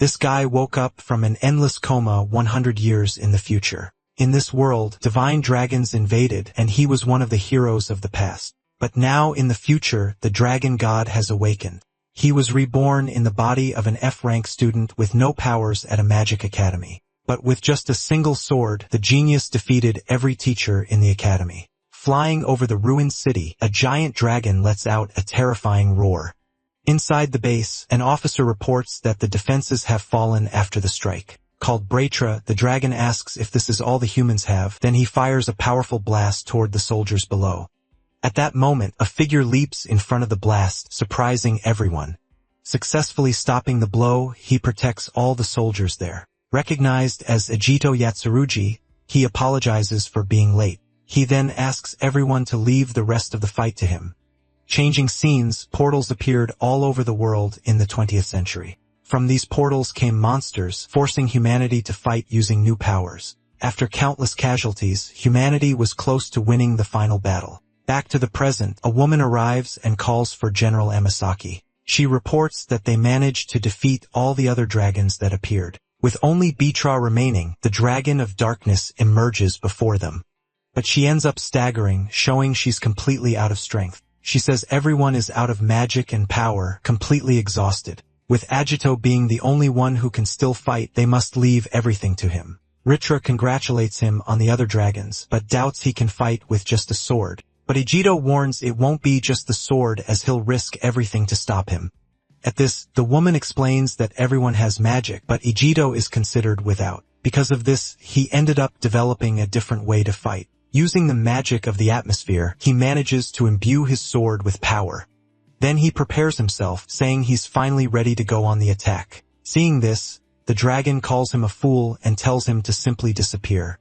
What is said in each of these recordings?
This guy woke up from an endless coma 100 years in the future. In this world, divine dragons invaded, and he was one of the heroes of the past. But now in the future, the dragon god has awakened. He was reborn in the body of an F-rank student with no powers at a magic academy. But with just a single sword, the genius defeated every teacher in the academy. Flying over the ruined city, a giant dragon lets out a terrifying roar. Inside the base, an officer reports that the defenses have fallen after the strike. Called Bratra, the dragon asks if this is all the humans have, then he fires a powerful blast toward the soldiers below. At that moment, a figure leaps in front of the blast, surprising everyone. Successfully stopping the blow, he protects all the soldiers there. Recognized as Ejito Yatsurugi, he apologizes for being late. He then asks everyone to leave the rest of the fight to him. Changing scenes, portals appeared all over the world in the 20th century. From these portals came monsters, forcing humanity to fight using new powers. After countless casualties, humanity was close to winning the final battle. Back to the present, a woman arrives and calls for General Amasaki. She reports that they managed to defeat all the other dragons that appeared. With only Bitra remaining, the dragon of darkness emerges before them. But she ends up staggering, showing she's completely out of strength. She says everyone is out of magic and power, completely exhausted. With Agito being the only one who can still fight, they must leave everything to him. Ritra congratulates him on the other dragons, but doubts he can fight with just a sword. But Ejito warns it won't be just the sword, as he'll risk everything to stop him. At this, the woman explains that everyone has magic, but Ejito is considered without. Because of this, he ended up developing a different way to fight. Using the magic of the atmosphere, he manages to imbue his sword with power. Then he prepares himself, saying he's finally ready to go on the attack. Seeing this, the dragon calls him a fool and tells him to simply disappear.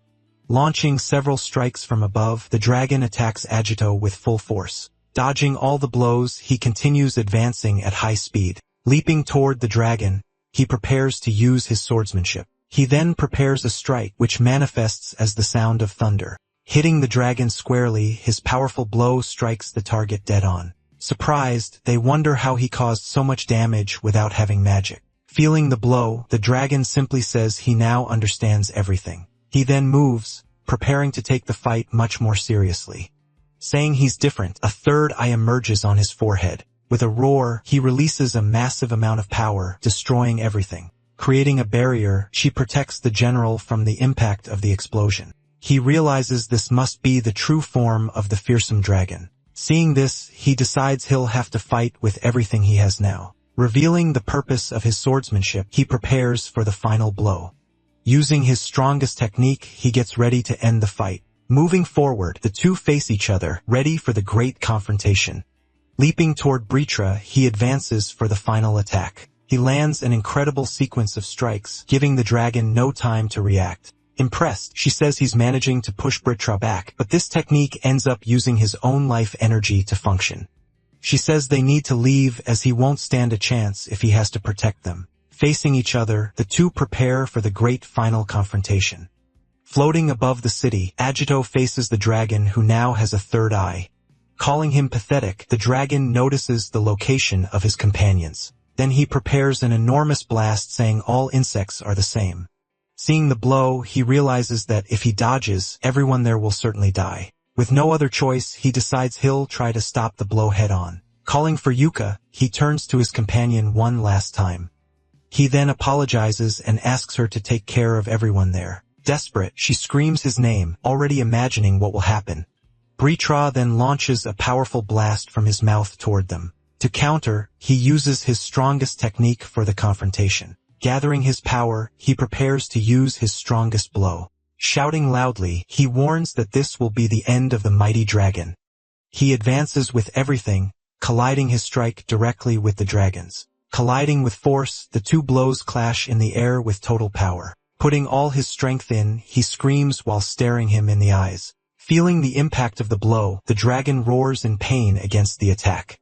Launching several strikes from above, the dragon attacks Agito with full force. Dodging all the blows, he continues advancing at high speed. Leaping toward the dragon, he prepares to use his swordsmanship. He then prepares a strike which manifests as the sound of thunder. Hitting the dragon squarely, his powerful blow strikes the target dead on. Surprised, they wonder how he caused so much damage without having magic. Feeling the blow, the dragon simply says he now understands everything. He then moves, preparing to take the fight much more seriously. Saying he's different, a third eye emerges on his forehead. With a roar, he releases a massive amount of power, destroying everything. Creating a barrier, she protects the general from the impact of the explosion. He realizes this must be the true form of the fearsome dragon. Seeing this, he decides he'll have to fight with everything he has now. Revealing the purpose of his swordsmanship, he prepares for the final blow. Using his strongest technique, he gets ready to end the fight. Moving forward, the two face each other, ready for the great confrontation. Leaping toward Britra, he advances for the final attack. He lands an incredible sequence of strikes, giving the dragon no time to react. Impressed, she says he's managing to push Britra back, but this technique ends up using his own life energy to function. She says they need to leave as he won't stand a chance if he has to protect them. Facing each other, the two prepare for the great final confrontation. Floating above the city, Agito faces the dragon who now has a third eye. Calling him pathetic, the dragon notices the location of his companions. Then he prepares an enormous blast saying all insects are the same. Seeing the blow, he realizes that if he dodges, everyone there will certainly die. With no other choice, he decides he'll try to stop the blow head-on. Calling for Yuka, he turns to his companion one last time. He then apologizes and asks her to take care of everyone there. Desperate, she screams his name, already imagining what will happen. Britra then launches a powerful blast from his mouth toward them. To counter, he uses his strongest technique for the confrontation. Gathering his power, he prepares to use his strongest blow. Shouting loudly, he warns that this will be the end of the mighty dragon. He advances with everything, colliding his strike directly with the dragon's. Colliding with force, the two blows clash in the air with total power. Putting all his strength in, he screams while staring him in the eyes. Feeling the impact of the blow, the dragon roars in pain against the attack.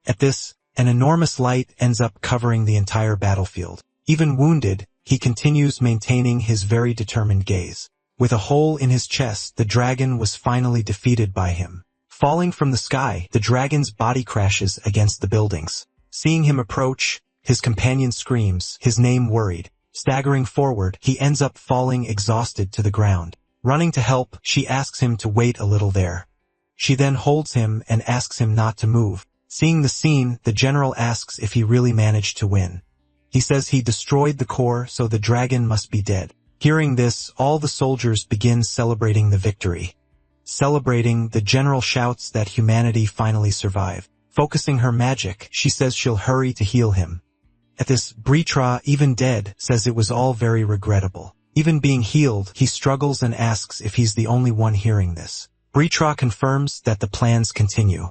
At this, an enormous light ends up covering the entire battlefield. Even wounded, he continues maintaining his very determined gaze. With a hole in his chest, the dragon was finally defeated by him. Falling from the sky, the dragon's body crashes against the buildings. Seeing him approach, his companion screams, his name worried. Staggering forward, he ends up falling exhausted to the ground. Running to help, she asks him to wait a little there. She then holds him and asks him not to move. Seeing the scene, the general asks if he really managed to win. He says he destroyed the core, so the dragon must be dead. Hearing this, all the soldiers begin celebrating the victory. Celebrating, the general shouts that humanity finally survived. Focusing her magic, she says she'll hurry to heal him. At this, Britra, even dead, says it was all very regrettable. Even being healed, he struggles and asks if he's the only one hearing this. Britra confirms that the plans continue.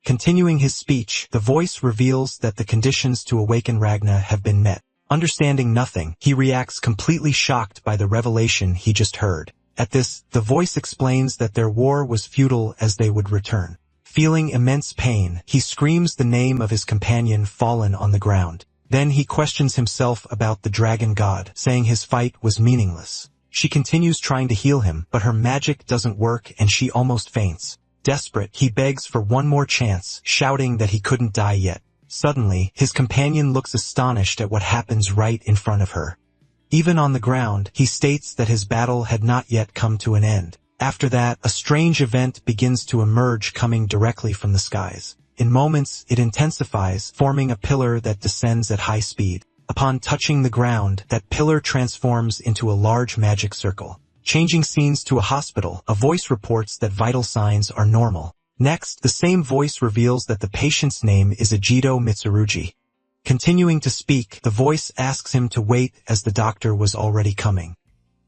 Continuing his speech, the voice reveals that the conditions to awaken Ragna have been met. Understanding nothing, he reacts completely shocked by the revelation he just heard. At this, the voice explains that their war was futile as they would return. Feeling immense pain, he screams the name of his companion fallen on the ground. Then he questions himself about the dragon god, saying his fight was meaningless. She continues trying to heal him, but her magic doesn't work and she almost faints. Desperate, he begs for one more chance, shouting that he couldn't die yet. Suddenly, his companion looks astonished at what happens right in front of her. Even on the ground, he states that his battle had not yet come to an end. After that, a strange event begins to emerge coming directly from the skies. In moments, it intensifies, forming a pillar that descends at high speed. Upon touching the ground, that pillar transforms into a large magic circle. Changing scenes to a hospital, a voice reports that vital signs are normal. Next, the same voice reveals that the patient's name is Ejido Mitsurugi. Continuing to speak, the voice asks him to wait as the doctor was already coming.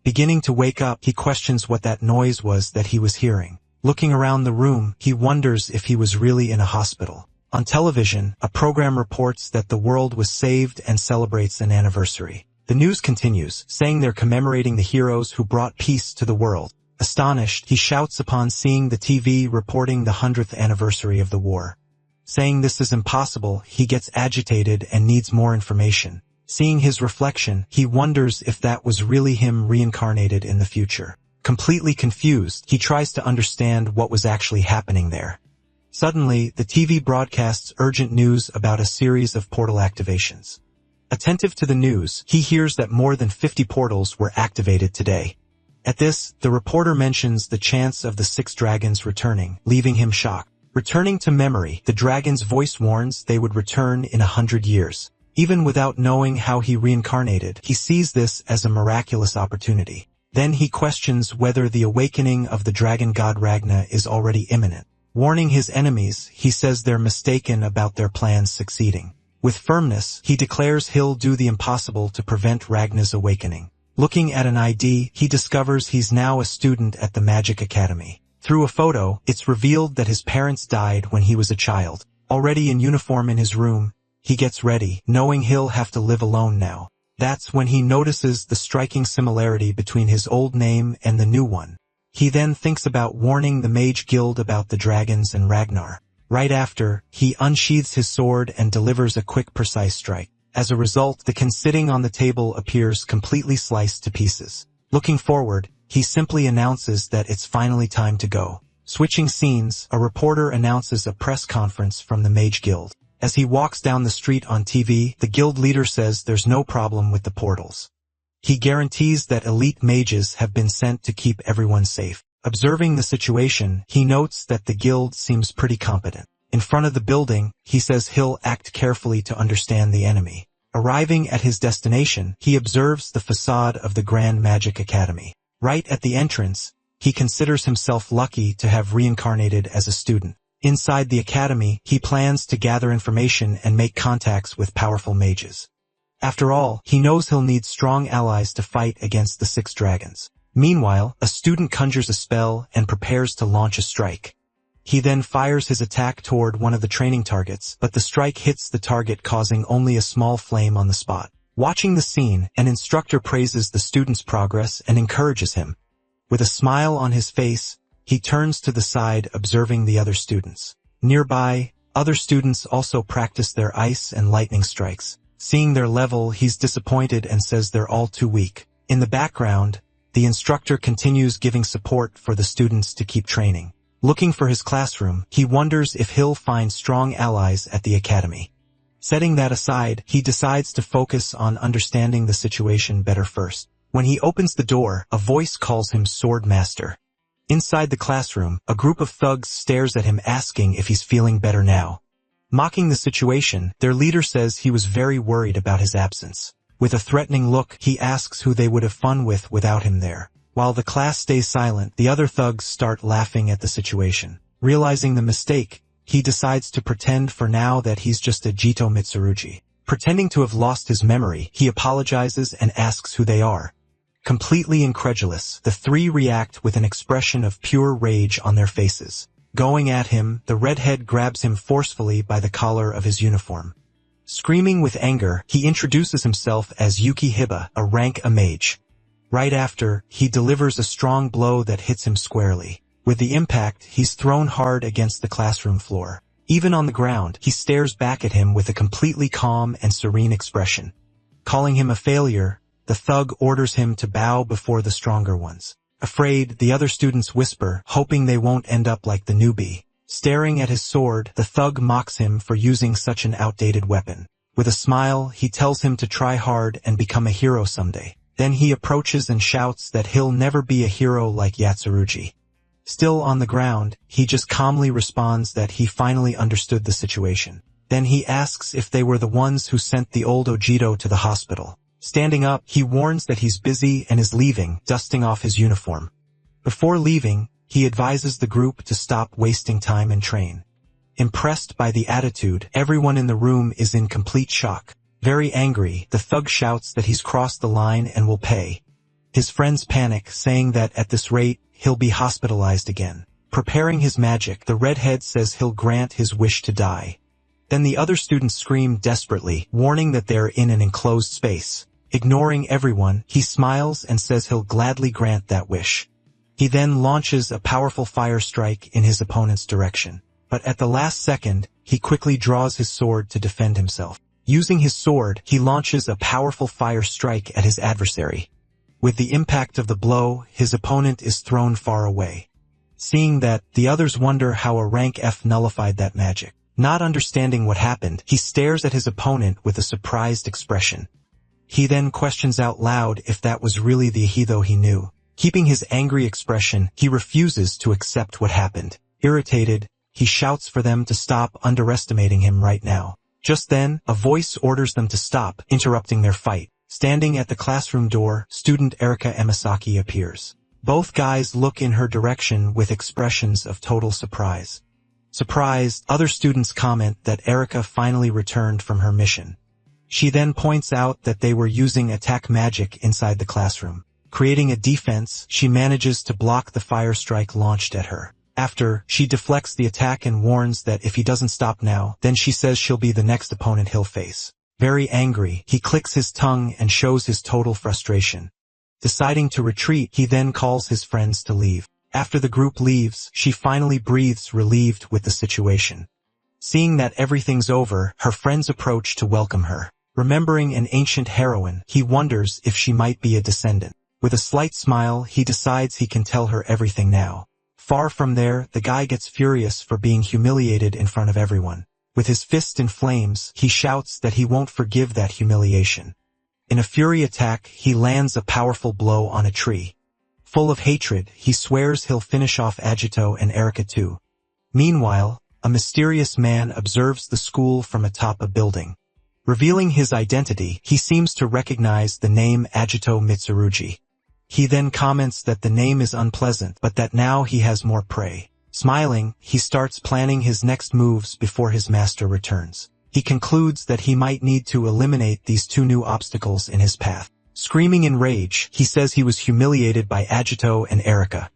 Beginning to wake up, he questions what that noise was that he was hearing. Looking around the room, he wonders if he was really in a hospital. On television, a program reports that the world was saved and celebrates an anniversary. The news continues, saying they're commemorating the heroes who brought peace to the world. Astonished, he shouts upon seeing the TV reporting the 100th anniversary of the war. Saying this is impossible, he gets agitated and needs more information. Seeing his reflection, he wonders if that was really him reincarnated in the future. Completely confused, he tries to understand what was actually happening there. Suddenly, the TV broadcasts urgent news about a series of portal activations. Attentive to the news, he hears that more than 50 portals were activated today. At this, the reporter mentions the chance of the 6 dragons returning, leaving him shocked. Returning to memory, the dragon's voice warns they would return in 100 years. Even without knowing how he reincarnated, he sees this as a miraculous opportunity. Then he questions whether the awakening of the dragon god Ragna is already imminent. Warning his enemies, he says they're mistaken about their plans succeeding. With firmness, he declares he'll do the impossible to prevent Ragna's awakening. Looking at an ID, he discovers he's now a student at the Magic Academy. Through a photo, it's revealed that his parents died when he was a child. Already in uniform in his room, he gets ready, knowing he'll have to live alone now. That's when he notices the striking similarity between his old name and the new one. He then thinks about warning the Mage Guild about the dragons and Ragnar. Right after, he unsheathes his sword and delivers a quick, precise strike. As a result, the can sitting on the table appears completely sliced to pieces. Looking forward, he simply announces that it's finally time to go. Switching scenes, a reporter announces a press conference from the Mage Guild. As he walks down the street on TV, the guild leader says there's no problem with the portals. He guarantees that elite mages have been sent to keep everyone safe. Observing the situation, he notes that the guild seems pretty competent. In front of the building, he says he'll act carefully to understand the enemy. Arriving at his destination, he observes the facade of the Grand Magic Academy. Right at the entrance, he considers himself lucky to have reincarnated as a student. Inside the academy, he plans to gather information and make contacts with powerful mages. After all, he knows he'll need strong allies to fight against the 6 dragons. Meanwhile, a student conjures a spell and prepares to launch a strike. He then fires his attack toward one of the training targets, but the strike hits the target, causing only a small flame on the spot. Watching the scene, an instructor praises the student's progress and encourages him. With a smile on his face, he turns to the side, observing the other students. Nearby, other students also practice their ice and lightning strikes. Seeing their level, he's disappointed and says they're all too weak. In the background, the instructor continues giving support for the students to keep training. Looking for his classroom, he wonders if he'll find strong allies at the academy. Setting that aside, he decides to focus on understanding the situation better first. When he opens the door, a voice calls him Sword Master. Inside the classroom, a group of thugs stares at him asking if he's feeling better now. Mocking the situation, their leader says he was very worried about his absence. With a threatening look, he asks who they would have fun with without him there. While the class stays silent, the other thugs start laughing at the situation. Realizing the mistake, he decides to pretend for now that he's just a Jito Mitsurugi. Pretending to have lost his memory, he apologizes and asks who they are. Completely incredulous, the three react with an expression of pure rage on their faces. Going at him, the redhead grabs him forcefully by the collar of his uniform. Screaming with anger, he introduces himself as Yuki Hiba, a rank A mage. Right after, he delivers a strong blow that hits him squarely. With the impact, he's thrown hard against the classroom floor. Even on the ground, he stares back at him with a completely calm and serene expression. Calling him a failure, the thug orders him to bow before the stronger ones. Afraid, the other students whisper, hoping they won't end up like the newbie. Staring at his sword, the thug mocks him for using such an outdated weapon. With a smile, he tells him to try hard and become a hero someday. Then he approaches and shouts that he'll never be a hero like Yatsurugi. Still on the ground, he just calmly responds that he finally understood the situation. Then he asks if they were the ones who sent the old Ojito to the hospital. Standing up, he warns that he's busy and is leaving, dusting off his uniform. Before leaving, he advises the group to stop wasting time and train. Impressed by the attitude, everyone in the room is in complete shock. Very angry, the thug shouts that he's crossed the line and will pay. His friends panic, saying that at this rate, he'll be hospitalized again. Preparing his magic, the redhead says he'll grant his wish to die. Then the other students scream desperately, warning that they're in an enclosed space. Ignoring everyone, he smiles and says he'll gladly grant that wish. He then launches a powerful fire strike in his opponent's direction. But at the last second, he quickly draws his sword to defend himself. Using his sword, he launches a powerful fire strike at his adversary. With the impact of the blow, his opponent is thrown far away. Seeing that, the others wonder how a rank F nullified that magic. Not understanding what happened, he stares at his opponent with a surprised expression. He then questions out loud if that was really the Ahido he knew. Keeping his angry expression, he refuses to accept what happened. Irritated, he shouts for them to stop underestimating him right now. Just then, a voice orders them to stop, interrupting their fight. Standing at the classroom door, student Erika Emisaki appears. Both guys look in her direction with expressions of total surprise. Surprised, other students comment that Erika finally returned from her mission. She then points out that they were using attack magic inside the classroom. Creating a defense, she manages to block the fire strike launched at her. After, she deflects the attack and warns that if he doesn't stop now, then she says she'll be the next opponent he'll face. Very angry, he clicks his tongue and shows his total frustration. Deciding to retreat, he then calls his friends to leave. After the group leaves, she finally breathes relieved with the situation. Seeing that everything's over, her friends approach to welcome her. Remembering an ancient heroine, he wonders if she might be a descendant. With a slight smile, he decides he can tell her everything now. Far from there, the guy gets furious for being humiliated in front of everyone. With his fist in flames, he shouts that he won't forgive that humiliation. In a fury attack, he lands a powerful blow on a tree. Full of hatred, he swears he'll finish off Agito and Erika too. Meanwhile, a mysterious man observes the school from atop a building. Revealing his identity, he seems to recognize the name Agito Mitsurugi. He then comments that the name is unpleasant, but that now he has more prey. Smiling, he starts planning his next moves before his master returns. He concludes that he might need to eliminate these two new obstacles in his path. Screaming in rage, he says he was humiliated by Agito and Erika.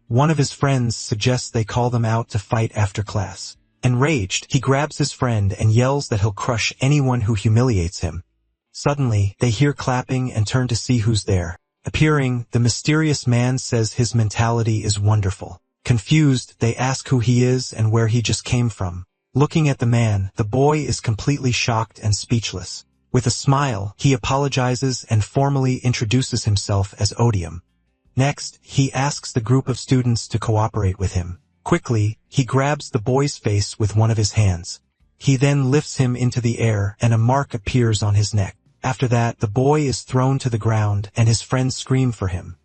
One of his friends suggests they call them out to fight after class. Enraged, he grabs his friend and yells that he'll crush anyone who humiliates him. Suddenly, they hear clapping and turn to see who's there. Appearing, the mysterious man says his mentality is wonderful. Confused, they ask who he is and where he just came from. Looking at the man, the boy is completely shocked and speechless. With a smile, he apologizes and formally introduces himself as Odium. Next, he asks the group of students to cooperate with him. Quickly, he grabs the boy's face with one of his hands. He then lifts him into the air and a mark appears on his neck. After that, the boy is thrown to the ground and his friends scream for him.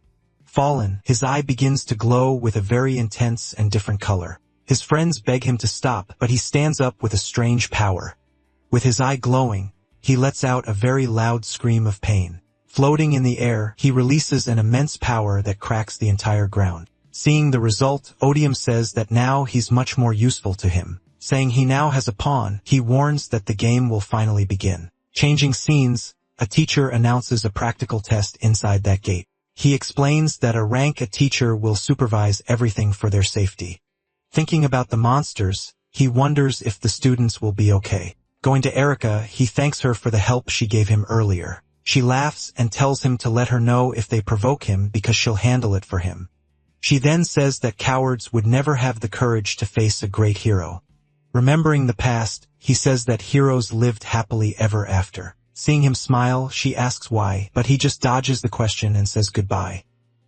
Fallen, his eye begins to glow with a very intense and different color. His friends beg him to stop, but he stands up with a strange power. With his eye glowing, he lets out a very loud scream of pain. Floating in the air, he releases an immense power that cracks the entire ground. Seeing the result, Odium says that now he's much more useful to him. Saying he now has a pawn, he warns that the game will finally begin. Changing scenes, a teacher announces a practical test inside that gate. He explains that a teacher will supervise everything for their safety. Thinking about the monsters, he wonders if the students will be okay. Going to Erica, he thanks her for the help she gave him earlier. She laughs and tells him to let her know if they provoke him because she'll handle it for him. She then says that cowards would never have the courage to face a great hero. Remembering the past, he says that heroes lived happily ever after. Seeing him smile, she asks why, but he just dodges the question and says goodbye.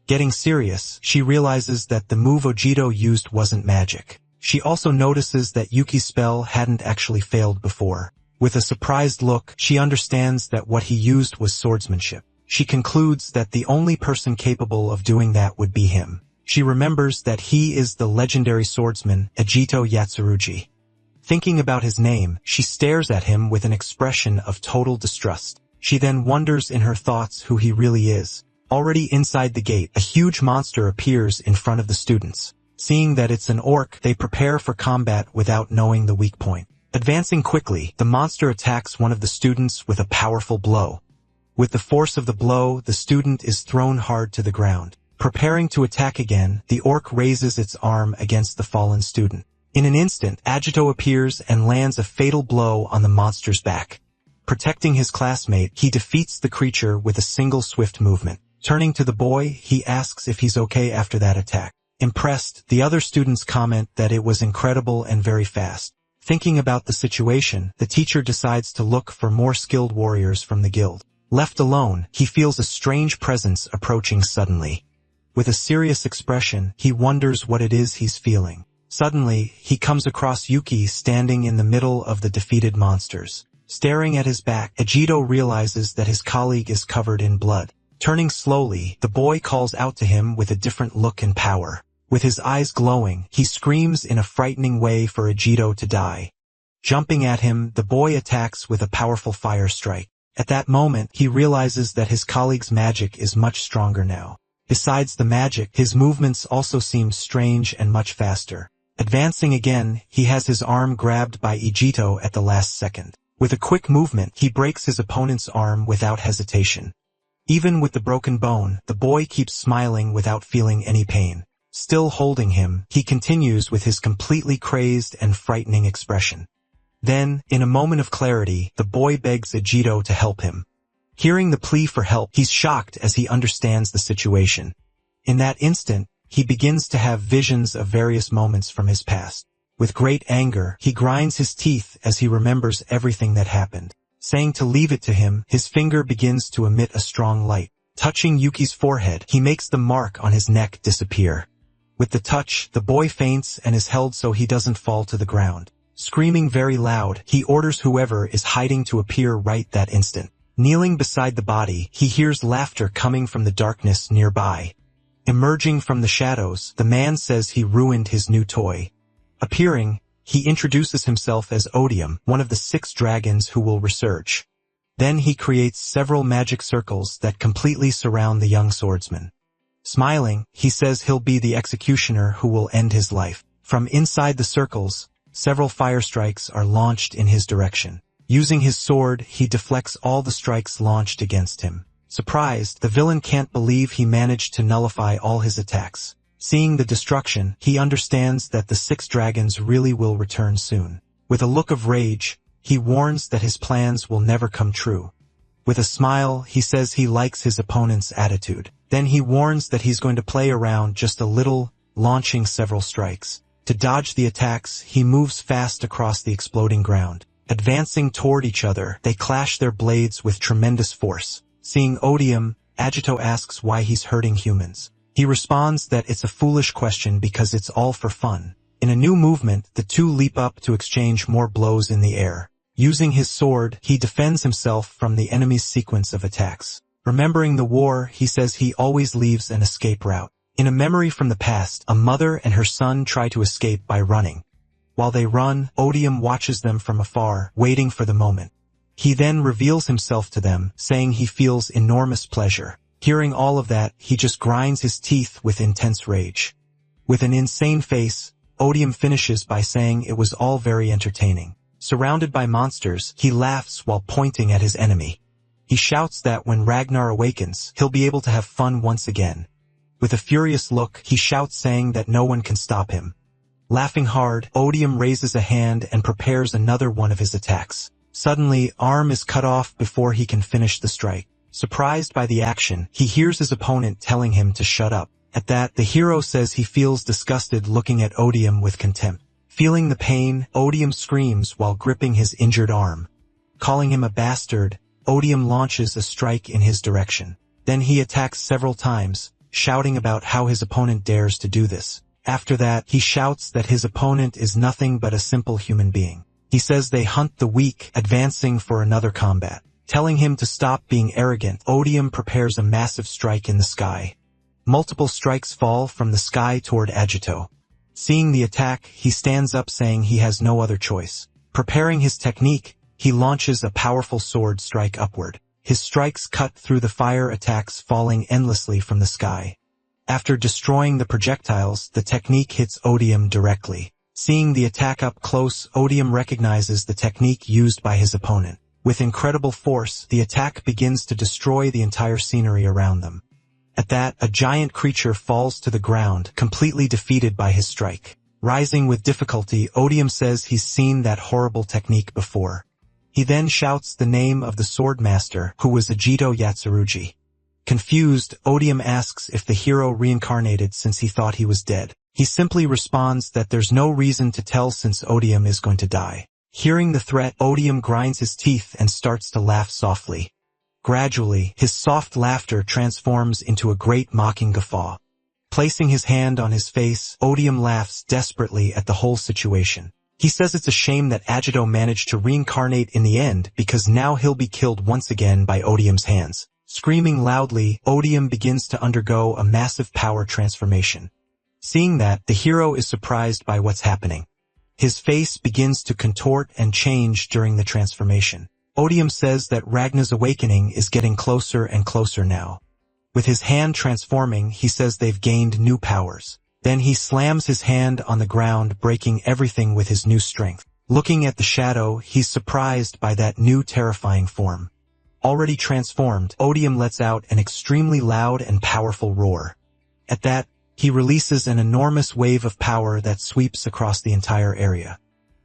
Getting serious, she realizes that the move Ojito used wasn't magic. She also notices that Yuki's spell hadn't actually failed before. With a surprised look, she understands that what he used was swordsmanship. She concludes that the only person capable of doing that would be him. She remembers that he is the legendary swordsman, Ejito Yatsurugi. Thinking about his name, she stares at him with an expression of total distrust. She then wonders in her thoughts who he really is. Already inside the gate, a huge monster appears in front of the students. Seeing that it's an orc, they prepare for combat without knowing the weak point. Advancing quickly, the monster attacks one of the students with a powerful blow. With the force of the blow, the student is thrown hard to the ground. Preparing to attack again, the orc raises its arm against the fallen student. In an instant, Agito appears and lands a fatal blow on the monster's back. Protecting his classmate, he defeats the creature with a single swift movement. Turning to the boy, he asks if he's okay after that attack. Impressed, the other students comment that it was incredible and very fast. Thinking about the situation, the teacher decides to look for more skilled warriors from the guild. Left alone, he feels a strange presence approaching suddenly. With a serious expression, he wonders what it is he's feeling. Suddenly, he comes across Yuki standing in the middle of the defeated monsters. Staring at his back, Ejito realizes that his colleague is covered in blood. Turning slowly, the boy calls out to him with a different look and power. With his eyes glowing, he screams in a frightening way for Ejito to die. Jumping at him, the boy attacks with a powerful fire strike. At that moment, he realizes that his colleague's magic is much stronger now. Besides the magic, his movements also seem strange and much faster. Advancing again, he has his arm grabbed by Ejito at the last second. With a quick movement, he breaks his opponent's arm without hesitation. Even with the broken bone, the boy keeps smiling without feeling any pain. Still holding him, he continues with his completely crazed and frightening expression. Then, in a moment of clarity, the boy begs Ejito to help him. Hearing the plea for help, he's shocked as he understands the situation. In that instant, he begins to have visions of various moments from his past. With great anger, he grinds his teeth as he remembers everything that happened. Saying to leave it to him, his finger begins to emit a strong light. Touching Yuki's forehead, he makes the mark on his neck disappear. With the touch, the boy faints and is held so he doesn't fall to the ground. Screaming very loud, he orders whoever is hiding to appear right that instant. Kneeling beside the body, he hears laughter coming from the darkness nearby. Emerging from the shadows, the man says he ruined his new toy. Appearing, he introduces himself as Odium, one of the 6 dragons who will resurge. Then he creates several magic circles that completely surround the young swordsman. Smiling, he says he'll be the executioner who will end his life. From inside the circles, several fire strikes are launched in his direction. Using his sword, he deflects all the strikes launched against him. Surprised, the villain can't believe he managed to nullify all his attacks. Seeing the destruction, he understands that the 6 dragons really will return soon. With a look of rage, he warns that his plans will never come true. With a smile, he says he likes his opponent's attitude. Then he warns that he's going to play around just a little, launching several strikes. To dodge the attacks, he moves fast across the exploding ground. Advancing toward each other, they clash their blades with tremendous force. Seeing Odium, Agito asks why he's hurting humans. He responds that it's a foolish question because it's all for fun. In a new movement, the two leap up to exchange more blows in the air. Using his sword, he defends himself from the enemy's sequence of attacks. Remembering the war, he says he always leaves an escape route. In a memory from the past, a mother and her son try to escape by running. While they run, Odium watches them from afar, waiting for the moment. He then reveals himself to them, saying he feels enormous pleasure. Hearing all of that, he just grinds his teeth with intense rage. With an insane face, Odium finishes by saying it was all very entertaining. Surrounded by monsters, he laughs while pointing at his enemy. He shouts that when Ragnar awakens, he'll be able to have fun once again. With a furious look, he shouts saying that no one can stop him. Laughing hard, Odium raises a hand and prepares another one of his attacks. Suddenly, arm is cut off before he can finish the strike. Surprised by the action, he hears his opponent telling him to shut up. At that, the hero says he feels disgusted looking at Odium with contempt. Feeling the pain, Odium screams while gripping his injured arm. Calling him a bastard, Odium launches a strike in his direction. Then he attacks several times, shouting about how his opponent dares to do this. After that, he shouts that his opponent is nothing but a simple human being. He says they hunt the weak, advancing for another combat. Telling him to stop being arrogant, Odium prepares a massive strike in the sky. Multiple strikes fall from the sky toward Agito. Seeing the attack, he stands up saying he has no other choice. Preparing his technique, he launches a powerful sword strike upward. His strikes cut through the fire attacks falling endlessly from the sky. After destroying the projectiles, the technique hits Odium directly. Seeing the attack up close, Odium recognizes the technique used by his opponent. With incredible force, the attack begins to destroy the entire scenery around them. At that, a giant creature falls to the ground, completely defeated by his strike. Rising with difficulty, Odium says he's seen that horrible technique before. He then shouts the name of the swordmaster, who was Agito Yatsurugi. Confused, Odium asks if the hero reincarnated since he thought he was dead. He simply responds that there's no reason to tell since Odium is going to die. Hearing the threat, Odium grinds his teeth and starts to laugh softly. Gradually, his soft laughter transforms into a great mocking guffaw. Placing his hand on his face, Odium laughs desperately at the whole situation. He says it's a shame that Agito managed to reincarnate in the end because now he'll be killed once again by Odium's hands. Screaming loudly, Odium begins to undergo a massive power transformation. Seeing that, the hero is surprised by what's happening. His face begins to contort and change during the transformation. Odium says that Ragnar's awakening is getting closer and closer now. With his hand transforming, he says they've gained new powers. Then he slams his hand on the ground, breaking everything with his new strength. Looking at the shadow, he's surprised by that new terrifying form. Already transformed, Odium lets out an extremely loud and powerful roar. At that, he releases an enormous wave of power that sweeps across the entire area.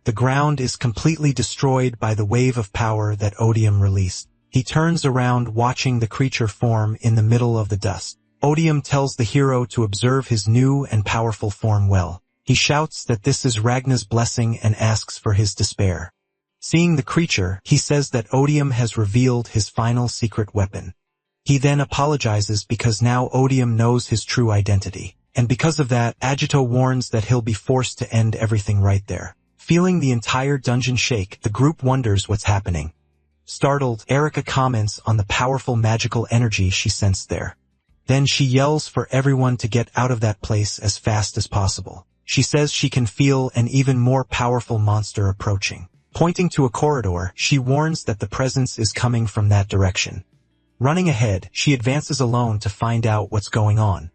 The ground is completely destroyed by the wave of power that Odium released. He turns around watching the creature form in the middle of the dust. Odium tells the hero to observe his new and powerful form well. He shouts that this is Ragnar's blessing and asks for his despair. Seeing the creature, he says that Odium has revealed his final secret weapon. He then apologizes because now Odium knows his true identity. And because of that, Agito warns that he'll be forced to end everything right there. Feeling the entire dungeon shake, the group wonders what's happening. Startled, Erica comments on the powerful magical energy she sensed there. Then she yells for everyone to get out of that place as fast as possible. She says she can feel an even more powerful monster approaching. Pointing to a corridor, she warns that the presence is coming from that direction. Running ahead, she advances alone to find out what's going on.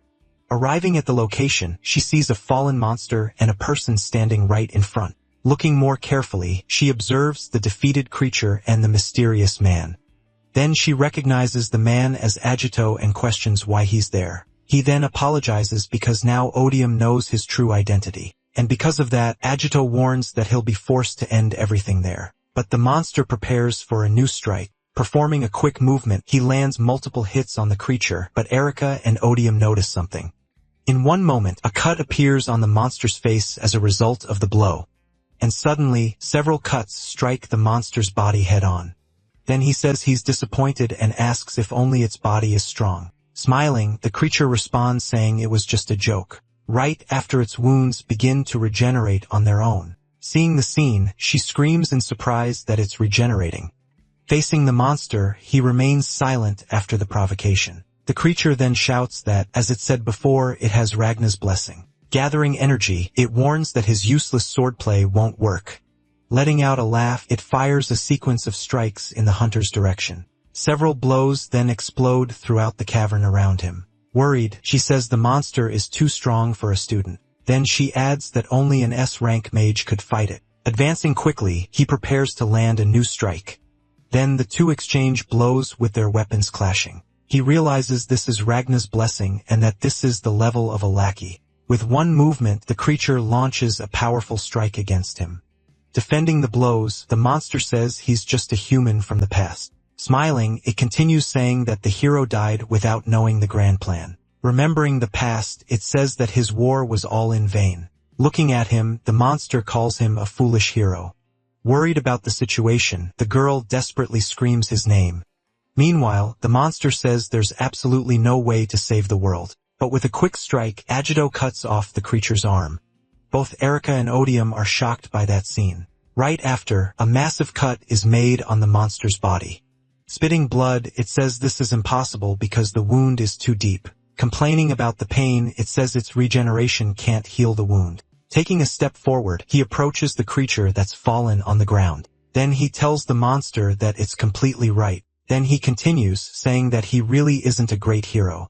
Arriving at the location, she sees a fallen monster and a person standing right in front. Looking more carefully, she observes the defeated creature and the mysterious man. Then she recognizes the man as Agito and questions why he's there. He then apologizes because now Odium knows his true identity. And because of that, Agito warns that he'll be forced to end everything there. But the monster prepares for a new strike. Performing a quick movement, he lands multiple hits on the creature, but Erica and Odium notice something. In one moment, a cut appears on the monster's face as a result of the blow. And suddenly, several cuts strike the monster's body head-on. Then he says he's disappointed and asks if only its body is strong. Smiling, the creature responds saying it was just a joke. right after its wounds begin to regenerate on their own. Seeing the scene, she screams in surprise that it's regenerating. Facing the monster, he remains silent after the provocation. The creature then shouts that, as it said before, it has Ragna's blessing. Gathering energy, it warns that his useless swordplay won't work. Letting out a laugh, it fires a sequence of strikes in the hunter's direction. Several blows then explode throughout the cavern around him. Worried, she says the monster is too strong for a student. Then she adds that only an S-rank mage could fight it. Advancing quickly, he prepares to land a new strike. Then the two exchange blows with their weapons clashing. He realizes this is Ragna's blessing and that this is the level of a lackey. With one movement, the creature launches a powerful strike against him. Defending the blows, the monster says he's just a human from the past. Smiling, it continues saying that the hero died without knowing the grand plan. Remembering the past, it says that his war was all in vain. Looking at him, the monster calls him a foolish hero. Worried about the situation, the girl desperately screams his name. Meanwhile, the monster says there's absolutely no way to save the world. But with a quick strike, Agito cuts off the creature's arm. Both Erica and Odium are shocked by that scene. Right after, a massive cut is made on the monster's body. Spitting blood, it says this is impossible because the wound is too deep. Complaining about the pain, it says its regeneration can't heal the wound. Taking a step forward, he approaches the creature that's fallen on the ground. Then he tells the monster that it's completely right. Then he continues, saying that he really isn't a great hero.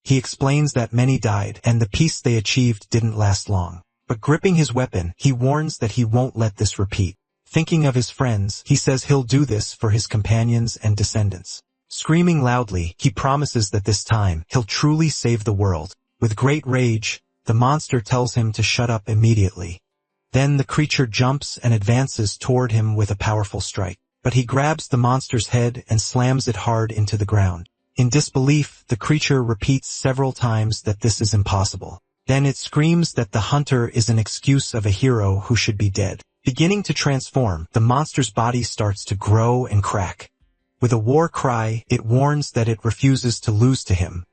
He explains that many died, and the peace they achieved didn't last long. But gripping his weapon, he warns that he won't let this repeat. Thinking of his friends, he says he'll do this for his companions and descendants. Screaming loudly, he promises that this time, he'll truly save the world. With great rage, the monster tells him to shut up immediately. Then the creature jumps and advances toward him with a powerful strike. But he grabs the monster's head and slams it hard into the ground. In disbelief, the creature repeats several times that this is impossible. Then it screams that the hunter is an excuse of a hero who should be dead. Beginning to transform, the monster's body starts to grow and crack. With a war cry, it warns that it refuses to lose to him.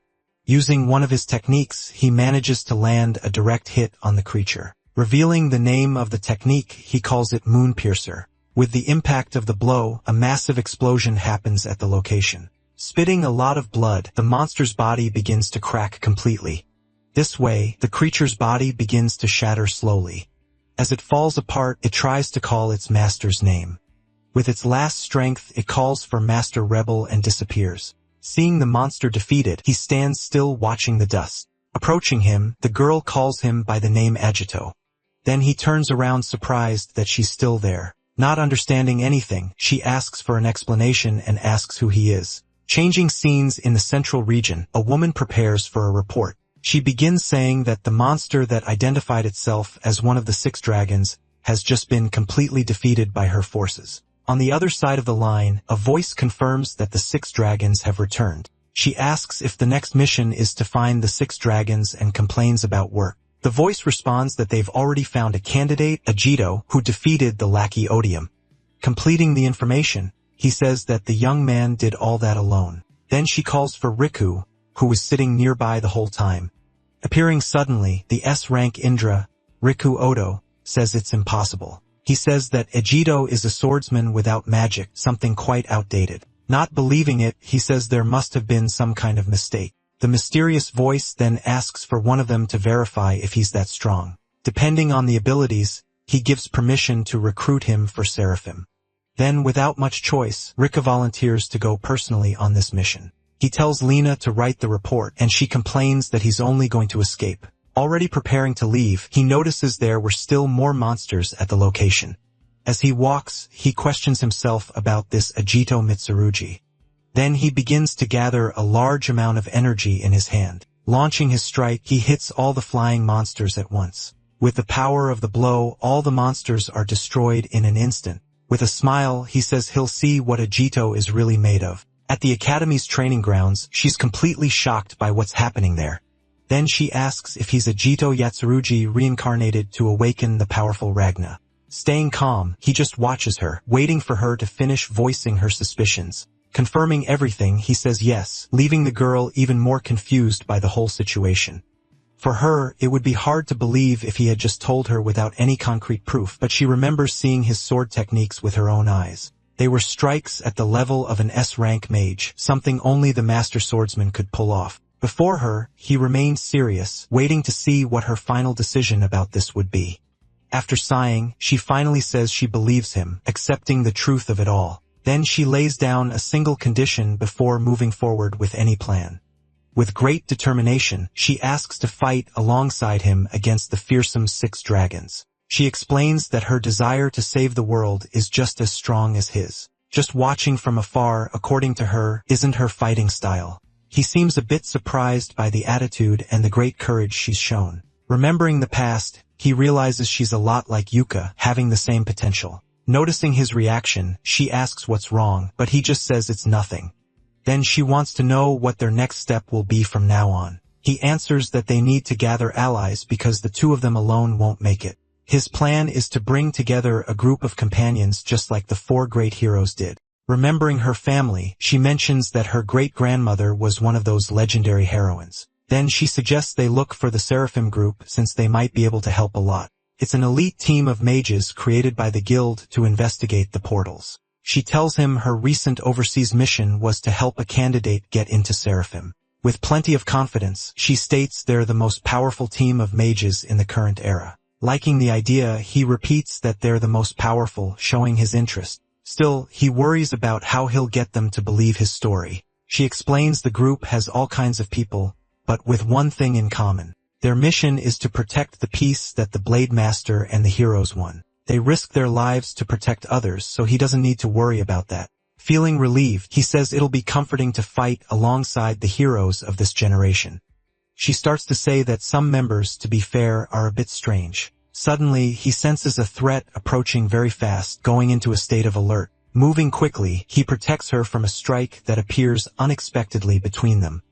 Using one of his techniques, he manages to land a direct hit on the creature. Revealing the name of the technique, he calls it Moon Piercer. With the impact of the blow, a massive explosion happens at the location. Spitting a lot of blood, the monster's body begins to crack completely. This way, the creature's body begins to shatter slowly. As it falls apart, it tries to call its master's name. With its last strength, it calls for Master Rebel and disappears. Seeing the monster defeated, he stands still watching the dust. Approaching him, the girl calls him by the name Agito. Then he turns around surprised that she's still there. Not understanding anything, she asks for an explanation and asks who he is. Changing scenes in the central region, a woman prepares for a report. She begins saying that the monster that identified itself as one of the 6 dragons has just been completely defeated by her forces. On the other side of the line, a voice confirms that the 6 dragons have returned. She asks if the next mission is to find the 6 dragons and complains about work. The voice responds that they've already found a candidate, Agito, who defeated the lackey Odium. Completing the information, he says that the young man did all that alone. Then she calls for Riku, who was sitting nearby the whole time. Appearing suddenly, the S-rank Indra, Riku Odo, says it's impossible. He says that Agito is a swordsman without magic, something quite outdated. Not believing it, he says there must have been some kind of mistake. The mysterious voice then asks for one of them to verify if he's that strong. Depending on the abilities, he gives permission to recruit him for Seraphim. Then, without much choice, Rika volunteers to go personally on this mission. He tells Lena to write the report, and she complains that he's only going to escape. Already preparing to leave, he notices there were still more monsters at the location. As he walks, he questions himself about this Agito Mitsurugi. Then he begins to gather a large amount of energy in his hand. Launching his strike, he hits all the flying monsters at once. With the power of the blow, all the monsters are destroyed in an instant. With a smile, he says he'll see what Agito is really made of. At the Academy's training grounds, she's completely shocked by what's happening there. Then she asks if he's Agito Yatsurugi reincarnated to awaken the powerful Ragna. Staying calm, he just watches her, waiting for her to finish voicing her suspicions. Confirming everything, he says yes, leaving the girl even more confused by the whole situation. For her, it would be hard to believe if he had just told her without any concrete proof, but she remembers seeing his sword techniques with her own eyes. They were strikes at the level of an S-rank mage, something only the master swordsman could pull off. Before her, he remained serious, waiting to see what her final decision about this would be. After sighing, she finally says she believes him, accepting the truth of it all. Then she lays down a single condition before moving forward with any plan. With great determination, she asks to fight alongside him against the fearsome 6 dragons. She explains that her desire to save the world is just as strong as his. Just watching from afar, according to her, isn't her fighting style. He seems a bit surprised by the attitude and the great courage she's shown. Remembering the past, he realizes she's a lot like Yuka, having the same potential. Noticing his reaction, she asks what's wrong, but he just says it's nothing. Then she wants to know what their next step will be from now on. He answers that they need to gather allies because the 2 of them alone won't make it. His plan is to bring together a group of companions just like the 4 great heroes did. Remembering her family, she mentions that her great-grandmother was one of those legendary heroines. Then she suggests they look for the Seraphim group since they might be able to help a lot. It's an elite team of mages created by the guild to investigate the portals. She tells him her recent overseas mission was to help a candidate get into Seraphim. With plenty of confidence, she states they're the most powerful team of mages in the current era. Liking the idea, he repeats that they're the most powerful, showing his interest. Still, he worries about how he'll get them to believe his story. She explains the group has all kinds of people, but with one thing in common. Their mission is to protect the peace that the Blade Master and the heroes won. They risk their lives to protect others, so he doesn't need to worry about that. Feeling relieved, he says it'll be comforting to fight alongside the heroes of this generation. She starts to say that some members, to be fair, are a bit strange. Suddenly, he senses a threat approaching very fast, going into a state of alert. Moving quickly, he protects her from a strike that appears unexpectedly between them.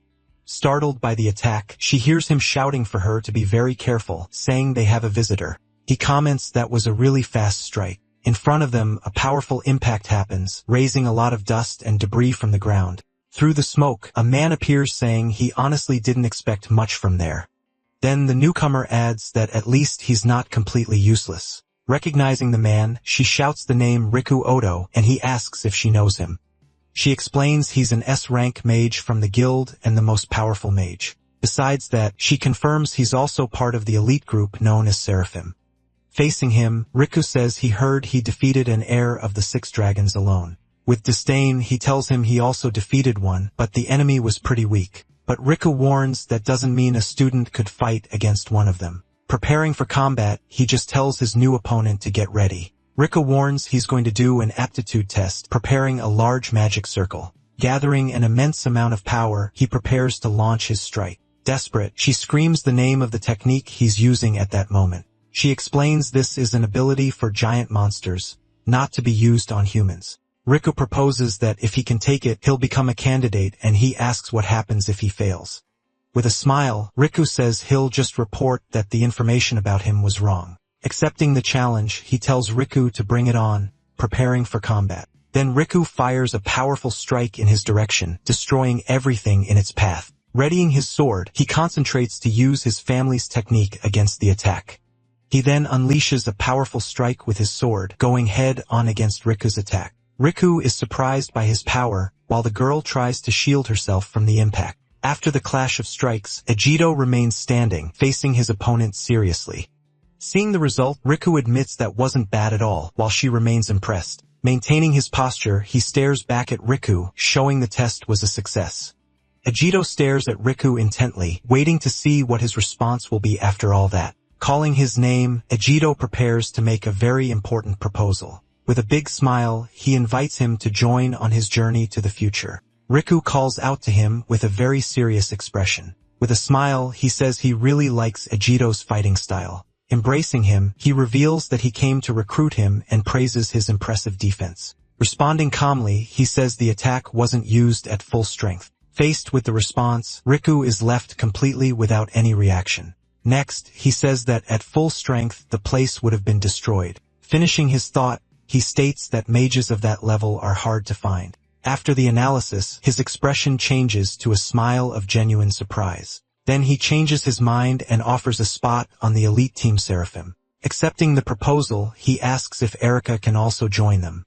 Startled by the attack, she hears him shouting for her to be very careful, saying they have a visitor. He comments that was a really fast strike. In front of them, a powerful impact happens, raising a lot of dust and debris from the ground. Through the smoke, a man appears saying he honestly didn't expect much from there. Then the newcomer adds that at least he's not completely useless. Recognizing the man, she shouts the name Riku Odo, and he asks if she knows him. She explains he's an S-rank mage from the guild and the most powerful mage. Besides that, she confirms he's also part of the elite group known as Seraphim. Facing him, Riku says he heard he defeated an heir of the 6 dragons alone. With disdain, he tells him he also defeated one, but the enemy was pretty weak. But Riku warns that doesn't mean a student could fight against one of them. Preparing for combat, he just tells his new opponent to get ready. Riku warns he's going to do an aptitude test, preparing a large magic circle. Gathering an immense amount of power, he prepares to launch his strike. Desperate, she screams the name of the technique he's using at that moment. She explains this is an ability for giant monsters, not to be used on humans. Riku proposes that if he can take it, he'll become a candidate, and he asks what happens if he fails. With a smile, Riku says he'll just report that the information about him was wrong. Accepting the challenge, he tells Riku to bring it on, preparing for combat. Then Riku fires a powerful strike in his direction, destroying everything in its path. Readying his sword, he concentrates to use his family's technique against the attack. He then unleashes a powerful strike with his sword, going head-on against Riku's attack. Riku is surprised by his power, while the girl tries to shield herself from the impact. After the clash of strikes, Ejido remains standing, facing his opponent seriously. Seeing the result, Riku admits that wasn't bad at all, while she remains impressed. Maintaining his posture, he stares back at Riku, showing the test was a success. Ejido stares at Riku intently, waiting to see what his response will be after all that. Calling his name, Ejido prepares to make a very important proposal. With a big smile, he invites him to join on his journey to the future. Riku calls out to him with a very serious expression. With a smile, he says he really likes Ejido's fighting style. Embracing him, he reveals that he came to recruit him and praises his impressive defense. Responding calmly, he says the attack wasn't used at full strength. Faced with the response, Riku is left completely without any reaction. Next, he says that at full strength, the place would have been destroyed. Finishing his thought, he states that mages of that level are hard to find. After the analysis, his expression changes to a smile of genuine surprise. Then he changes his mind and offers a spot on the elite team Seraphim. Accepting the proposal, he asks if Erica can also join them.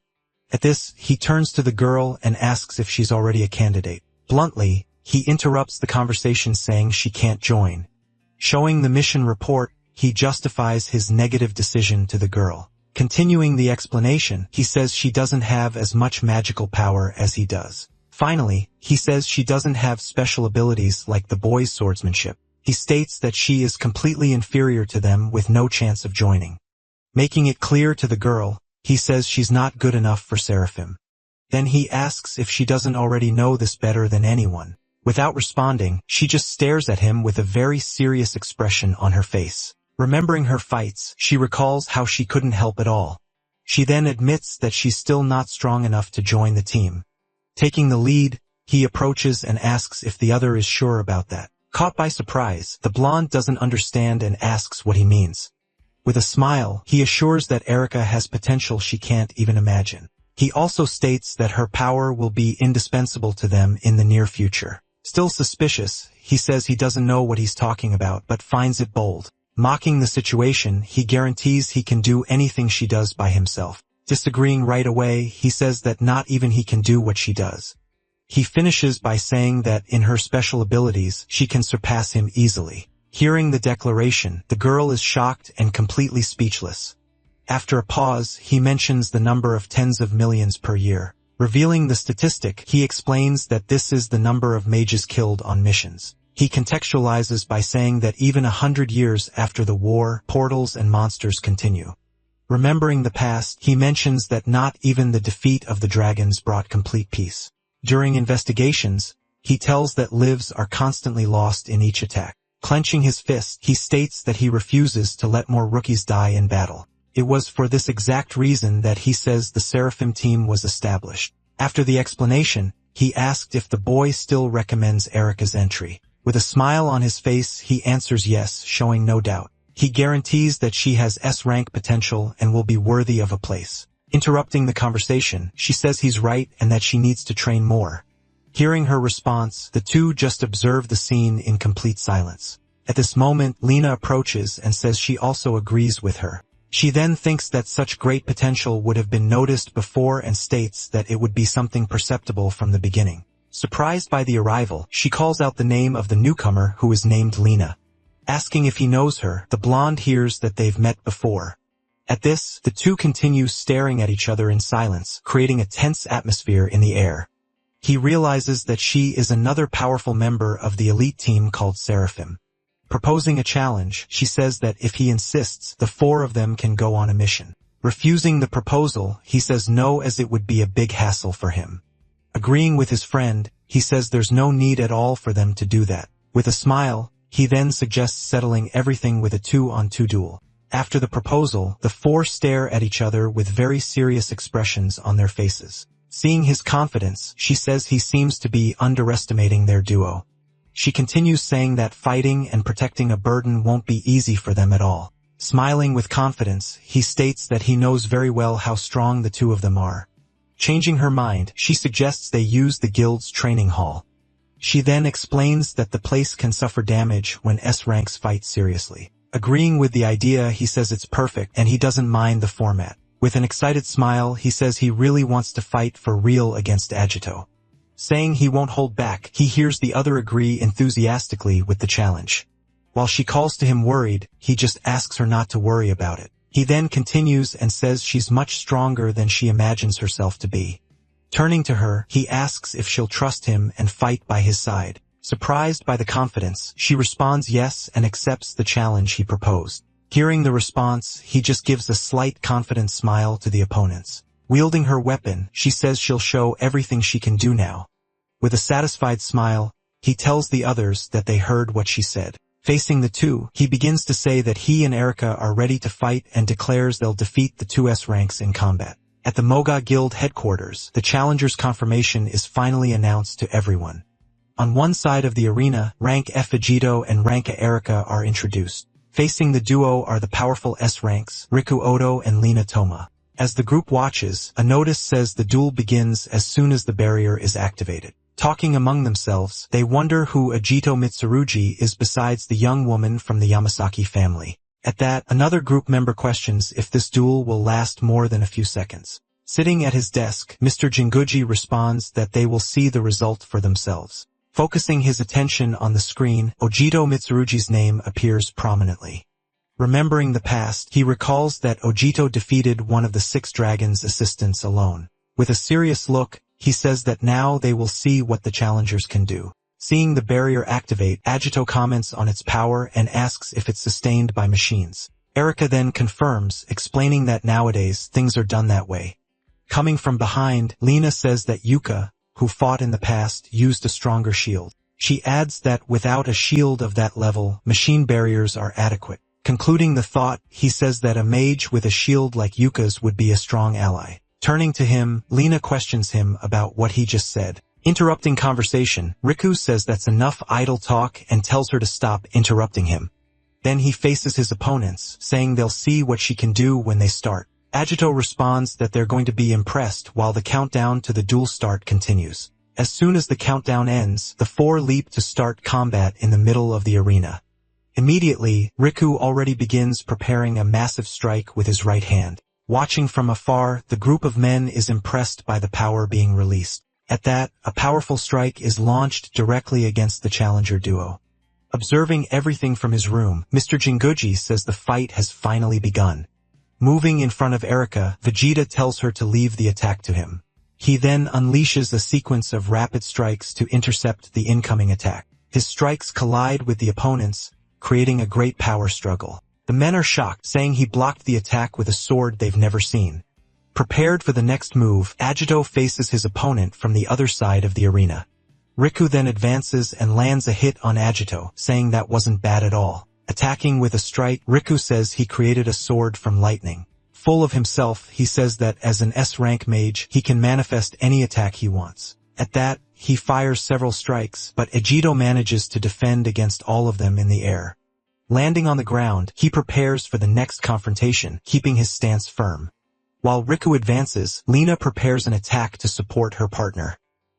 At this, he turns to the girl and asks if she's already a candidate. Bluntly, he interrupts the conversation saying she can't join. Showing the mission report, he justifies his negative decision to the girl. Continuing the explanation, he says she doesn't have as much magical power as he does. Finally, he says she doesn't have special abilities like the boys' swordsmanship. He states that she is completely inferior to them with no chance of joining. Making it clear to the girl, he says she's not good enough for Seraphim. Then he asks if she doesn't already know this better than anyone. Without responding, she just stares at him with a very serious expression on her face. Remembering her fights, she recalls how she couldn't help at all. She then admits that she's still not strong enough to join the team. Taking the lead, he approaches and asks if the other is sure about that. Caught by surprise, the blonde doesn't understand and asks what he means. With a smile, he assures that Erica has potential she can't even imagine. He also states that her power will be indispensable to them in the near future. Still suspicious, he says he doesn't know what he's talking about but finds it bold. Mocking the situation, he guarantees he can do anything she does by himself. Disagreeing right away, he says that not even he can do what she does. He finishes by saying that in her special abilities, she can surpass him easily. Hearing the declaration, the girl is shocked and completely speechless. After a pause, he mentions the number of tens of millions per year. Revealing the statistic, he explains that this is the number of mages killed on missions. He contextualizes by saying that even 100 years after the war, portals and monsters continue. Remembering the past, he mentions that not even the defeat of the dragons brought complete peace. During investigations, he tells that lives are constantly lost in each attack. Clenching his fist, he states that he refuses to let more rookies die in battle. It was for this exact reason that he says the Seraphim team was established. After the explanation, he asked if the boy still recommends Erica's entry. With a smile on his face, he answers yes, showing no doubt. He guarantees that she has S-rank potential and will be worthy of a place. Interrupting the conversation, she says he's right and that she needs to train more. Hearing her response, the two just observe the scene in complete silence. At this moment, Lena approaches and says she also agrees with her. She then thinks that such great potential would have been noticed before and states that it would be something perceptible from the beginning. Surprised by the arrival, she calls out the name of the newcomer who is named Lena. Asking if he knows her, the blonde hears that they've met before. At this, the two continue staring at each other in silence, creating a tense atmosphere in the air. He realizes that she is another powerful member of the elite team called Seraphim. Proposing a challenge, she says that if he insists, the four of them can go on a mission. Refusing the proposal, he says no as it would be a big hassle for him. Agreeing with his friend, he says there's no need at all for them to do that. With a smile, he then suggests settling everything with a 2-on-2 duel. After the proposal, the four stare at each other with very serious expressions on their faces. Seeing his confidence, she says he seems to be underestimating their duo. She continues saying that fighting and protecting a burden won't be easy for them at all. Smiling with confidence, he states that he knows very well how strong the two of them are. Changing her mind, she suggests they use the guild's training hall. She then explains that the place can suffer damage when S-ranks fight seriously. Agreeing with the idea, he says it's perfect and he doesn't mind the format. With an excited smile, he says he really wants to fight for real against Agito. Saying he won't hold back, he hears the other agree enthusiastically with the challenge. While she calls to him worried, he just asks her not to worry about it. He then continues and says she's much stronger than she imagines herself to be. Turning to her, he asks if she'll trust him and fight by his side. Surprised by the confidence, she responds yes and accepts the challenge he proposed. Hearing the response, he just gives a slight confident smile to the opponents. Wielding her weapon, she says she'll show everything she can do now. With a satisfied smile, he tells the others that they heard what she said. Facing the two, he begins to say that he and Erica are ready to fight and declares they'll defeat the two S-ranks in combat. At the Manga Guild headquarters, the challenger's confirmation is finally announced to everyone. On one side of the arena, rank F Agito and rank A Erica are introduced. Facing the duo are the powerful S-ranks, Riku Odo and Lena Toma. As the group watches, a notice says the duel begins as soon as the barrier is activated. Talking among themselves, they wonder who Ajito Mitsurugi is besides the young woman from the Yamasaki family. At that, another group member questions if this duel will last more than a few seconds. Sitting at his desk, Mr. Jinguji responds that they will see the result for themselves. Focusing his attention on the screen, Ojito Mitsurugi's name appears prominently. Remembering the past, he recalls that Ojito defeated one of the 6 dragons' assistants alone. With a serious look, he says that now they will see what the challengers can do. Seeing the barrier activate, Ajito comments on its power and asks if it's sustained by machines. Erika then confirms, explaining that nowadays things are done that way. Coming from behind, Lena says that Yuka, who fought in the past, used a stronger shield. She adds that without a shield of that level, machine barriers are adequate. Concluding the thought, he says that a mage with a shield like Yuka's would be a strong ally. Turning to him, Lena questions him about what he just said. Interrupting conversation, Riku says that's enough idle talk and tells her to stop interrupting him. Then he faces his opponents, saying they'll see what she can do when they start. Ajito responds that they're going to be impressed while the countdown to the duel start continues. As soon as the countdown ends, the 4 leap to start combat in the middle of the arena. Immediately, Riku already begins preparing a massive strike with his right hand. Watching from afar, the group of men is impressed by the power being released. At that, a powerful strike is launched directly against the challenger duo. Observing everything from his room, Mr. Jinguji says the fight has finally begun. Moving in front of Erika, Vegeta tells her to leave the attack to him. He then unleashes a sequence of rapid strikes to intercept the incoming attack. His strikes collide with the opponents, creating a great power struggle. The men are shocked, saying he blocked the attack with a sword they've never seen. Prepared for the next move, Ajito faces his opponent from the other side of the arena. Riku then advances and lands a hit on Ajito, saying that wasn't bad at all. Attacking with a strike, Riku says he created a sword from lightning. Full of himself, he says that as an S-rank mage, he can manifest any attack he wants. At that, he fires several strikes, but Ajito manages to defend against all of them in the air. Landing on the ground, he prepares for the next confrontation, keeping his stance firm. While Riku advances, Lena prepares an attack to support her partner.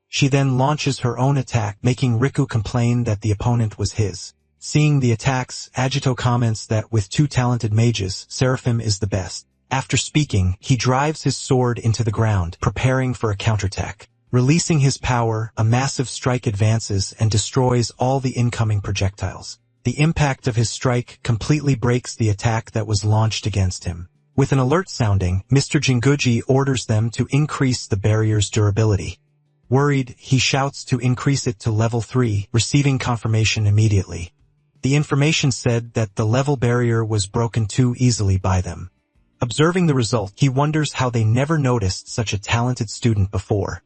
She then launches her own attack, making Riku complain that the opponent was his. Seeing the attacks, Ajito comments that with 2 talented mages, Seraphim is the best. After speaking, he drives his sword into the ground, preparing for a counterattack. Releasing his power, a massive strike advances and destroys all the incoming projectiles. The impact of his strike completely breaks the attack that was launched against him. With an alert sounding, Mr. Jinguji orders them to increase the barrier's durability. Worried, he shouts to increase it to level 3, receiving confirmation immediately. The information said that the level barrier was broken too easily by them. Observing the result, he wonders how they never noticed such a talented student before.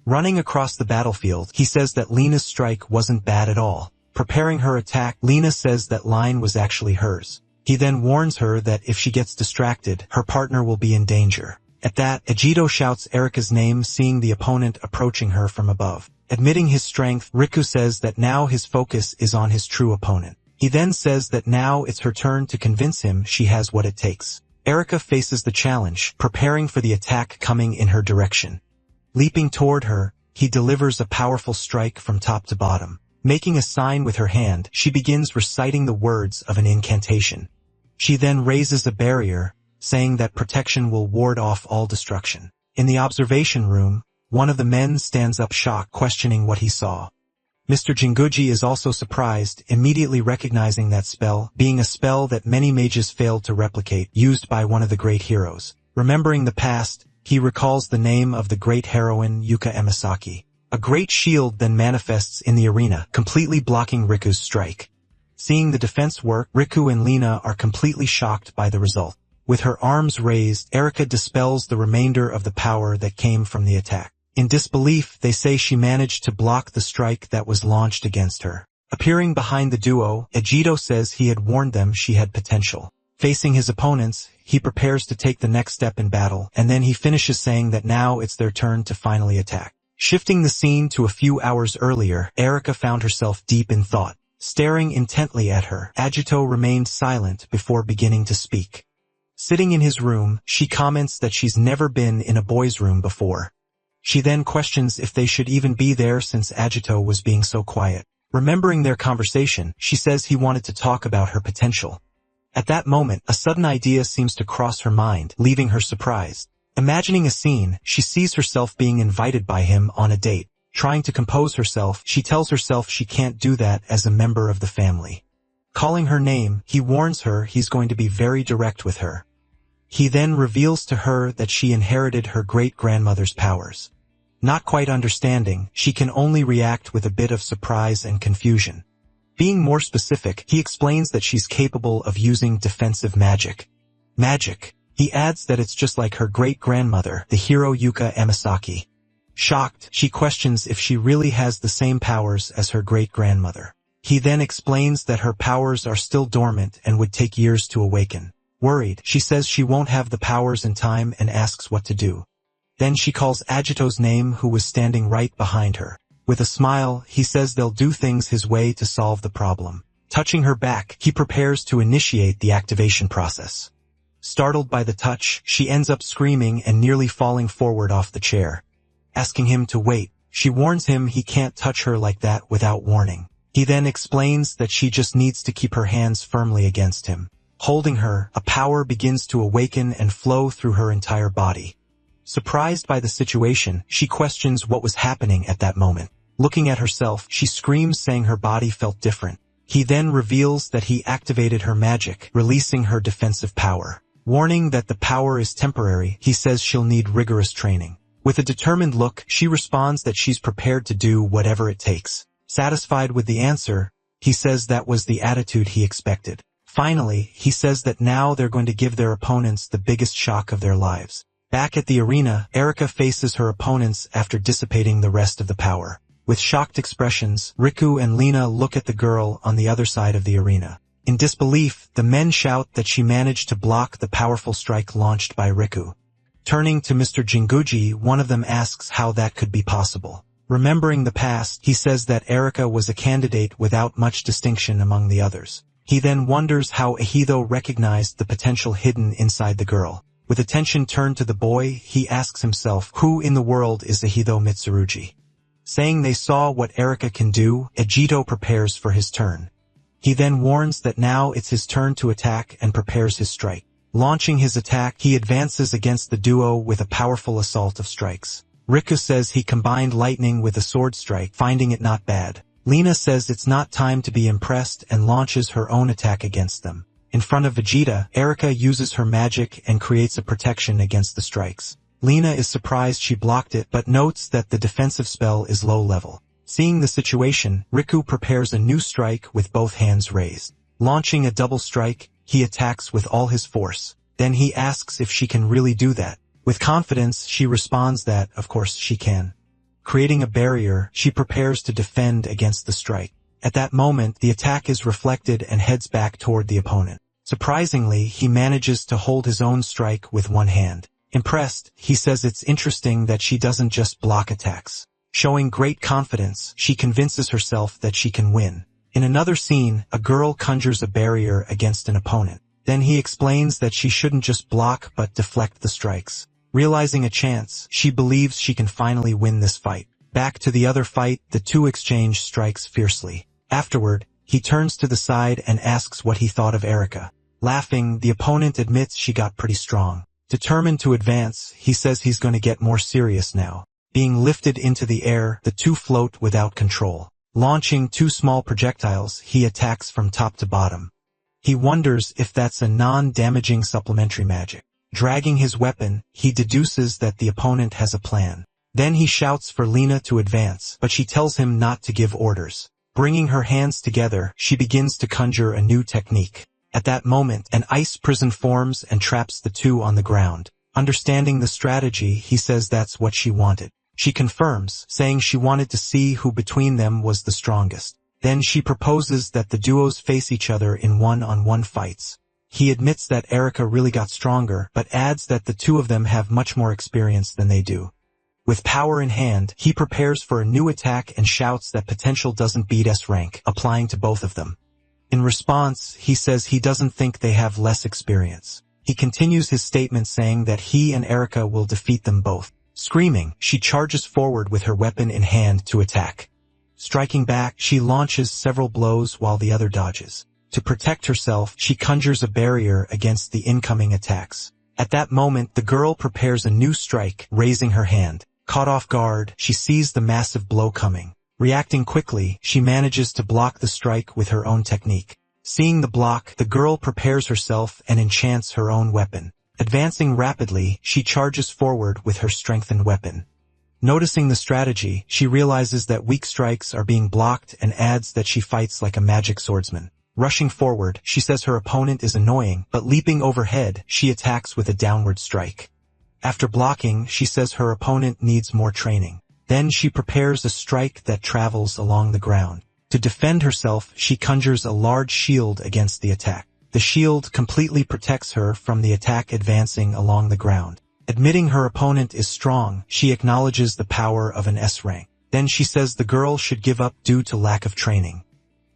Running across the battlefield, he says that Lena's strike wasn't bad at all. Preparing her attack, Lena says that line was actually hers. He then warns her that if she gets distracted, her partner will be in danger. At that, Ajito shouts Erika's name, seeing the opponent approaching her from above. Admitting his strength, Riku says that now his focus is on his true opponent. He then says that now it's her turn to convince him she has what it takes. Erika faces the challenge, preparing for the attack coming in her direction. Leaping toward her, he delivers a powerful strike from top to bottom. Making a sign with her hand, she begins reciting the words of an incantation. She then raises a barrier, saying that protection will ward off all destruction. In the observation room, one of the men stands up shocked, questioning what he saw. Mr. Jinguji is also surprised, immediately recognizing that spell, being a spell that many mages failed to replicate, used by one of the great heroes. Remembering the past, he recalls the name of the great heroine Yuka Emisaki. A great shield then manifests in the arena, completely blocking Riku's strike. Seeing the defense work, Riku and Lena are completely shocked by the result. With her arms raised, Erika dispels the remainder of the power that came from the attack. In disbelief, they say she managed to block the strike that was launched against her. Appearing behind the duo, Ajito says he had warned them she had potential. Facing his opponents, he prepares to take the next step in battle, and then he finishes saying that now it's their turn to finally attack. Shifting the scene to a few hours earlier, Erika found herself deep in thought. Staring intently at her, Ajito remained silent before beginning to speak. Sitting in his room, she comments that she's never been in a boy's room before. She then questions if they should even be there since Agito was being so quiet. Remembering their conversation, she says he wanted to talk about her potential. At that moment, a sudden idea seems to cross her mind, leaving her surprised. Imagining a scene, she sees herself being invited by him on a date. Trying to compose herself, she tells herself she can't do that as a member of the family. Calling her name, he warns her he's going to be very direct with her. He then reveals to her that she inherited her great-grandmother's powers. Not quite understanding, she can only react with a bit of surprise and confusion. Being more specific, he explains that she's capable of using defensive magic. Magic. He adds that it's just like her great-grandmother, the hero Yuka Emisaki. Shocked, she questions if she really has the same powers as her great-grandmother. He then explains that her powers are still dormant and would take years to awaken. Worried, she says she won't have the powers in time and asks what to do. Then she calls Agito's name, who was standing right behind her. With a smile, he says they'll do things his way to solve the problem. Touching her back, he prepares to initiate the activation process. Startled by the touch, she ends up screaming and nearly falling forward off the chair. Asking him to wait, she warns him he can't touch her like that without warning. He then explains that she just needs to keep her hands firmly against him. Holding her, a power begins to awaken and flow through her entire body. Surprised by the situation, she questions what was happening at that moment. Looking at herself, she screams, saying her body felt different. He then reveals that he activated her magic, releasing her defensive power. Warning that the power is temporary, he says she'll need rigorous training. With a determined look, she responds that she's prepared to do whatever it takes. Satisfied with the answer, he says that was the attitude he expected. Finally, he says that now they're going to give their opponents the biggest shock of their lives. Back at the arena, Erika faces her opponents after dissipating the rest of the power. With shocked expressions, Riku and Lina look at the girl on the other side of the arena. In disbelief, the men shout that she managed to block the powerful strike launched by Riku. Turning to Mr. Jinguji, one of them asks how that could be possible. Remembering the past, he says that Erika was a candidate without much distinction among the others. He then wonders how Ahido recognized the potential hidden inside the girl. With attention turned to the boy, he asks himself, who in the world is Ahido Mitsurugi? Saying they saw what Erika can do, Agito prepares for his turn. He then warns that now it's his turn to attack and prepares his strike. Launching his attack, he advances against the duo with a powerful assault of strikes. Riku says he combined lightning with a sword strike, finding it not bad. Lina says it's not time to be impressed and launches her own attack against them. In front of Vegeta, Erika uses her magic and creates a protection against the strikes. Lina is surprised she blocked it but notes that the defensive spell is low level. Seeing the situation, Riku prepares a new strike with both hands raised. Launching a double strike, he attacks with all his force. Then he asks if she can really do that. With confidence, she responds that, of course, she can. Creating a barrier, she prepares to defend against the strike. At that moment, the attack is reflected and heads back toward the opponent. Surprisingly, he manages to hold his own strike with one hand. Impressed, he says it's interesting that she doesn't just block attacks. Showing great confidence, she convinces herself that she can win. In another scene, a girl conjures a barrier against an opponent. Then he explains that she shouldn't just block but deflect the strikes. Realizing a chance, she believes she can finally win this fight. Back to the other fight, the two exchange strikes fiercely. Afterward, he turns to the side and asks what he thought of Erika. Laughing, the opponent admits she got pretty strong. Determined to advance, he says he's going to get more serious now. Being lifted into the air, the two float without control. Launching two small projectiles, he attacks from top to bottom. He wonders if that's a non-damaging supplementary magic. Dragging his weapon, he deduces that the opponent has a plan. Then he shouts for Lina to advance, but she tells him not to give orders. Bringing her hands together, she begins to conjure a new technique. At that moment, an ice prison forms and traps the two on the ground. Understanding the strategy, he says that's what she wanted. She confirms, saying she wanted to see who between them was the strongest. Then she proposes that the duos face each other in one-on-one fights. He admits that Erika really got stronger, but adds that the two of them have much more experience than they do. With power in hand, he prepares for a new attack and shouts that potential doesn't beat S rank, applying to both of them. In response, he says he doesn't think they have less experience. He continues his statement saying that he and Erika will defeat them both. Screaming, she charges forward with her weapon in hand to attack. Striking back, she launches several blows while the other dodges. To protect herself, she conjures a barrier against the incoming attacks. At that moment, the girl prepares a new strike, raising her hand. Caught off guard, she sees the massive blow coming. Reacting quickly, she manages to block the strike with her own technique. Seeing the block, the girl prepares herself and enchants her own weapon. Advancing rapidly, she charges forward with her strengthened weapon. Noticing the strategy, she realizes that weak strikes are being blocked and adds that she fights like a magic swordsman. Rushing forward, she says her opponent is annoying, but leaping overhead, she attacks with a downward strike. After blocking, she says her opponent needs more training. Then she prepares a strike that travels along the ground. To defend herself, she conjures a large shield against the attack. The shield completely protects her from the attack advancing along the ground. Admitting her opponent is strong, she acknowledges the power of an S rank. Then she says the girl should give up due to lack of training.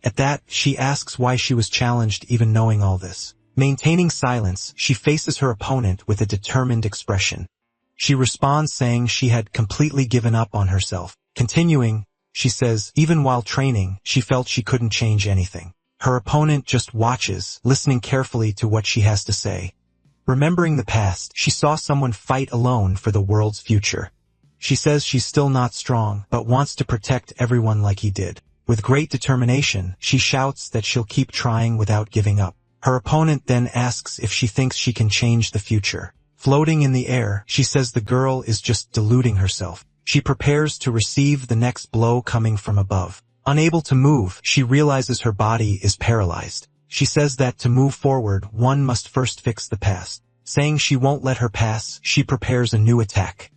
At that, she asks why she was challenged even knowing all this. Maintaining silence, she faces her opponent with a determined expression. She responds saying she had completely given up on herself. Continuing, she says, even while training, she felt she couldn't change anything. Her opponent just watches, listening carefully to what she has to say. Remembering the past, she saw someone fight alone for the world's future. She says she's still not strong, but wants to protect everyone like he did. With great determination, she shouts that she'll keep trying without giving up. Her opponent then asks if she thinks she can change the future. Floating in the air, she says the girl is just deluding herself. She prepares to receive the next blow coming from above. Unable to move, she realizes her body is paralyzed. She says that to move forward, one must first fix the past. Saying she won't let her pass, she prepares a new attack.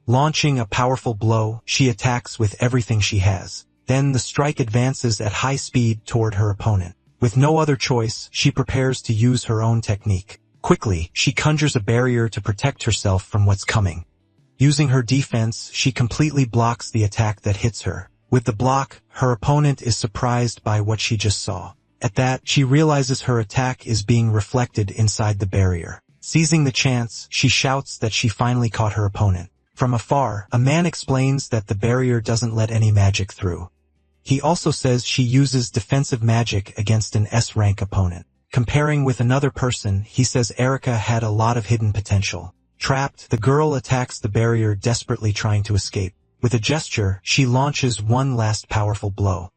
Launching a powerful blow, she attacks with everything she has. Then the strike advances at high speed toward her opponent. With no other choice, she prepares to use her own technique. Quickly, she conjures a barrier to protect herself from what's coming. Using her defense, she completely blocks the attack that hits her. With the block, her opponent is surprised by what she just saw. At that, she realizes her attack is being reflected inside the barrier. Seizing the chance, she shouts that she finally caught her opponent. From afar, a man explains that the barrier doesn't let any magic through. He also says she uses defensive magic against an S-rank opponent. Comparing with another person, he says Erica had a lot of hidden potential. Trapped, the girl attacks the barrier, desperately trying to escape. With a gesture, she launches one last powerful blow.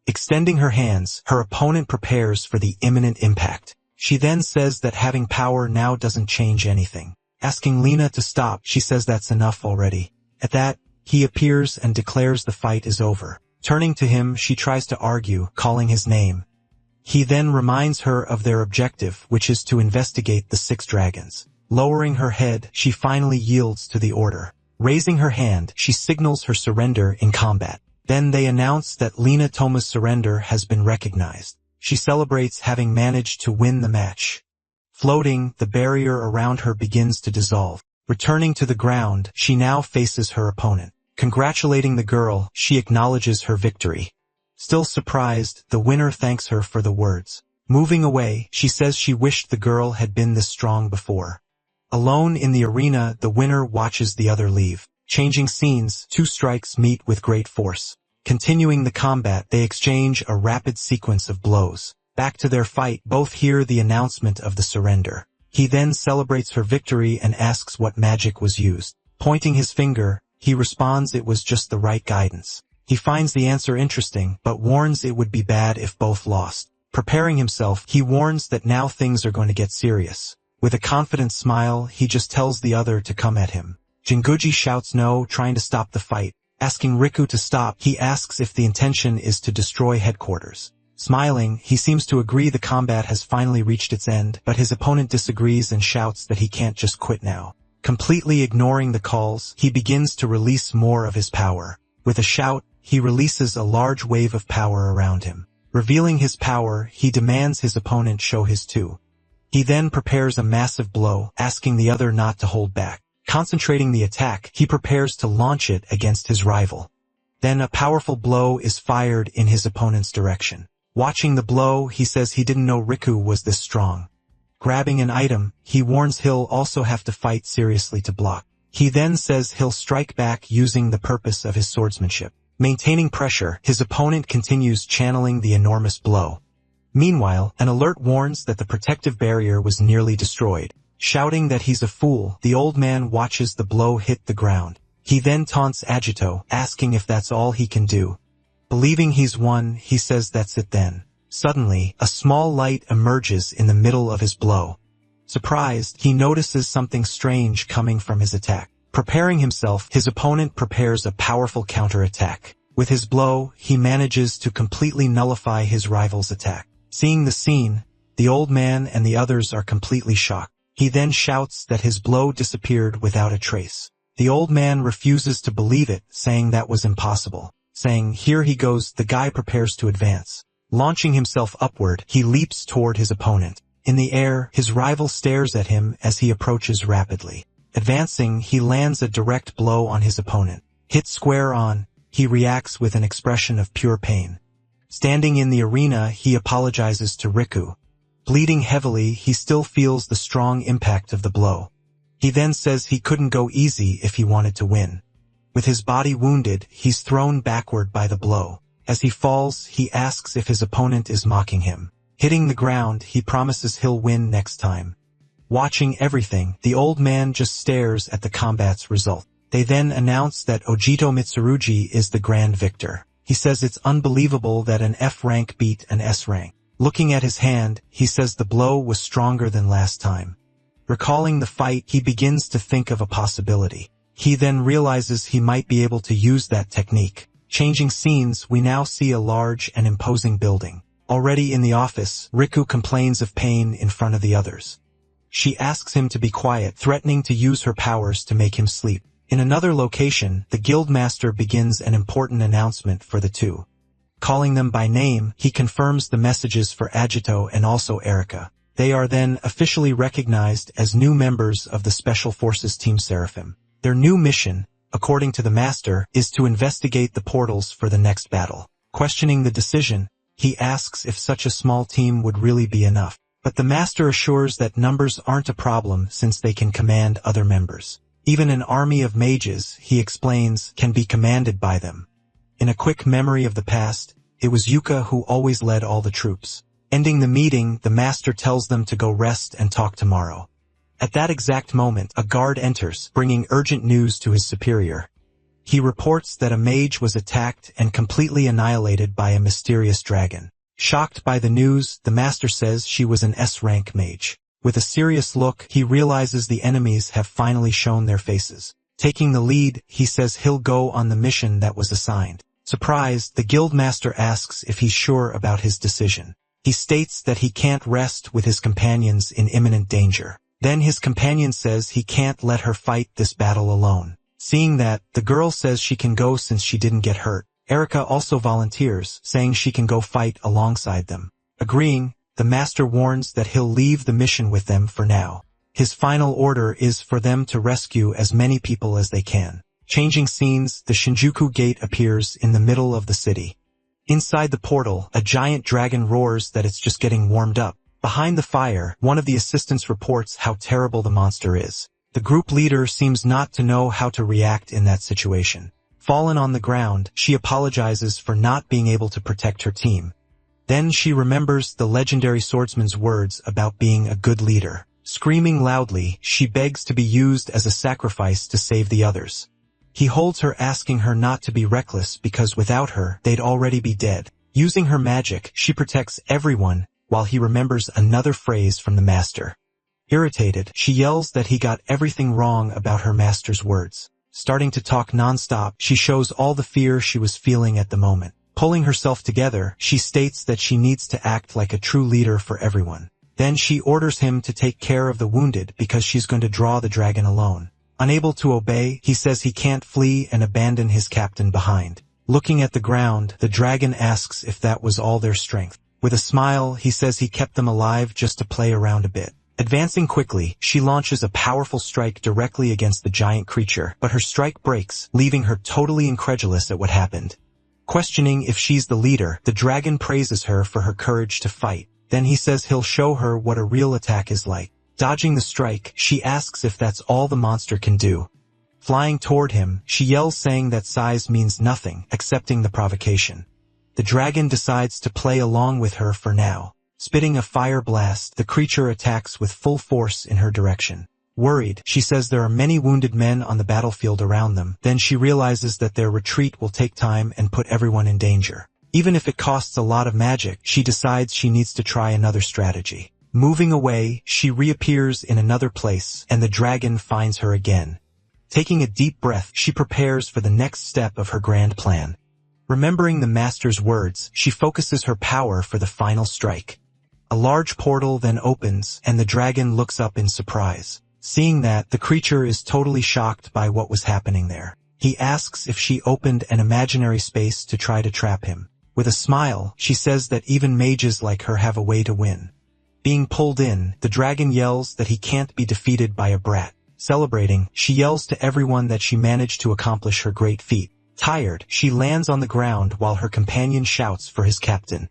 Extending her hands, her opponent prepares for the imminent impact. She then says that having power now doesn't change anything. Asking Lena to stop, she says that's enough already. At that, he appears and declares the fight is over. Turning to him, she tries to argue, calling his name. He then reminds her of their objective, which is to investigate the 6 dragons. Lowering her head, she finally yields to the order. Raising her hand, she signals her surrender in combat. Then they announce that Lena Toma's surrender has been recognized. She celebrates having managed to win the match. Floating, the barrier around her begins to dissolve. Returning to the ground, she now faces her opponent. Congratulating the girl, she acknowledges her victory. Still surprised, the winner thanks her for the words. Moving away, she says she wished the girl had been this strong before. Alone in the arena, the winner watches the other leave. Changing scenes, 2 strikes meet with great force. Continuing the combat, they exchange a rapid sequence of blows. Back to their fight, both hear the announcement of the surrender. He then celebrates her victory and asks what magic was used. Pointing his finger, he responds it was just the right guidance. He finds the answer interesting, but warns it would be bad if both lost. Preparing himself, he warns that now things are going to get serious. With a confident smile, he just tells the other to come at him. Jinguji shouts no, trying to stop the fight. Asking Riku to stop, he asks if the intention is to destroy headquarters. Smiling, he seems to agree the combat has finally reached its end, but his opponent disagrees and shouts that he can't just quit now. Completely ignoring the calls, he begins to release more of his power. With a shout, he releases a large wave of power around him. Revealing his power, he demands his opponent show his too. He then prepares a massive blow, asking the other not to hold back. Concentrating the attack, he prepares to launch it against his rival. Then a powerful blow is fired in his opponent's direction. Watching the blow, he says he didn't know Riku was this strong. Grabbing an item, he warns he'll also have to fight seriously to block. He then says he'll strike back using the purpose of his swordsmanship. Maintaining pressure, his opponent continues channeling the enormous blow. Meanwhile, an alert warns that the protective barrier was nearly destroyed. Shouting that he's a fool, the old man watches the blow hit the ground. He then taunts Agito, asking if that's all he can do. Believing he's won, he says that's it then. Suddenly, a small light emerges in the middle of his blow. Surprised, he notices something strange coming from his attack. Preparing himself, his opponent prepares a powerful counterattack. With his blow, he manages to completely nullify his rival's attack. Seeing the scene, the old man and the others are completely shocked. He then shouts that his blow disappeared without a trace. The old man refuses to believe it, saying that was impossible. Saying, "Here he goes," the guy prepares to advance. Launching himself upward, he leaps toward his opponent. In the air, his rival stares at him as he approaches rapidly. Advancing, he lands a direct blow on his opponent. Hit square on, he reacts with an expression of pure pain. Standing in the arena, he apologizes to Riku. Bleeding heavily, he still feels the strong impact of the blow. He then says he couldn't go easy if he wanted to win. With his body wounded, he's thrown backward by the blow. As he falls, he asks if his opponent is mocking him. Hitting the ground, he promises he'll win next time. Watching everything, the old man just stares at the combat's result. They then announce that Ojito Mitsurugi is the grand victor. He says it's unbelievable that an F rank beat an S rank. Looking at his hand, he says the blow was stronger than last time. Recalling the fight, he begins to think of a possibility. He then realizes he might be able to use that technique. Changing scenes, we now see a large and imposing building. Already in the office, Riku complains of pain in front of the others. She asks him to be quiet, threatening to use her powers to make him sleep. In another location, the guildmaster begins an important announcement for the two. Calling them by name, he confirms the messages for Agito and also Erika. They are then officially recognized as new members of the Special Forces Team Seraphim. Their new mission, according to the master, is to investigate the portals for the next battle. Questioning the decision, he asks if such a small team would really be enough. But the master assures that numbers aren't a problem since they can command other members. Even an army of mages, he explains, can be commanded by them. In a quick memory of the past, it was Yuka who always led all the troops. Ending the meeting, the master tells them to go rest and talk tomorrow. At that exact moment, a guard enters, bringing urgent news to his superior. He reports that a mage was attacked and completely annihilated by a mysterious dragon. Shocked by the news, the master says she was an S-rank mage. With a serious look, he realizes the enemies have finally shown their faces. Taking the lead, he says he'll go on the mission that was assigned. Surprised, the guildmaster asks if he's sure about his decision. He states that he can't rest with his companions in imminent danger. Then his companion says he can't let her fight this battle alone. Seeing that, the girl says she can go since she didn't get hurt. Erika also volunteers, saying she can go fight alongside them. Agreeing, the master warns that he'll leave the mission with them for now. His final order is for them to rescue as many people as they can. Changing scenes, the Shinjuku Gate appears in the middle of the city. Inside the portal, a giant dragon roars that it's just getting warmed up. Behind the fire, one of the assistants reports how terrible the monster is. The group leader seems not to know how to react in that situation. Fallen on the ground, she apologizes for not being able to protect her team. Then she remembers the legendary swordsman's words about being a good leader. Screaming loudly, she begs to be used as a sacrifice to save the others. He holds her, asking her not to be reckless because without her, they'd already be dead. Using her magic, she protects everyone, while he remembers another phrase from the master. Irritated, she yells that he got everything wrong about her master's words. Starting to talk non-stop, she shows all the fear she was feeling at the moment. Pulling herself together, she states that she needs to act like a true leader for everyone. Then she orders him to take care of the wounded because she's going to draw the dragon alone. Unable to obey, he says he can't flee and abandon his captain behind. Looking at the ground, the dragon asks if that was all their strength. With a smile, he says he kept them alive just to play around a bit. Advancing quickly, she launches a powerful strike directly against the giant creature, but her strike breaks, leaving her totally incredulous at what happened. Questioning if she's the leader, the dragon praises her for her courage to fight. Then he says he'll show her what a real attack is like. Dodging the strike, she asks if that's all the monster can do. Flying toward him, she yells saying that size means nothing, accepting the provocation. The dragon decides to play along with her for now. Spitting a fire blast, the creature attacks with full force in her direction. Worried, she says there are many wounded men on the battlefield around them. Then she realizes that their retreat will take time and put everyone in danger. Even if it costs a lot of magic, she decides she needs to try another strategy. Moving away, she reappears in another place, and the dragon finds her again. Taking a deep breath, she prepares for the next step of her grand plan. Remembering the master's words, she focuses her power for the final strike. A large portal then opens, and the dragon looks up in surprise. Seeing that, the creature is totally shocked by what was happening there. He asks if she opened an imaginary space to try to trap him. With a smile, she says that even mages like her have a way to win. Being pulled in, the dragon yells that he can't be defeated by a brat. Celebrating, she yells to everyone that she managed to accomplish her great feat. Tired, she lands on the ground while her companion shouts for his captain.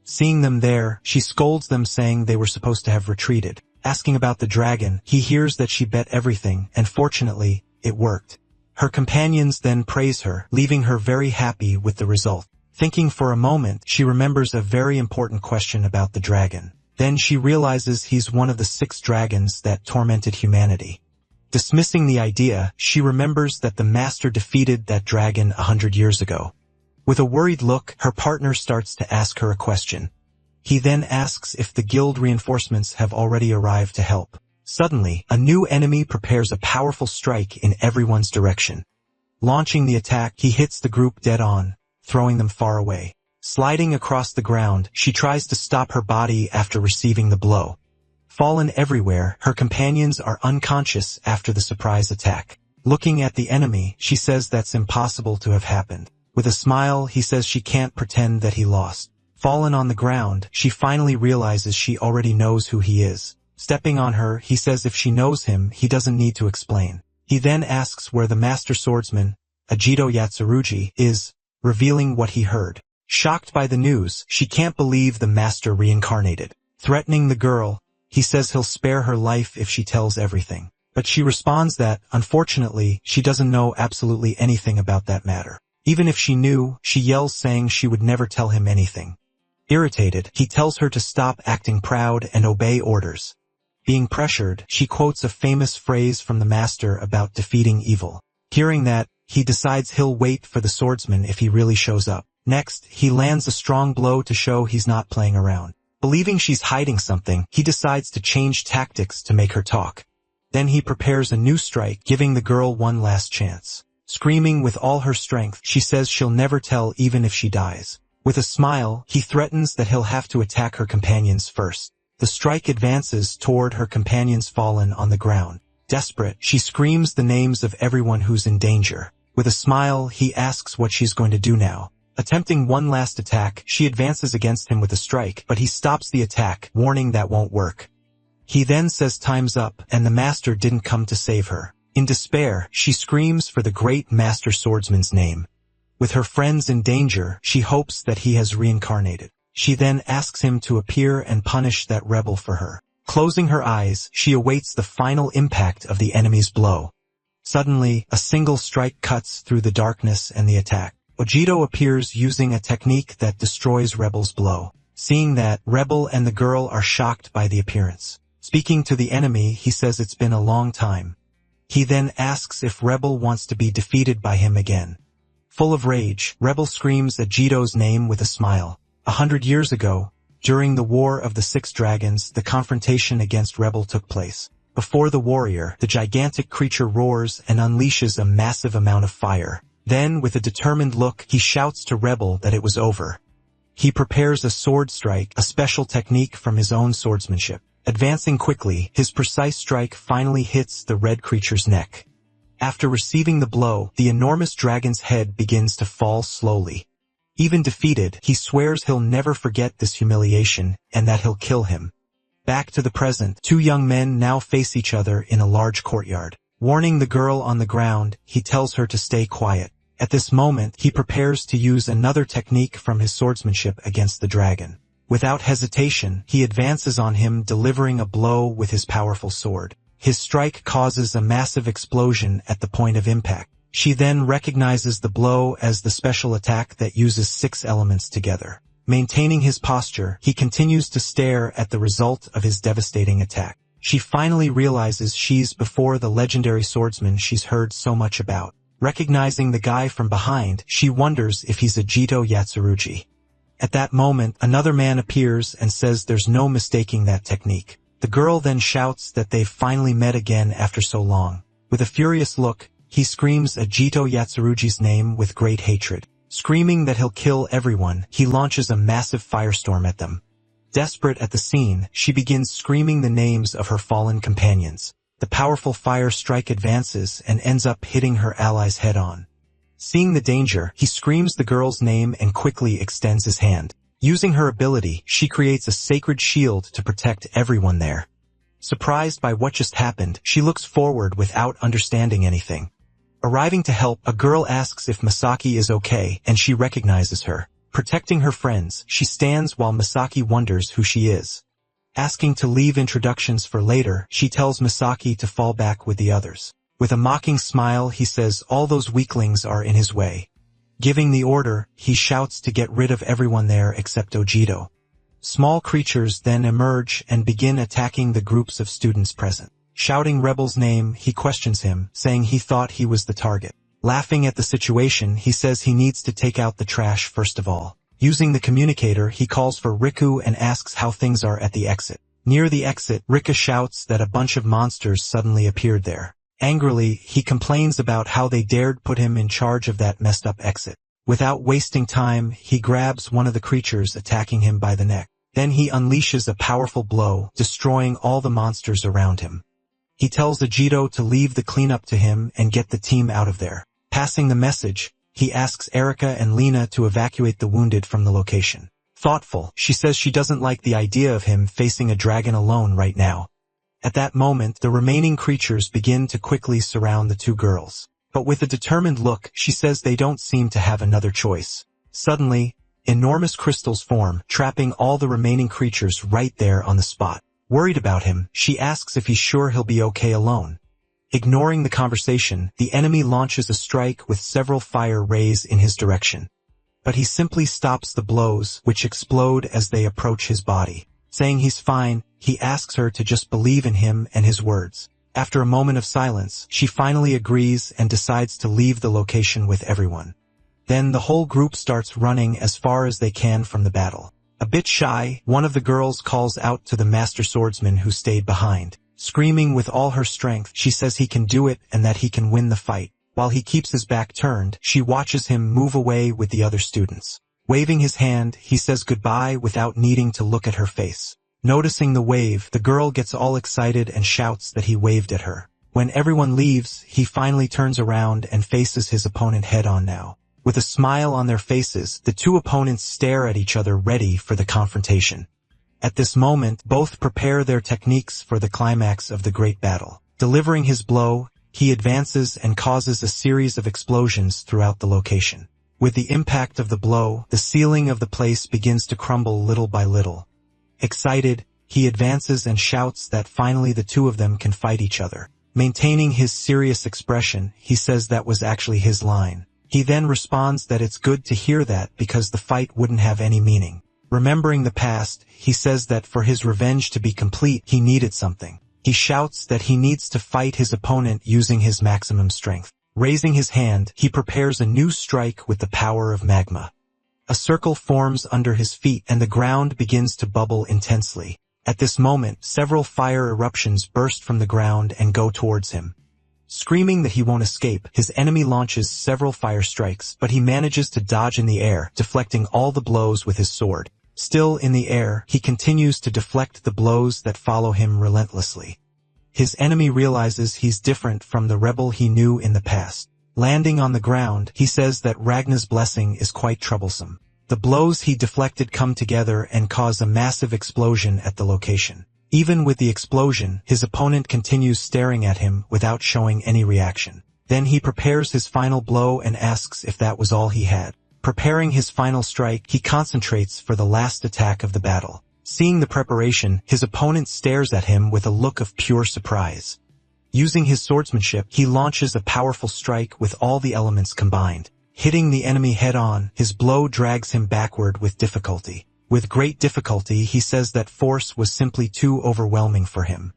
Seeing them there, she scolds them saying they were supposed to have retreated. Asking about the dragon, he hears that she bet everything, and fortunately, it worked. Her companions then praise her, leaving her very happy with the result. Thinking for a moment, she remembers a very important question about the dragon. Then she realizes he's one of the 6 dragons that tormented humanity. Dismissing the idea, she remembers that the master defeated that dragon 100 years ago. With a worried look, her partner starts to ask her a question. He then asks if the guild reinforcements have already arrived to help. Suddenly, a new enemy prepares a powerful strike in everyone's direction. Launching the attack, he hits the group dead on, throwing them far away. Sliding across the ground, she tries to stop her body after receiving the blow. Fallen everywhere, her companions are unconscious after the surprise attack. Looking at the enemy, she says that's impossible to have happened. With a smile, he says she can't pretend that he lost. Fallen on the ground, she finally realizes she already knows who he is. Stepping on her, he says if she knows him, he doesn't need to explain. He then asks where the master swordsman, Ajito Yatsurugi, is, revealing what he heard. Shocked by the news, she can't believe the master reincarnated. Threatening the girl, he says he'll spare her life if she tells everything. But she responds that, unfortunately, she doesn't know absolutely anything about that matter. Even if she knew, she yells saying she would never tell him anything. Irritated, he tells her to stop acting proud and obey orders. Being pressured, she quotes a famous phrase from the master about defeating evil. Hearing that, he decides he'll wait for the swordsman if he really shows up. Next, he lands a strong blow to show he's not playing around. Believing she's hiding something, he decides to change tactics to make her talk. Then he prepares a new strike, giving the girl one last chance. Screaming with all her strength, she says she'll never tell even if she dies. With a smile, he threatens that he'll have to attack her companions first. The strike advances toward her companions fallen on the ground. Desperate, she screams the names of everyone who's in danger. With a smile, he asks what she's going to do now. Attempting one last attack, she advances against him with a strike, but he stops the attack, warning that won't work. He then says time's up, and the master didn't come to save her. In despair, she screams for the great master swordsman's name. With her friends in danger, she hopes that he has reincarnated. She then asks him to appear and punish that rebel for her. Closing her eyes, she awaits the final impact of the enemy's blow. Suddenly, a single strike cuts through the darkness and the attack. Ojito appears using a technique that destroys Rebel's blow. Seeing that, Rebel and the girl are shocked by the appearance. Speaking to the enemy, he says it's been a long time. He then asks if Rebel wants to be defeated by him again. Full of rage, Rebel screams Ojito's name with a smile. 100 years ago, during the War of the Six Dragons, the confrontation against Rebel took place. Before the warrior, the gigantic creature roars and unleashes a massive amount of fire. Then, with a determined look, he shouts to Rebel that it was over. He prepares a sword strike, a special technique from his own swordsmanship. Advancing quickly, his precise strike finally hits the red creature's neck. After receiving the blow, the enormous dragon's head begins to fall slowly. Even defeated, he swears he'll never forget this humiliation and that he'll kill him. Back to the present, 2 young men now face each other in a large courtyard. Warning the girl on the ground, he tells her to stay quiet. At this moment, he prepares to use another technique from his swordsmanship against the dragon. Without hesitation, he advances on him, delivering a blow with his powerful sword. His strike causes a massive explosion at the point of impact. She then recognizes the blow as the special attack that uses 6 elements together. Maintaining his posture, he continues to stare at the result of his devastating attack. She finally realizes she's before the legendary swordsman she's heard so much about. Recognizing the guy from behind, she wonders if he's a Jito Yatsurugi. At that moment, another man appears and says there's no mistaking that technique. The girl then shouts that they've finally met again after so long. With a furious look, he screams a Jito Yatsurugi's name with great hatred. Screaming that he'll kill everyone, he launches a massive firestorm at them. Desperate at the scene, she begins screaming the names of her fallen companions. The powerful fire strike advances and ends up hitting her allies head-on. Seeing the danger, he screams the girl's name and quickly extends his hand. Using her ability, she creates a sacred shield to protect everyone there. Surprised by what just happened, she looks forward without understanding anything. Arriving to help, a girl asks if Misaki is okay, and she recognizes her. Protecting her friends, she stands while Misaki wonders who she is. Asking to leave introductions for later, she tells Misaki to fall back with the others. With a mocking smile, he says all those weaklings are in his way. Giving the order, he shouts to get rid of everyone there except Ojito. Small creatures then emerge and begin attacking the groups of students present. Shouting Rebel's name, he questions him, saying he thought he was the target. Laughing at the situation, he says he needs to take out the trash first of all. Using the communicator, he calls for Riku and asks how things are at the exit. Near the exit, Rika shouts that a bunch of monsters suddenly appeared there. Angrily, he complains about how they dared put him in charge of that messed up exit. Without wasting time, he grabs one of the creatures attacking him by the neck. Then he unleashes a powerful blow, destroying all the monsters around him. He tells Ajito to leave the cleanup to him and get the team out of there. Passing the message, he asks Erika and Lena to evacuate the wounded from the location. Thoughtful, she says she doesn't like the idea of him facing a dragon alone right now. At that moment, the remaining creatures begin to quickly surround the 2 girls. But with a determined look, she says they don't seem to have another choice. Suddenly, enormous crystals form, trapping all the remaining creatures right there on the spot. Worried about him, she asks if he's sure he'll be okay alone. Ignoring the conversation, the enemy launches a strike with several fire rays in his direction. But he simply stops the blows, which explode as they approach his body. Saying he's fine, he asks her to just believe in him and his words. After a moment of silence, she finally agrees and decides to leave the location with everyone. Then the whole group starts running as far as they can from the battle. A bit shy, one of the girls calls out to the master swordsman who stayed behind. Screaming with all her strength, she says he can do it and that he can win the fight. While he keeps his back turned, she watches him move away with the other students. Waving his hand, he says goodbye without needing to look at her face. Noticing the wave, the girl gets all excited and shouts that he waved at her. When everyone leaves, he finally turns around and faces his opponent head-on now. With a smile on their faces, the 2 opponents stare at each other ready for the confrontation. At this moment, both prepare their techniques for the climax of the great battle. Delivering his blow, he advances and causes a series of explosions throughout the location. With the impact of the blow, the ceiling of the place begins to crumble little by little. Excited, he advances and shouts that finally the 2 of them can fight each other. Maintaining his serious expression, he says that was actually his line. He then responds that it's good to hear that because the fight wouldn't have any meaning. Remembering the past, he says that for his revenge to be complete, he needed something. He shouts that he needs to fight his opponent using his maximum strength. Raising his hand, he prepares a new strike with the power of magma. A circle forms under his feet and the ground begins to bubble intensely. At this moment, several fire eruptions burst from the ground and go towards him. Screaming that he won't escape, his enemy launches several fire strikes, but he manages to dodge in the air, deflecting all the blows with his sword. Still in the air, he continues to deflect the blows that follow him relentlessly. His enemy realizes he's different from the rebel he knew in the past. Landing on the ground, he says that Ragna's blessing is quite troublesome. The blows he deflected come together and cause a massive explosion at the location. Even with the explosion, his opponent continues staring at him without showing any reaction. Then he prepares his final blow and asks if that was all he had. Preparing his final strike, he concentrates for the last attack of the battle. Seeing the preparation, his opponent stares at him with a look of pure surprise. Using his swordsmanship, he launches a powerful strike with all the elements combined. Hitting the enemy head-on, his blow drags him backward with difficulty. With great difficulty, he says that force was simply too overwhelming for him.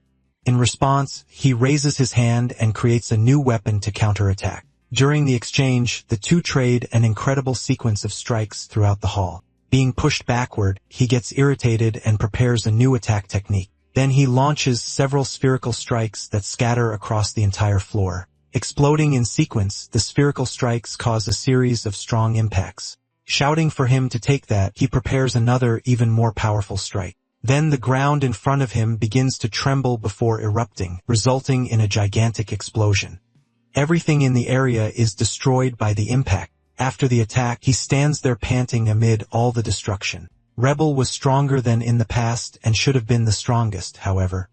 In response, he raises his hand and creates a new weapon to counterattack. During the exchange, the two trade an incredible sequence of strikes throughout the hall. Being pushed backward, he gets irritated and prepares a new attack technique. Then he launches several spherical strikes that scatter across the entire floor. Exploding in sequence, the spherical strikes cause a series of strong impacts. Shouting for him to take that, he prepares another, even more powerful strike. Then the ground in front of him begins to tremble before erupting, resulting in a gigantic explosion. Everything in the area is destroyed by the impact. After the attack, he stands there panting amid all the destruction. Rebel was stronger than in the past and should have been the strongest, however.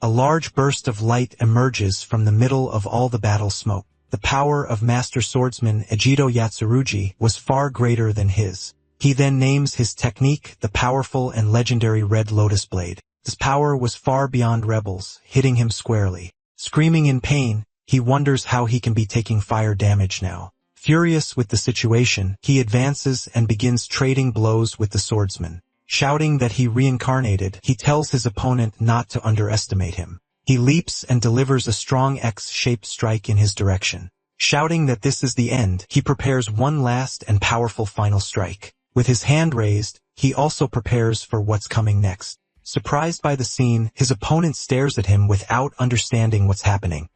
A large burst of light emerges from the middle of all the battle smoke. The power of Master Swordsman Ejido Yatsurugi was far greater than his. He then names his technique the powerful and legendary Red Lotus Blade. This power was far beyond Rebel's, hitting him squarely. Screaming in pain, he wonders how he can be taking fire damage now. Furious with the situation, he advances and begins trading blows with the swordsman. Shouting that he reincarnated, he tells his opponent not to underestimate him. He leaps and delivers a strong X-shaped strike in his direction. Shouting that this is the end, he prepares one last and powerful final strike. With his hand raised, he also prepares for what's coming next. Surprised by the scene, his opponent stares at him without understanding what's happening.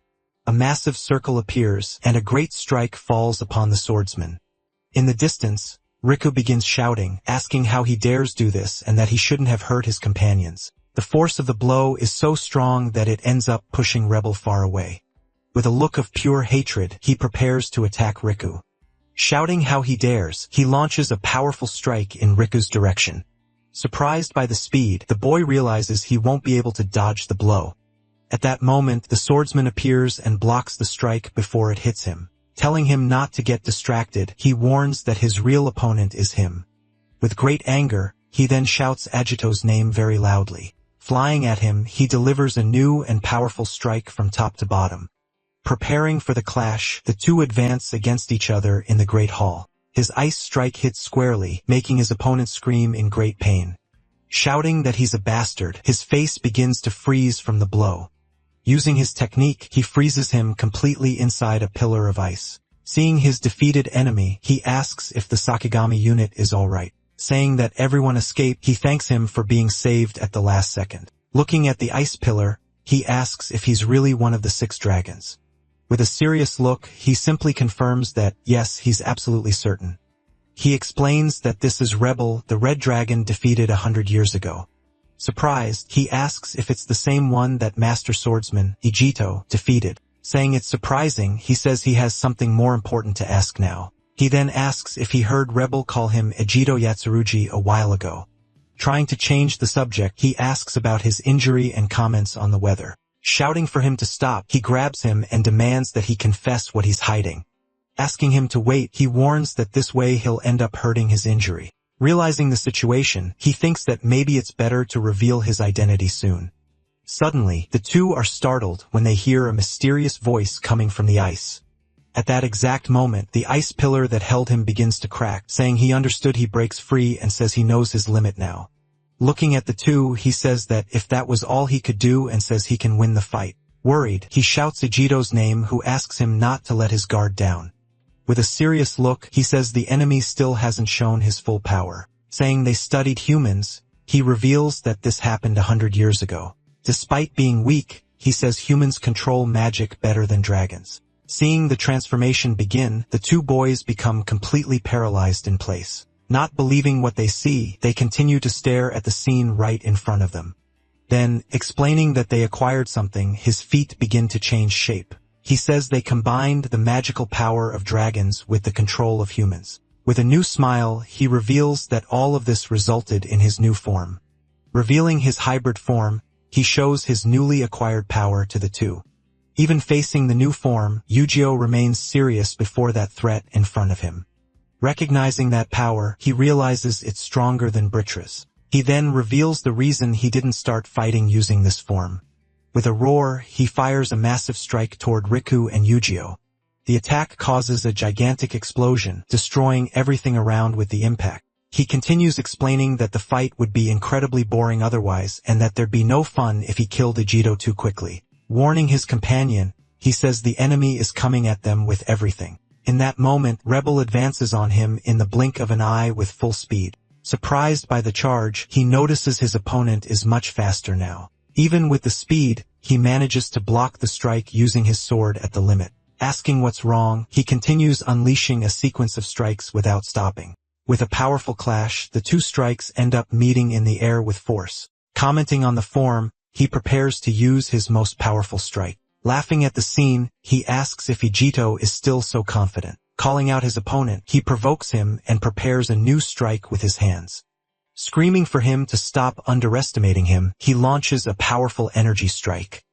A massive circle appears, and a great strike falls upon the swordsman. In the distance, Riku begins shouting, asking how he dares do this and that he shouldn't have hurt his companions. The force of the blow is so strong that it ends up pushing Rebel far away. With a look of pure hatred, he prepares to attack Riku. Shouting how he dares, he launches a powerful strike in Riku's direction. Surprised by the speed, the boy realizes he won't be able to dodge the blow. At that moment, the swordsman appears and blocks the strike before it hits him. Telling him not to get distracted, he warns that his real opponent is him. With great anger, he then shouts Agito's name very loudly. Flying at him, he delivers a new and powerful strike from top to bottom. Preparing for the clash, the two advance against each other in the Great Hall. His ice strike hits squarely, making his opponent scream in great pain. Shouting that he's a bastard, his face begins to freeze from the blow. Using his technique, he freezes him completely inside a pillar of ice. Seeing his defeated enemy, he asks if the Sakigami unit is alright. Saying that everyone escaped, he thanks him for being saved at the last second. Looking at the ice pillar, he asks if he's really one of the 6 dragons. With a serious look, he simply confirms that, yes, he's absolutely certain. He explains that this is Rebel, the red dragon defeated 100 years ago. Surprised, he asks if it's the same one that Master Swordsman, Ijito, defeated. Saying it's surprising, he says he has something more important to ask now. He then asks if he heard Rebel call him Ejido Yatsurugi a while ago. Trying to change the subject, he asks about his injury and comments on the weather. Shouting for him to stop, he grabs him and demands that he confess what he's hiding. Asking him to wait, he warns that this way he'll end up hurting his injury. Realizing the situation, he thinks that maybe it's better to reveal his identity soon. Suddenly, the two are startled when they hear a mysterious voice coming from the ice. At that exact moment, the ice pillar that held him begins to crack, saying he understood. He breaks free and says he knows his limit now. Looking at the two, he says that if that was all he could do and says he can win the fight. Worried, he shouts Ejito's name, who asks him not to let his guard down. With a serious look, he says the enemy still hasn't shown his full power. Saying they studied humans, he reveals that this happened 100 years ago. Despite being weak, he says humans control magic better than dragons. Seeing the transformation begin, the two boys become completely paralyzed in place. Not believing what they see, they continue to stare at the scene right in front of them. Then, explaining that they acquired something, his feet begin to change shape. He says they combined the magical power of dragons with the control of humans. With a new smile, he reveals that all of this resulted in his new form. Revealing his hybrid form, he shows his newly acquired power to the two. Even facing the new form, Yu-Gi-Oh remains serious before that threat in front of him. Recognizing that power, he realizes it's stronger than Britra's. He then reveals the reason he didn't start fighting using this form. With a roar, he fires a massive strike toward Riku and Yujiro. The attack causes a gigantic explosion, destroying everything around with the impact. He continues explaining that the fight would be incredibly boring otherwise and that there'd be no fun if he killed Ejido too quickly. Warning his companion, he says the enemy is coming at them with everything. In that moment, Rebel advances on him in the blink of an eye with full speed. Surprised by the charge, he notices his opponent is much faster now. Even with the speed, he manages to block the strike using his sword at the limit. Asking what's wrong, he continues unleashing a sequence of strikes without stopping. With a powerful clash, the two strikes end up meeting in the air with force. Commenting on the form, he prepares to use his most powerful strike. Laughing at the scene, he asks if Ijito is still so confident. Calling out his opponent, he provokes him and prepares a new strike with his hands. Screaming for him to stop underestimating him, he launches a powerful energy strike.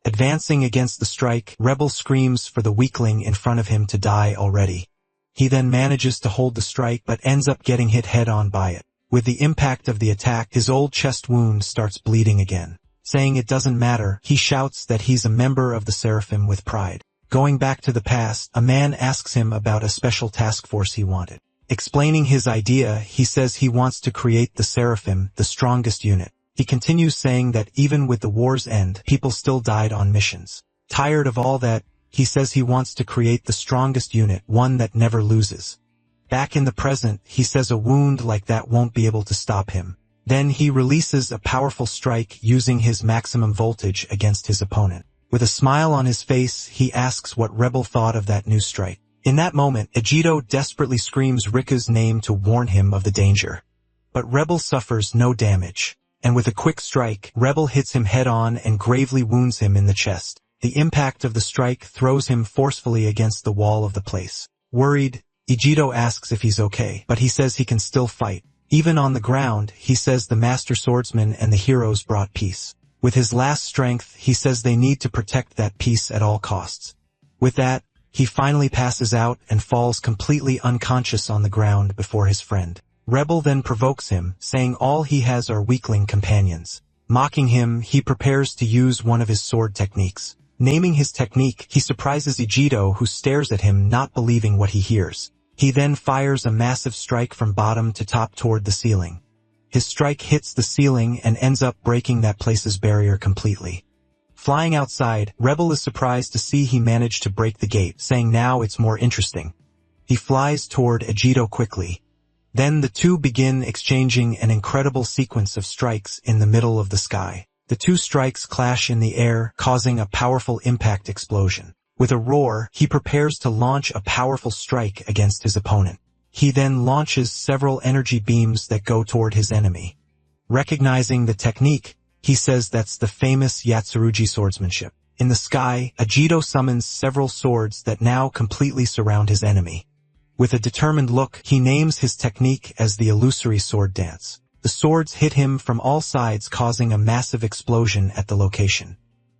Advancing against the strike, Rebel screams for the weakling in front of him to die already. He then manages to hold the strike but ends up getting hit head-on by it. With the impact of the attack, his old chest wound starts bleeding again. Saying it doesn't matter, he shouts that he's a member of the Seraphim with pride. Going back to the past, a man asks him about a special task force he wanted. Explaining his idea, he says he wants to create the Seraphim, the strongest unit. He continues saying that even with the war's end, people still died on missions. Tired of all that, he says he wants to create the strongest unit, one that never loses. Back in the present, he says a wound like that won't be able to stop him. Then he releases a powerful strike using his maximum voltage against his opponent. With a smile on his face, he asks what Rebel thought of that new strike. In that moment, Ejido desperately screams Rika's name to warn him of the danger. But Rebel suffers no damage. And with a quick strike, Rebel hits him head-on and gravely wounds him in the chest. The impact of the strike throws him forcefully against the wall of the place. Worried, Ejido asks if he's okay, but he says he can still fight. Even on the ground, he says the master swordsman and the heroes brought peace. With his last strength, he says they need to protect that peace at all costs. With that, he finally passes out and falls completely unconscious on the ground before his friend. Rebel then provokes him, saying all he has are weakling companions. Mocking him, he prepares to use one of his sword techniques. Naming his technique, he surprises Ejido, who stares at him not believing what he hears. He then fires a massive strike from bottom to top toward the ceiling. His strike hits the ceiling and ends up breaking that place's barrier completely. Flying outside, Rebel is surprised to see he managed to break the gate, saying now it's more interesting. He flies toward Ejido quickly. Then the two begin exchanging an incredible sequence of strikes in the middle of the sky. The two strikes clash in the air, causing a powerful impact explosion. With a roar, he prepares to launch a powerful strike against his opponent. He then launches several energy beams that go toward his enemy. Recognizing the technique, he says that's the famous Yatsurugi swordsmanship. In the sky, Ejido summons several swords that now completely surround his enemy. With a determined look, he names his technique as the illusory sword dance. The swords hit him from all sides, causing a massive explosion at the location.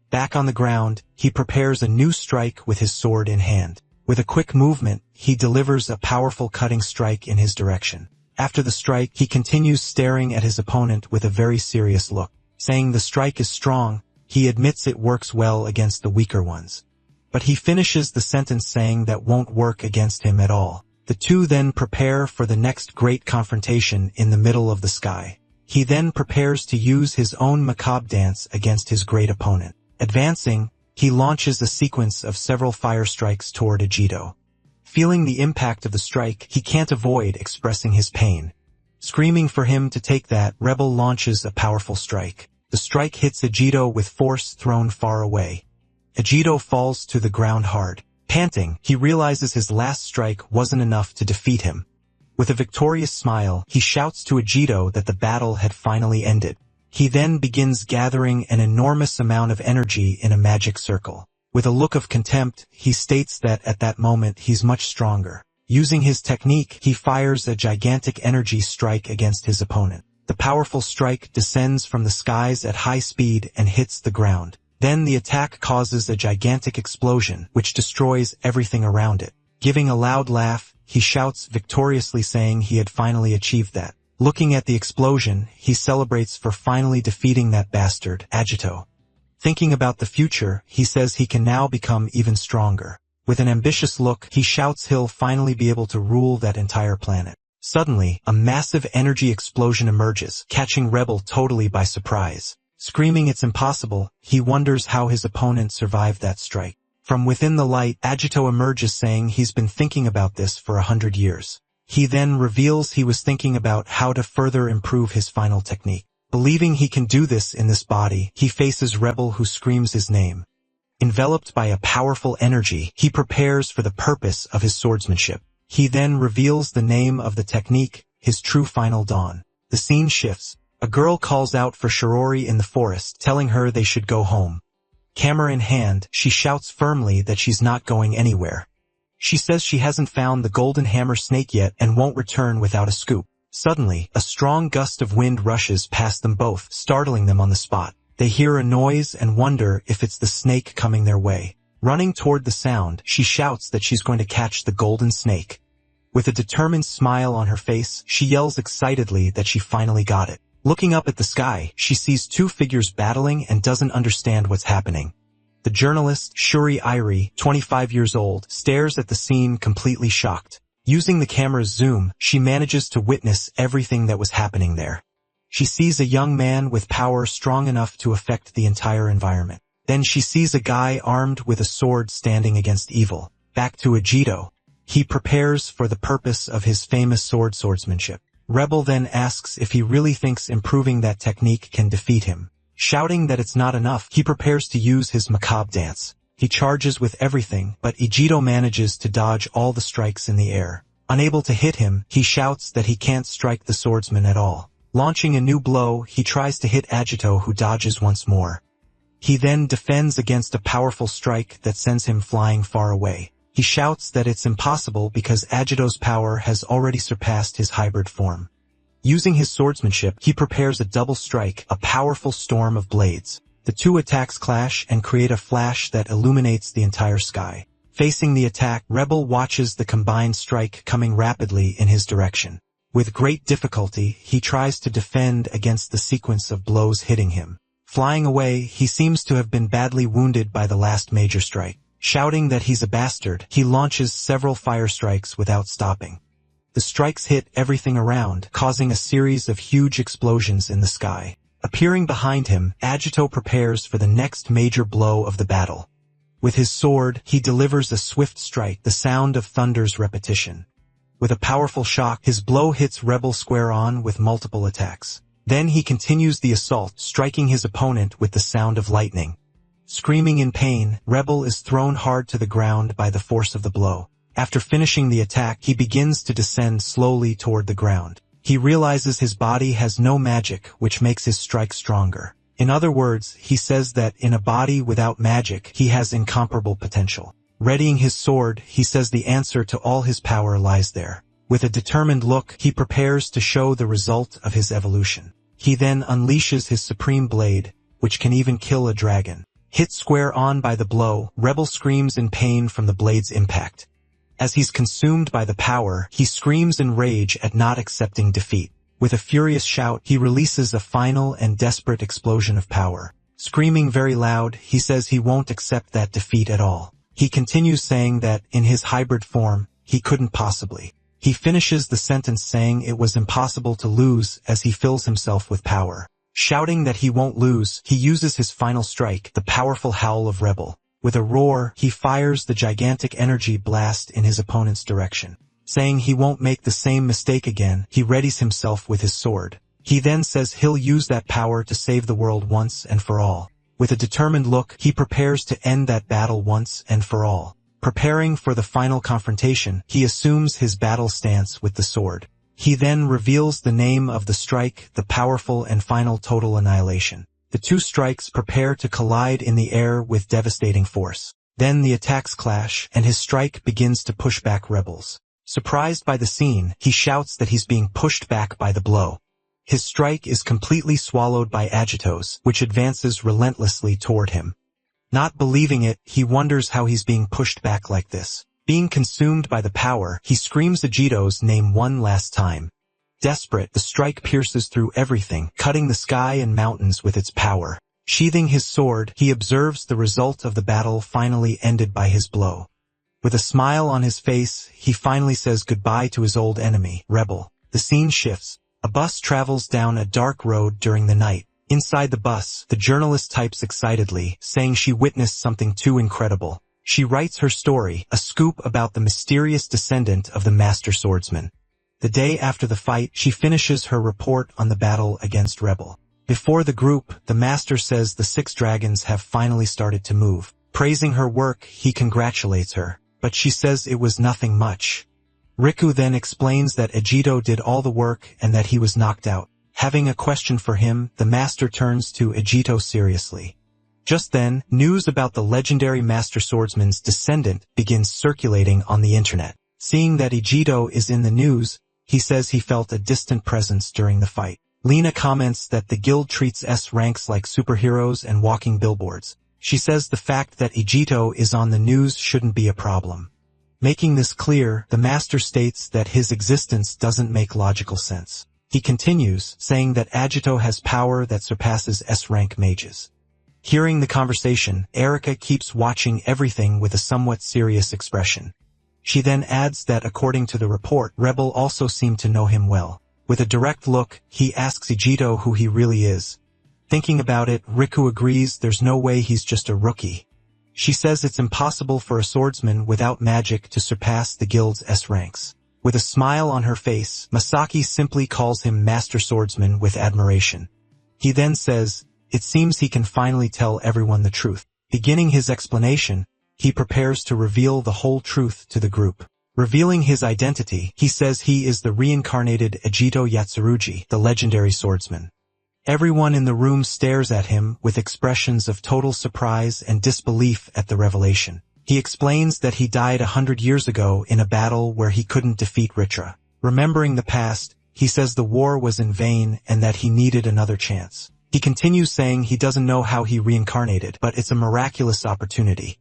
Back on the ground, he prepares a new strike with his sword in hand. With a quick movement, he delivers a powerful cutting strike in his direction. After the strike, he continues staring at his opponent with a very serious look. Saying the strike is strong, he admits it works well against the weaker ones. But he finishes the sentence saying that won't work against him at all. The two then prepare for the next great confrontation in the middle of the sky. He then prepares to use his own macabre dance against his great opponent. Advancing, he launches a sequence of several fire strikes toward Ejido. Feeling the impact of the strike, he can't avoid expressing his pain. Screaming for him to take that, Rebel launches a powerful strike. The strike hits Ejido with force thrown far away. Ejido falls to the ground hard. Panting, he realizes his last strike wasn't enough to defeat him. With a victorious smile, he shouts to Ejido that the battle had finally ended. He then begins gathering an enormous amount of energy in a magic circle. With a look of contempt, he states that at that moment he's much stronger. Using his technique, he fires a gigantic energy strike against his opponent. The powerful strike descends from the skies at high speed and hits the ground. Then the attack causes a gigantic explosion, which destroys everything around it. Giving a loud laugh, he shouts victoriously, saying he had finally achieved that. Looking at the explosion, he celebrates for finally defeating that bastard, Agito. Thinking about the future, he says he can now become even stronger. With an ambitious look, he shouts he'll finally be able to rule that entire planet. Suddenly, a massive energy explosion emerges, catching Rebel totally by surprise. Screaming it's impossible, he wonders how his opponent survived that strike. From within the light, Agito emerges saying he's been thinking about this for 100 years. He then reveals he was thinking about how to further improve his final technique. Believing he can do this in this body, he faces Rebel who screams his name. Enveloped by a powerful energy, he prepares for the purpose of his swordsmanship. He then reveals the name of the technique, his true final dawn. The scene shifts. A girl calls out for Shirori in the forest, telling her they should go home. Camera in hand, she shouts firmly that she's not going anywhere. She says she hasn't found the golden hammer snake yet and won't return without a scoop. Suddenly, a strong gust of wind rushes past them both, startling them on the spot. They hear a noise and wonder if it's the snake coming their way. Running toward the sound, she shouts that she's going to catch the golden snake. With a determined smile on her face, she yells excitedly that she finally got it. Looking up at the sky, she sees two figures battling and doesn't understand what's happening. The journalist, Shuri Irie, 25 years old, stares at the scene completely shocked. Using the camera's zoom, she manages to witness everything that was happening there. She sees a young man with power strong enough to affect the entire environment. Then she sees a guy armed with a sword standing against evil. Back to Agito. He prepares for the purpose of his famous swordsmanship. Rebel then asks if he really thinks improving that technique can defeat him. Shouting that it's not enough, he prepares to use his macabre dance. He charges with everything, but Agito manages to dodge all the strikes in the air. Unable to hit him, he shouts that he can't strike the swordsman at all. Launching a new blow, he tries to hit Agito, who dodges once more. He then defends against a powerful strike that sends him flying far away. He shouts that it's impossible because Agito's power has already surpassed his hybrid form. Using his swordsmanship, he prepares a double strike, a powerful storm of blades. The two attacks clash and create a flash that illuminates the entire sky. Facing the attack, Rebel watches the combined strike coming rapidly in his direction. With great difficulty, he tries to defend against the sequence of blows hitting him. Flying away, he seems to have been badly wounded by the last major strike. Shouting that he's a bastard, he launches several fire strikes without stopping. The strikes hit everything around, causing a series of huge explosions in the sky. Appearing behind him, Agito prepares for the next major blow of the battle. With his sword, he delivers a swift strike, the sound of thunder's repetition. With a powerful shock, his blow hits Rebel square on with multiple attacks. Then he continues the assault, striking his opponent with the sound of lightning. Screaming in pain, Rebel is thrown hard to the ground by the force of the blow. After finishing the attack, he begins to descend slowly toward the ground. He realizes his body has no magic, which makes his strike stronger. In other words, he says that in a body without magic, he has incomparable potential. Readying his sword, he says the answer to all his power lies there. With a determined look, he prepares to show the result of his evolution. He then unleashes his supreme blade, which can even kill a dragon. Hit square on by the blow, Rebel screams in pain from the blade's impact. As he's consumed by the power, he screams in rage at not accepting defeat. With a furious shout, he releases a final and desperate explosion of power. Screaming very loud, he says he won't accept that defeat at all. He continues saying that, in his hybrid form, he couldn't possibly. He finishes the sentence saying it was impossible to lose as he fills himself with power. Shouting that he won't lose, he uses his final strike, the powerful howl of Rebel. With a roar, he fires the gigantic energy blast in his opponent's direction. Saying he won't make the same mistake again, he readies himself with his sword. He then says he'll use that power to save the world once and for all. With a determined look, he prepares to end that battle once and for all. Preparing for the final confrontation, he assumes his battle stance with the sword. He then reveals the name of the strike, the powerful and final total annihilation. The two strikes prepare to collide in the air with devastating force. Then the attacks clash, and his strike begins to push back Rebels. Surprised by the scene, he shouts that he's being pushed back by the blow. His strike is completely swallowed by Agito's, which advances relentlessly toward him. Not believing it, he wonders how he's being pushed back like this. Being consumed by the power, he screams Agito's name one last time. Desperate, the strike pierces through everything, cutting the sky and mountains with its power. Sheathing his sword, he observes the result of the battle finally ended by his blow. With a smile on his face, he finally says goodbye to his old enemy, Rebel. The scene shifts. A bus travels down a dark road during the night. Inside the bus, the journalist types excitedly, saying she witnessed something too incredible. She writes her story, a scoop about the mysterious descendant of the Master Swordsman. The day after the fight, she finishes her report on the battle against Rebel. Before the group, the Master says the 6 dragons have finally started to move. Praising her work, he congratulates her, but she says it was nothing much. Riku then explains that Ejito did all the work and that he was knocked out. Having a question for him, the Master turns to Ejito seriously. Just then, news about the legendary Master Swordsman's descendant begins circulating on the internet. Seeing that Ejito is in the news, he says he felt a distant presence during the fight. Lena comments that the guild treats S ranks like superheroes and walking billboards. She says the fact that Ejito is on the news shouldn't be a problem. Making this clear, the Master states that his existence doesn't make logical sense. He continues, saying that Agito has power that surpasses S-rank mages. Hearing the conversation, Erika keeps watching everything with a somewhat serious expression. She then adds that according to the report, Rebel also seemed to know him well. With a direct look, he asks Ejito who he really is. Thinking about it, Riku agrees there's no way he's just a rookie. She says it's impossible for a swordsman without magic to surpass the guild's S ranks. With a smile on her face, Masaki simply calls him Master Swordsman with admiration. He then says, it seems he can finally tell everyone the truth. Beginning his explanation, he prepares to reveal the whole truth to the group. Revealing his identity, he says he is the reincarnated Ejito Yatsurugi, the legendary swordsman. Everyone in the room stares at him with expressions of total surprise and disbelief at the revelation. He explains that he died 100 years ago in a battle where he couldn't defeat Ritra. Remembering the past, he says the war was in vain and that he needed another chance. He continues saying he doesn't know how he reincarnated, but it's a miraculous opportunity.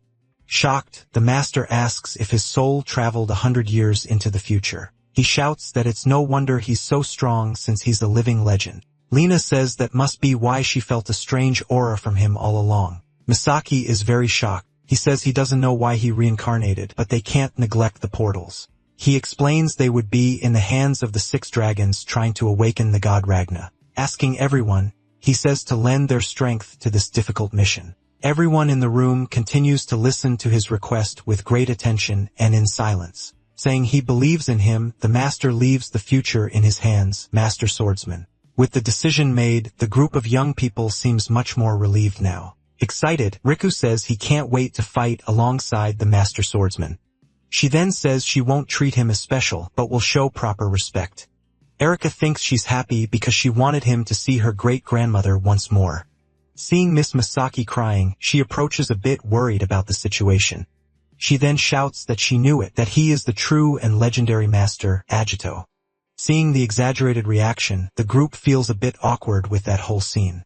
Shocked, the Master asks if his soul traveled 100 years into the future. He shouts that it's no wonder he's so strong since he's a living legend. Lena says that must be why she felt a strange aura from him all along. Misaki is very shocked. He says he doesn't know why he reincarnated, but they can't neglect the portals. He explains they would be in the hands of the 6 dragons trying to awaken the god Ragna. Asking everyone, he says to lend their strength to this difficult mission. Everyone in the room continues to listen to his request with great attention and in silence. Saying he believes in him, the Master leaves the future in his hands, Master Swordsman. With the decision made, the group of young people seems much more relieved now. Excited, Riku says he can't wait to fight alongside the Master Swordsman. She then says she won't treat him as special, but will show proper respect. Erika thinks she's happy because she wanted him to see her great-grandmother once more. Seeing Miss Misaki crying, she approaches a bit worried about the situation. She then shouts that she knew it, that he is the true and legendary master, Agito. Seeing the exaggerated reaction, the group feels a bit awkward with that whole scene.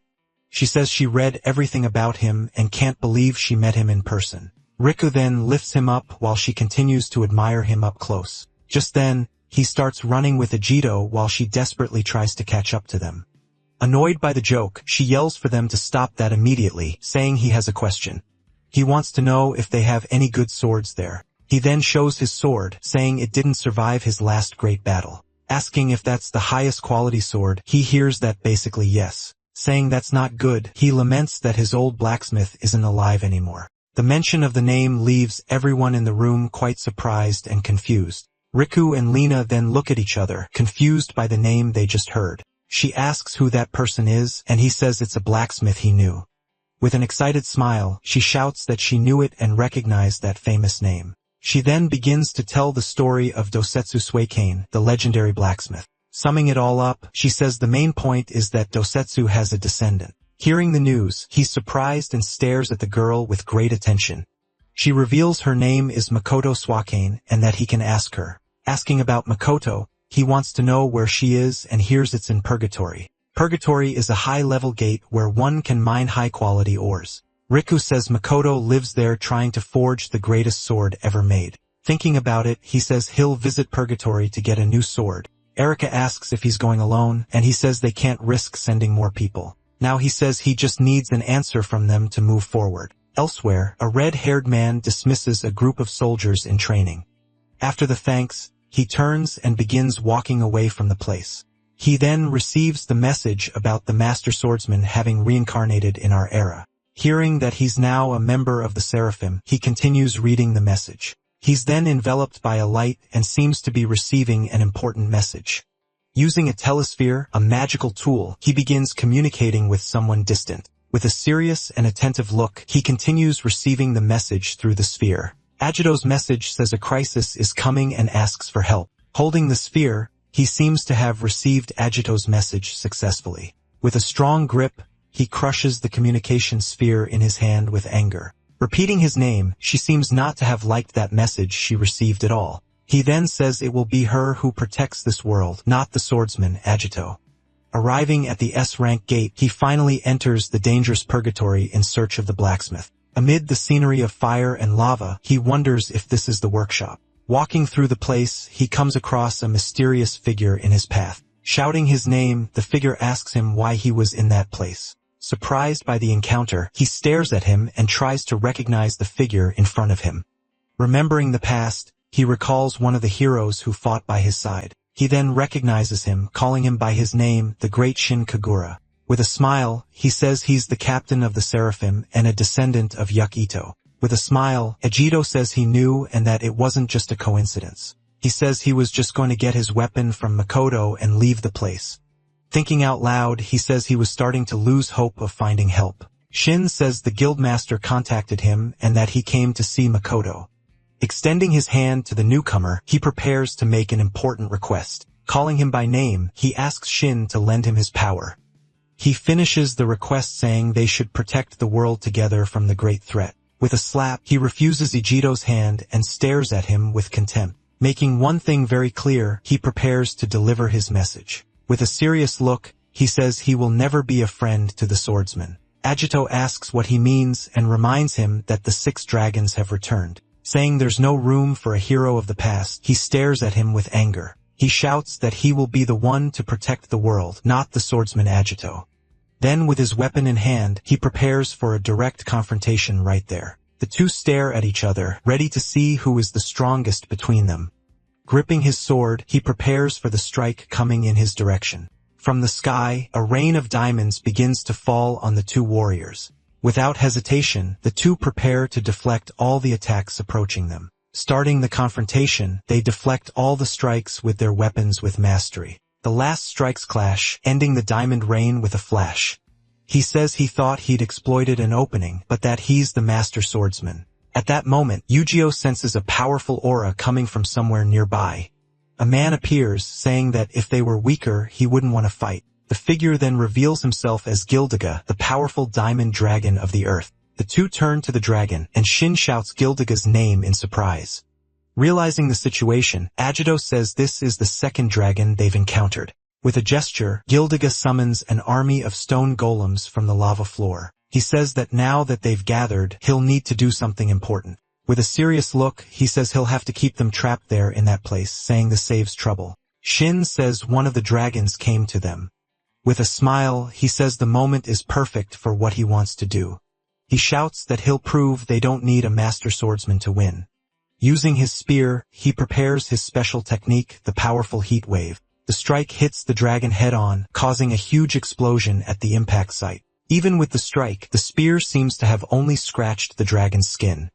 She says she read everything about him and can't believe she met him in person. Riku then lifts him up while she continues to admire him up close. Just then, he starts running with Ejito while she desperately tries to catch up to them. Annoyed by the joke, she yells for them to stop that immediately, saying he has a question. He wants to know if they have any good swords there. He then shows his sword, saying it didn't survive his last great battle. Asking if that's the highest quality sword, he hears that basically yes. Saying that's not good, he laments that his old blacksmith isn't alive anymore. The mention of the name leaves everyone in the room quite surprised and confused. Riku and Lena then look at each other, confused by the name they just heard. She asks who that person is, and he says it's a blacksmith he knew. With an excited smile, she shouts that she knew it and recognized that famous name. She then begins to tell the story of Dosetsu Suikane, the legendary blacksmith. Summing it all up, she says the main point is that Dosetsu has a descendant. Hearing the news, he's surprised and stares at the girl with great attention. She reveals her name is Makoto Suikane and that he can ask her. Asking about Makoto, he wants to know where she is and hears it's in Purgatory. Purgatory is a high-level gate where one can mine high-quality ores. Riku says Makoto lives there trying to forge the greatest sword ever made. Thinking about it, he says he'll visit Purgatory to get a new sword. Erika asks if he's going alone, and he says they can't risk sending more people. Now he says he just needs an answer from them to move forward. Elsewhere, a red-haired man dismisses a group of soldiers in training. After the thanks, he turns and begins walking away from the place. He then receives the message about the Master Swordsman having reincarnated in our era. Hearing that he's now a member of the Seraphim, he continues reading the message. He's then enveloped by a light and seems to be receiving an important message. Using a telesphere, a magical tool, he begins communicating with someone distant. With a serious and attentive look, he continues receiving the message through the sphere. Agito's message says a crisis is coming and asks for help. Holding the sphere, he seems to have received Agito's message successfully. With a strong grip, he crushes the communication sphere in his hand with anger. Repeating his name, she seems not to have liked that message she received at all. He then says it will be her who protects this world, not the swordsman, Agito. Arriving at the S-rank gate, he finally enters the dangerous purgatory in search of the blacksmith. Amid the scenery of fire and lava, he wonders if this is the workshop. Walking through the place, he comes across a mysterious figure in his path. Shouting his name, the figure asks him why he was in that place. Surprised by the encounter, he stares at him and tries to recognize the figure in front of him. Remembering the past, he recalls one of the heroes who fought by his side. He then recognizes him, calling him by his name, the great Shin Kagura. With a smile, he says he's the captain of the Seraphim and a descendant of Ito. With a smile, Agito says he knew and that it wasn't just a coincidence. He says he was just going to get his weapon from Makoto and leave the place. Thinking out loud, he says he was starting to lose hope of finding help. Shin says the guildmaster contacted him and that he came to see Makoto. Extending his hand to the newcomer, he prepares to make an important request. Calling him by name, he asks Shin to lend him his power. He finishes the request saying they should protect the world together from the great threat. With a slap, he refuses Ijito's hand and stares at him with contempt. Making one thing very clear, he prepares to deliver his message. With a serious look, he says he will never be a friend to the swordsman. Agito asks what he means and reminds him that the 6 dragons have returned. Saying there's no room for a hero of the past, he stares at him with anger. He shouts that he will be the one to protect the world, not the swordsman Agito. Then with his weapon in hand, he prepares for a direct confrontation right there. The two stare at each other, ready to see who is the strongest between them. Gripping his sword, he prepares for the strike coming in his direction. From the sky, a rain of diamonds begins to fall on the two warriors. Without hesitation, the two prepare to deflect all the attacks approaching them. Starting the confrontation, they deflect all the strikes with their weapons with mastery. The last strikes clash, ending the diamond rain with a flash. He says he thought he'd exploited an opening, but that he's the master swordsman. At that moment, Yu-Gi-Oh senses a powerful aura coming from somewhere nearby. A man appears, saying that if they were weaker, he wouldn't want to fight. The figure then reveals himself as Gildiga, the powerful diamond dragon of the earth. The two turn to the dragon, and Shin shouts Gildiga's name in surprise. Realizing the situation, Agito says this is the second dragon they've encountered. With a gesture, Gildiga summons an army of stone golems from the lava floor. He says that now that they've gathered, he'll need to do something important. With a serious look, he says he'll have to keep them trapped there in that place, saying this saves trouble. Shin says one of the dragons came to them. With a smile, he says the moment is perfect for what he wants to do. He shouts that he'll prove they don't need a master swordsman to win. Using his spear, he prepares his special technique, the powerful heat wave. The strike hits the dragon head-on, causing a huge explosion at the impact site. Even with the strike, the spear seems to have only scratched the dragon's skin.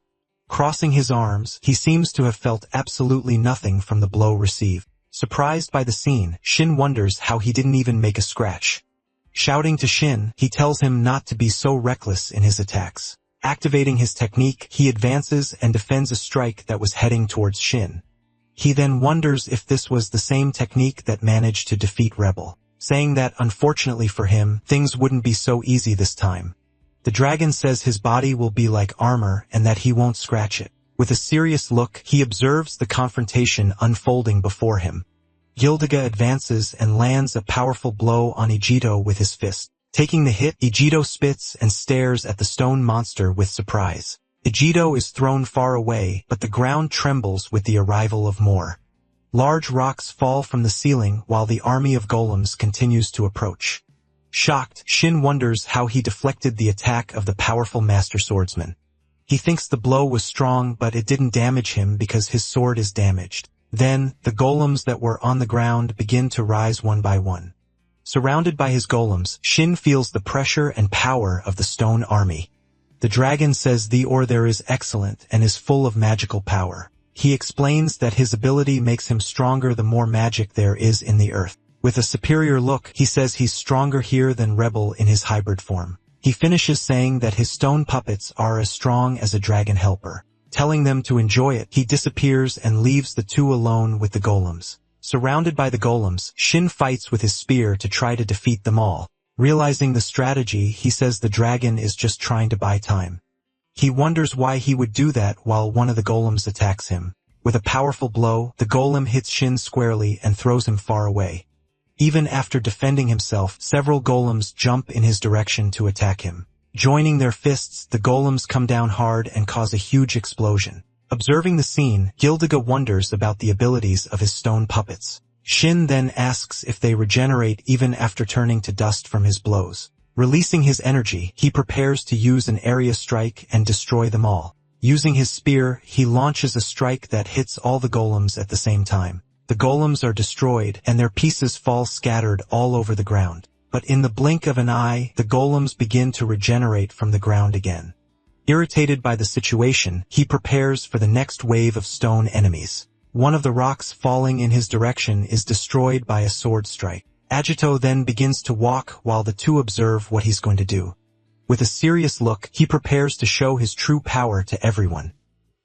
Crossing his arms, he seems to have felt absolutely nothing from the blow received. Surprised by the scene, Shin wonders how he didn't even make a scratch. Shouting to Shin, he tells him not to be so reckless in his attacks. Activating his technique, he advances and defends a strike that was heading towards Shin. He then wonders if this was the same technique that managed to defeat Rebel, saying that, unfortunately for him, things wouldn't be so easy this time. The dragon says his body will be like armor and that he won't scratch it. With a serious look, he observes the confrontation unfolding before him. Gildiga advances and lands a powerful blow on Ijito with his fist. Taking the hit, Ijito spits and stares at the stone monster with surprise. Ijito is thrown far away, but the ground trembles with the arrival of more. Large rocks fall from the ceiling while the army of golems continues to approach. Shocked, Shin wonders how he deflected the attack of the powerful master swordsman. He thinks the blow was strong, but it didn't damage him because his sword is damaged. Then, the golems that were on the ground begin to rise one by one. Surrounded by his golems, Shin feels the pressure and power of the stone army. The dragon says the ore there is excellent and is full of magical power. He explains that his ability makes him stronger the more magic there is in the earth. With a superior look, he says he's stronger here than Rebel in his hybrid form. He finishes saying that his stone puppets are as strong as a dragon helper. Telling them to enjoy it, he disappears and leaves the two alone with the golems. Surrounded by the golems, Shin fights with his spear to try to defeat them all. Realizing the strategy, he says the dragon is just trying to buy time. He wonders why he would do that while one of the golems attacks him. With a powerful blow, the golem hits Shin squarely and throws him far away. Even after defending himself, several golems jump in his direction to attack him. Joining their fists, the golems come down hard and cause a huge explosion. Observing the scene, Gildiga wonders about the abilities of his stone puppets. Shin then asks if they regenerate even after turning to dust from his blows. Releasing his energy, he prepares to use an area strike and destroy them all. Using his spear, he launches a strike that hits all the golems at the same time. The golems are destroyed, and their pieces fall scattered all over the ground. But in the blink of an eye, the golems begin to regenerate from the ground again. Irritated by the situation, he prepares for the next wave of stone enemies. One of the rocks falling in his direction is destroyed by a sword strike. Agito then begins to walk while the two observe what he's going to do. With a serious look, he prepares to show his true power to everyone.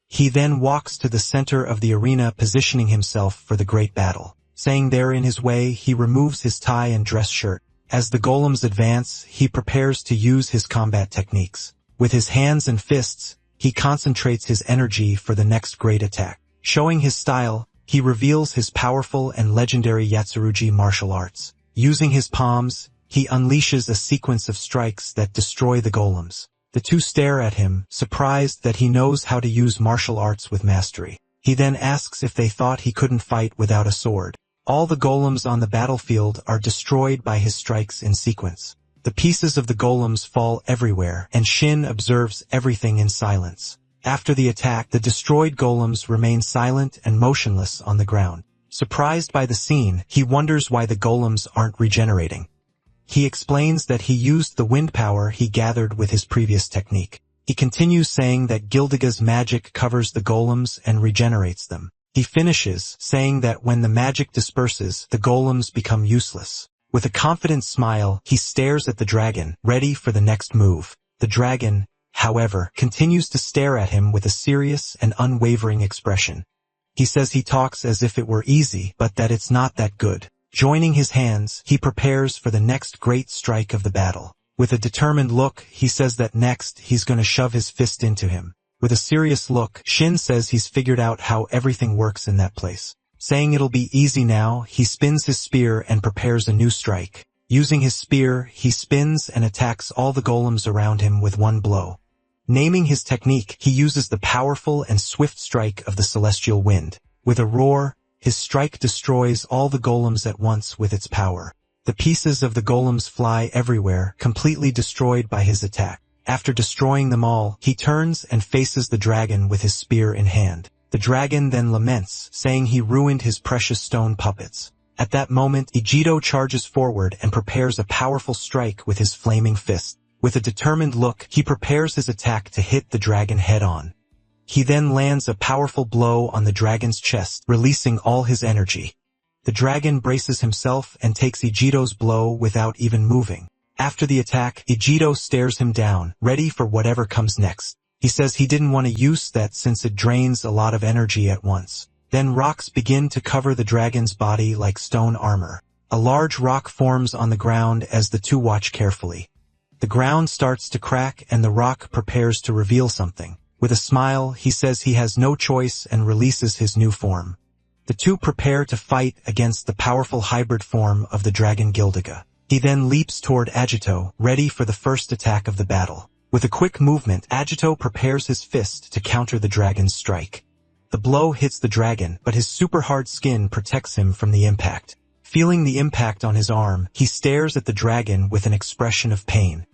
He then walks to the center of the arena, positioning himself for the great battle. Saying they're in his way, he removes his tie and dress shirt. As the golems advance, he prepares to use his combat techniques. With his hands and fists, he concentrates his energy for the next great attack. Showing his style, he reveals his powerful and legendary Yatsurugi martial arts. Using his palms, he unleashes a sequence of strikes that destroy the golems. The two stare at him, surprised that he knows how to use martial arts with mastery. He then asks if they thought he couldn't fight without a sword. All the golems on the battlefield are destroyed by his strikes in sequence. The pieces of the golems fall everywhere, and Shin observes everything in silence. After the attack, the destroyed golems remain silent and motionless on the ground. Surprised by the scene, he wonders why the golems aren't regenerating. He explains that he used the wind power he gathered with his previous technique. He continues saying that Gildiga's magic covers the golems and regenerates them. He finishes, saying that when the magic disperses, the golems become useless. With a confident smile, he stares at the dragon, ready for the next move. The dragon, however, continues to stare at him with a serious and unwavering expression. He says he talks as if it were easy, but that it's not that good. Joining his hands, he prepares for the next great strike of the battle. With a determined look, he says that next, he's going to shove his fist into him. With a serious look, Shin says he's figured out how everything works in that place. Saying it'll be easy now, he spins his spear and prepares a new strike. Using his spear, he spins and attacks all the golems around him with one blow. Naming his technique, he uses the powerful and swift strike of the celestial wind. With a roar, his strike destroys all the golems at once with its power. The pieces of the golems fly everywhere, completely destroyed by his attack. After destroying them all, he turns and faces the dragon with his spear in hand. The dragon then laments, saying he ruined his precious stone puppets. At that moment, Ijito charges forward and prepares a powerful strike with his flaming fist. With a determined look, he prepares his attack to hit the dragon head-on. He then lands a powerful blow on the dragon's chest, releasing all his energy. The dragon braces himself and takes Ijito's blow without even moving. After the attack, Ijito stares him down, ready for whatever comes next. He says he didn't want to use that since it drains a lot of energy at once. Then rocks begin to cover the dragon's body like stone armor. A large rock forms on the ground as the two watch carefully. The ground starts to crack and the rock prepares to reveal something. With a smile, he says he has no choice and releases his new form. The two prepare to fight against the powerful hybrid form of the dragon Gildiga. He then leaps toward Agito, ready for the first attack of the battle. With a quick movement, Agito prepares his fist to counter the dragon's strike. The blow hits the dragon, but his super hard skin protects him from the impact. Feeling the impact on his arm, he stares at the dragon with an expression of pain.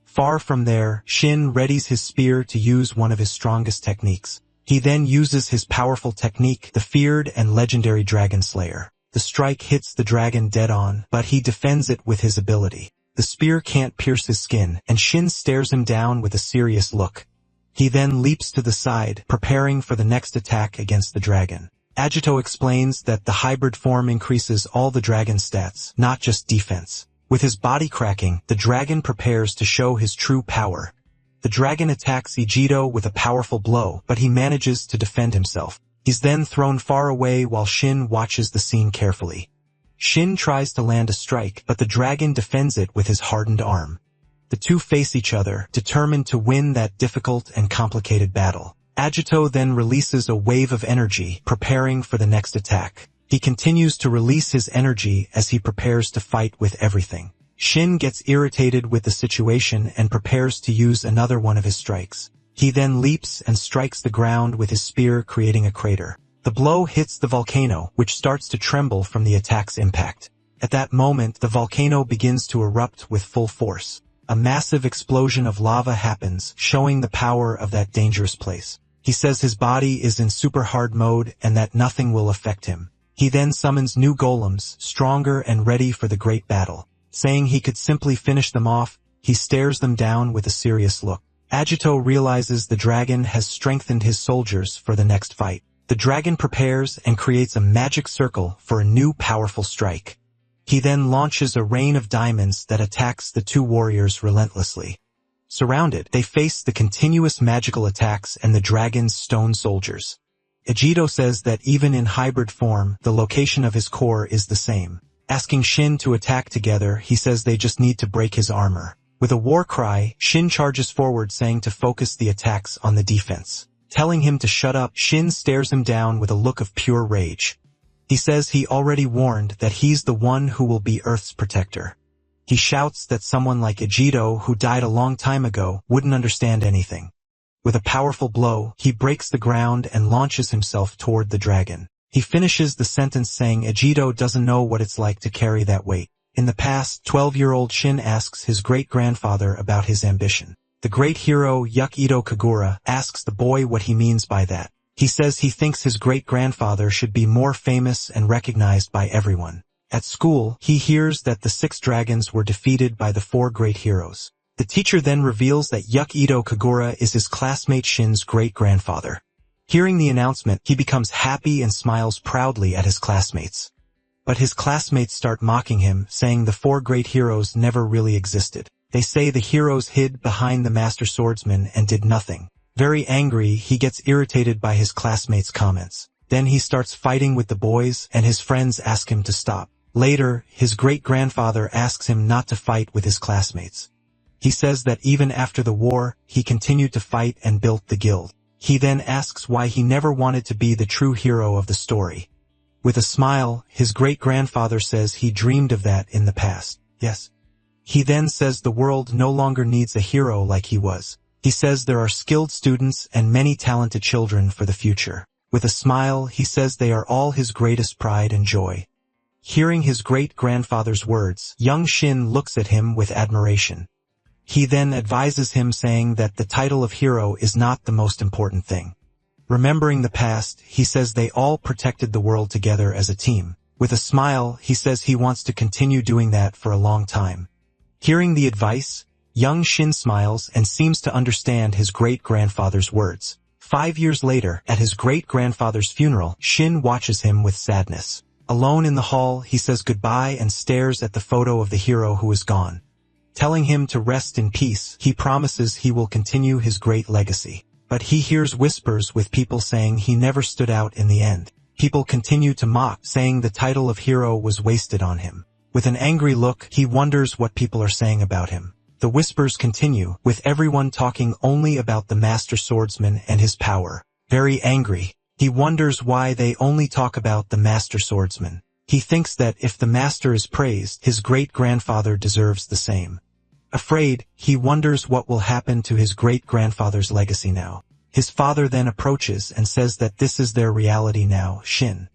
Far from there, Shin readies his spear to use one of his strongest techniques. He then uses his powerful technique, the feared and legendary Dragon Slayer. The strike hits the dragon dead on, but he defends it with his ability. The spear can't pierce his skin, and Shin stares him down with a serious look. He then leaps to the side, preparing for the next attack against the dragon. Agito explains that the hybrid form increases all the dragon's stats, not just defense. With his body cracking, the dragon prepares to show his true power. The dragon attacks Agito with a powerful blow, but he manages to defend himself. He's then thrown far away while Shin watches the scene carefully. Shin tries to land a strike, but the dragon defends it with his hardened arm. The two face each other, determined to win that difficult and complicated battle. Agito then releases a wave of energy, preparing for the next attack. He continues to release his energy as he prepares to fight with everything. Shin gets irritated with the situation and prepares to use another one of his strikes. He then leaps and strikes the ground with his spear, creating a crater. The blow hits the volcano, which starts to tremble from the attack's impact. At that moment, the volcano begins to erupt with full force. A massive explosion of lava happens, showing the power of that dangerous place. He says his body is in super hard mode and that nothing will affect him. He then summons new golems, stronger and ready for the great battle. Saying he could simply finish them off, he stares them down with a serious look. Agito realizes the dragon has strengthened his soldiers for the next fight. The dragon prepares and creates a magic circle for a new powerful strike. He then launches a rain of diamonds that attacks the two warriors relentlessly. Surrounded, they face the continuous magical attacks and the dragon's stone soldiers. Agito says that even in hybrid form, the location of his core is the same. Asking Shin to attack together, he says they just need to break his armor. With a war cry, Shin charges forward saying to focus the attacks on the defense. Telling him to shut up, Shin stares him down with a look of pure rage. He says he already warned that he's the one who will be Earth's protector. He shouts that someone like Agito, who died a long time ago, wouldn't understand anything. With a powerful blow, he breaks the ground and launches himself toward the dragon. He finishes the sentence saying Agito doesn't know what it's like to carry that weight. In the past, 12-year-old Shin asks his great-grandfather about his ambition. The great hero Yahello Kagura asks the boy what he means by that. He says he thinks his great-grandfather should be more famous and recognized by everyone. At school, he hears that the 6 dragons were defeated by the 4 great heroes. The teacher then reveals that Yahello Kagura is his classmate Shin's great-grandfather. Hearing the announcement, he becomes happy and smiles proudly at his classmates. But his classmates start mocking him, saying the 4 great heroes never really existed. They say the heroes hid behind the master swordsman and did nothing. Very angry, he gets irritated by his classmates' comments. Then he starts fighting with the boys, and his friends ask him to stop. Later, his great-grandfather asks him not to fight with his classmates. He says that even after the war, he continued to fight and built the guild. He then asks why he never wanted to be the true hero of the story. With a smile, his great-grandfather says he dreamed of that in the past. Yes. He then says the world no longer needs a hero like he was. He says there are skilled students and many talented children for the future. With a smile, he says they are all his greatest pride and joy. Hearing his great-grandfather's words, young Shin looks at him with admiration. He then advises him saying that the title of hero is not the most important thing. Remembering the past, he says they all protected the world together as a team. With a smile, he says he wants to continue doing that for a long time. Hearing the advice, young Shin smiles and seems to understand his great-grandfather's words. 5 years later, at his great-grandfather's funeral, Shin watches him with sadness. Alone in the hall, he says goodbye and stares at the photo of the hero who is gone. Telling him to rest in peace, he promises he will continue his great legacy. But he hears whispers with people saying he never stood out in the end. People continue to mock, saying the title of hero was wasted on him. With an angry look, he wonders what people are saying about him. The whispers continue, with everyone talking only about the master swordsman and his power. Very angry, he wonders why they only talk about the master swordsman. He thinks that if the master is praised, his great-grandfather deserves the same. Afraid, he wonders what will happen to his great-grandfather's legacy now. His father then approaches and says that this is their reality now, Shin.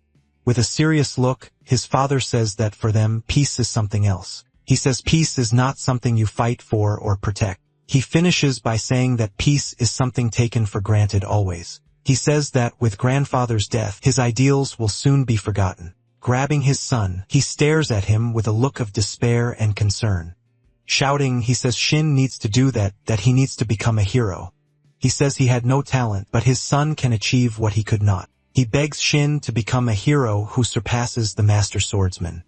With a serious look, his father says that for them, peace is something else. He says peace is not something you fight for or protect. He finishes by saying that peace is something taken for granted always. He says that with grandfather's death, his ideals will soon be forgotten. Grabbing his son, he stares at him with a look of despair and concern. Shouting, he says Shin needs to do that he needs to become a hero. He says he had no talent, but his son can achieve what he could not. He begs Shin to become a hero who surpasses the master swordsman.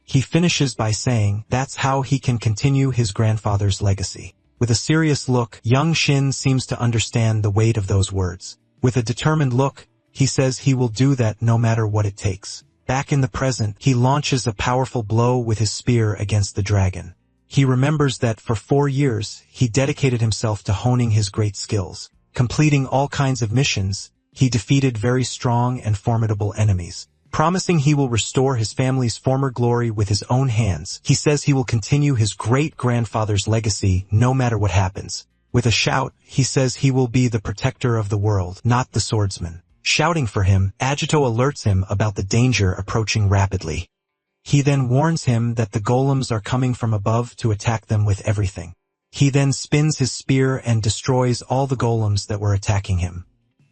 He finishes by saying that's how he can continue his grandfather's legacy. With a serious look, young Shin seems to understand the weight of those words. With a determined look, he says he will do that no matter what it takes. Back in the present, he launches a powerful blow with his spear against the dragon. He remembers that for 4 years, he dedicated himself to honing his great skills. Completing all kinds of missions, he defeated very strong and formidable enemies. Promising he will restore his family's former glory with his own hands, he says he will continue his great-grandfather's legacy no matter what happens. With a shout, he says he will be the protector of the world, not the swordsman. Shouting for him, Agito alerts him about the danger approaching rapidly. He then warns him that the golems are coming from above to attack them with everything. He then spins his spear and destroys all the golems that were attacking him.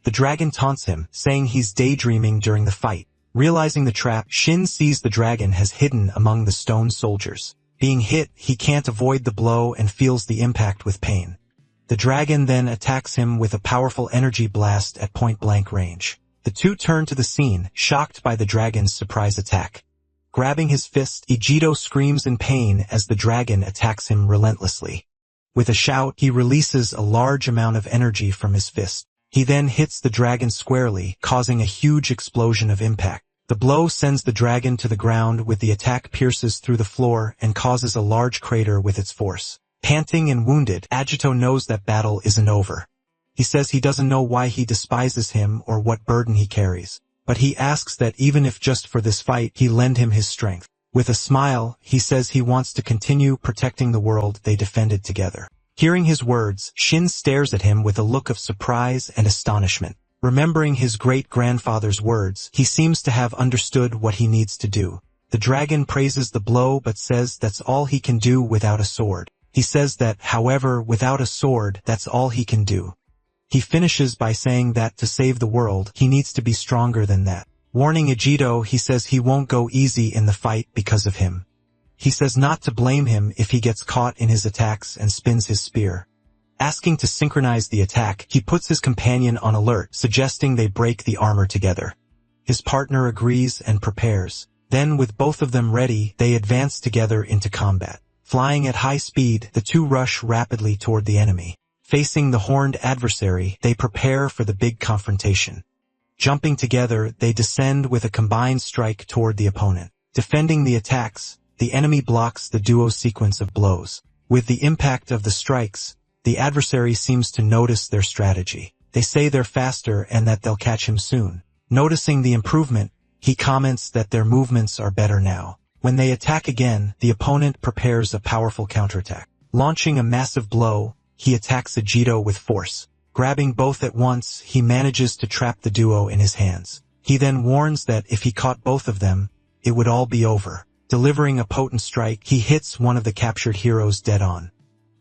The dragon taunts him, saying he's daydreaming during the fight. Realizing the trap, Shin sees the dragon has hidden among the stone soldiers. Being hit, he can't avoid the blow and feels the impact with pain. The dragon then attacks him with a powerful energy blast at point-blank range. The two turn to the scene, shocked by the dragon's surprise attack. Grabbing his fist, Ijito screams in pain as the dragon attacks him relentlessly. With a shout, he releases a large amount of energy from his fist. He then hits the dragon squarely, causing a huge explosion of impact. The blow sends the dragon to the ground with the attack pierces through the floor and causes a large crater with its force. Panting and wounded, Agito knows that battle isn't over. He says he doesn't know why he despises him or what burden he carries, but he asks that even if just for this fight, he lend him his strength. With a smile, he says he wants to continue protecting the world they defended together. Hearing his words, Shin stares at him with a look of surprise and astonishment. Remembering his great-grandfather's words, he seems to have understood what he needs to do. The dragon praises the blow but says that's all he can do without a sword. He says that, however, without a sword, that's all he can do. He finishes by saying that to save the world, he needs to be stronger than that. Warning Ijito, he says he won't go easy in the fight because of him. He says not to blame him if he gets caught in his attacks and spins his spear. Asking to synchronize the attack, he puts his companion on alert, suggesting they break the armor together. His partner agrees and prepares. Then, with both of them ready, they advance together into combat. Flying at high speed, the two rush rapidly toward the enemy. Facing the horned adversary, they prepare for the big confrontation. Jumping together, they descend with a combined strike toward the opponent. Defending the attacks, the enemy blocks the duo sequence of blows. With the impact of the strikes, the adversary seems to notice their strategy. They say they're faster and that they'll catch him soon. Noticing the improvement, he comments that their movements are better now. When they attack again, the opponent prepares a powerful counterattack. Launching a massive blow, he attacks Ijito with force. Grabbing both at once, he manages to trap the duo in his hands. He then warns that if he caught both of them, it would all be over. Delivering a potent strike, he hits one of the captured heroes dead on.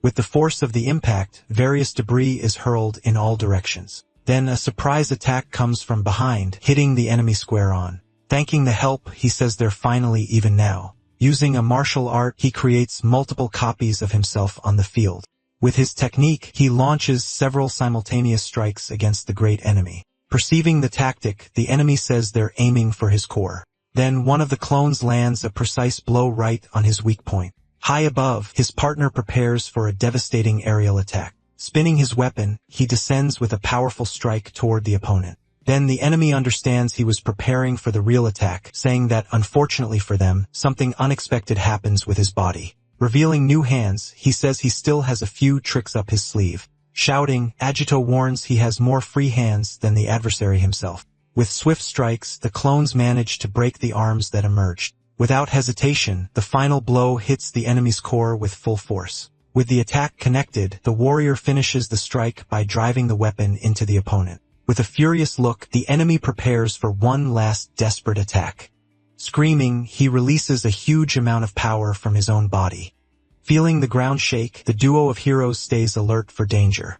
With the force of the impact, various debris is hurled in all directions. Then a surprise attack comes from behind, hitting the enemy square on. Thanking the help, he says they're finally even now. Using a martial art, he creates multiple copies of himself on the field. With his technique, he launches several simultaneous strikes against the great enemy. Perceiving the tactic, the enemy says they're aiming for his core. Then one of the clones lands a precise blow right on his weak point. High above, his partner prepares for a devastating aerial attack. Spinning his weapon, he descends with a powerful strike toward the opponent. Then the enemy understands he was preparing for the real attack, saying that, unfortunately for them, something unexpected happens with his body. Revealing new hands, he says he still has a few tricks up his sleeve. Shouting, Agito warns he has more free hands than the adversary himself. With swift strikes, the clones manage to break the arms that emerged. Without hesitation, the final blow hits the enemy's core with full force. With the attack connected, the warrior finishes the strike by driving the weapon into the opponent. With a furious look, the enemy prepares for one last desperate attack. Screaming, he releases a huge amount of power from his own body. Feeling the ground shake, the duo of heroes stays alert for danger.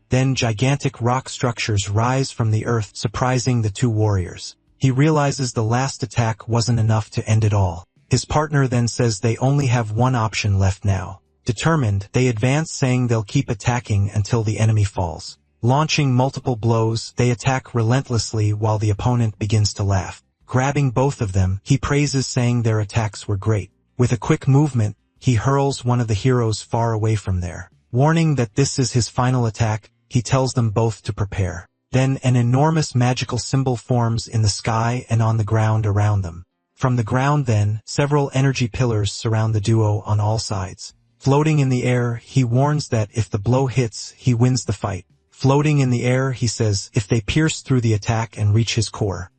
Then gigantic rock structures rise from the earth, surprising the two warriors. He realizes the last attack wasn't enough to end it all. His partner then says they only have one option left now. Determined, they advance, saying they'll keep attacking until the enemy falls. Launching multiple blows, they attack relentlessly while the opponent begins to laugh. Grabbing both of them, he praises, saying their attacks were great. With a quick movement, he hurls one of the heroes far away from there. Warning that this is his final attack, he tells them both to prepare. Then an enormous magical symbol forms in the sky and on the ground around them. From the ground then, several energy pillars surround the duo on all sides. Floating in the air, he warns that if the blow hits, he wins the fight. Floating in the air, he says, if they pierce through the attack and reach his core.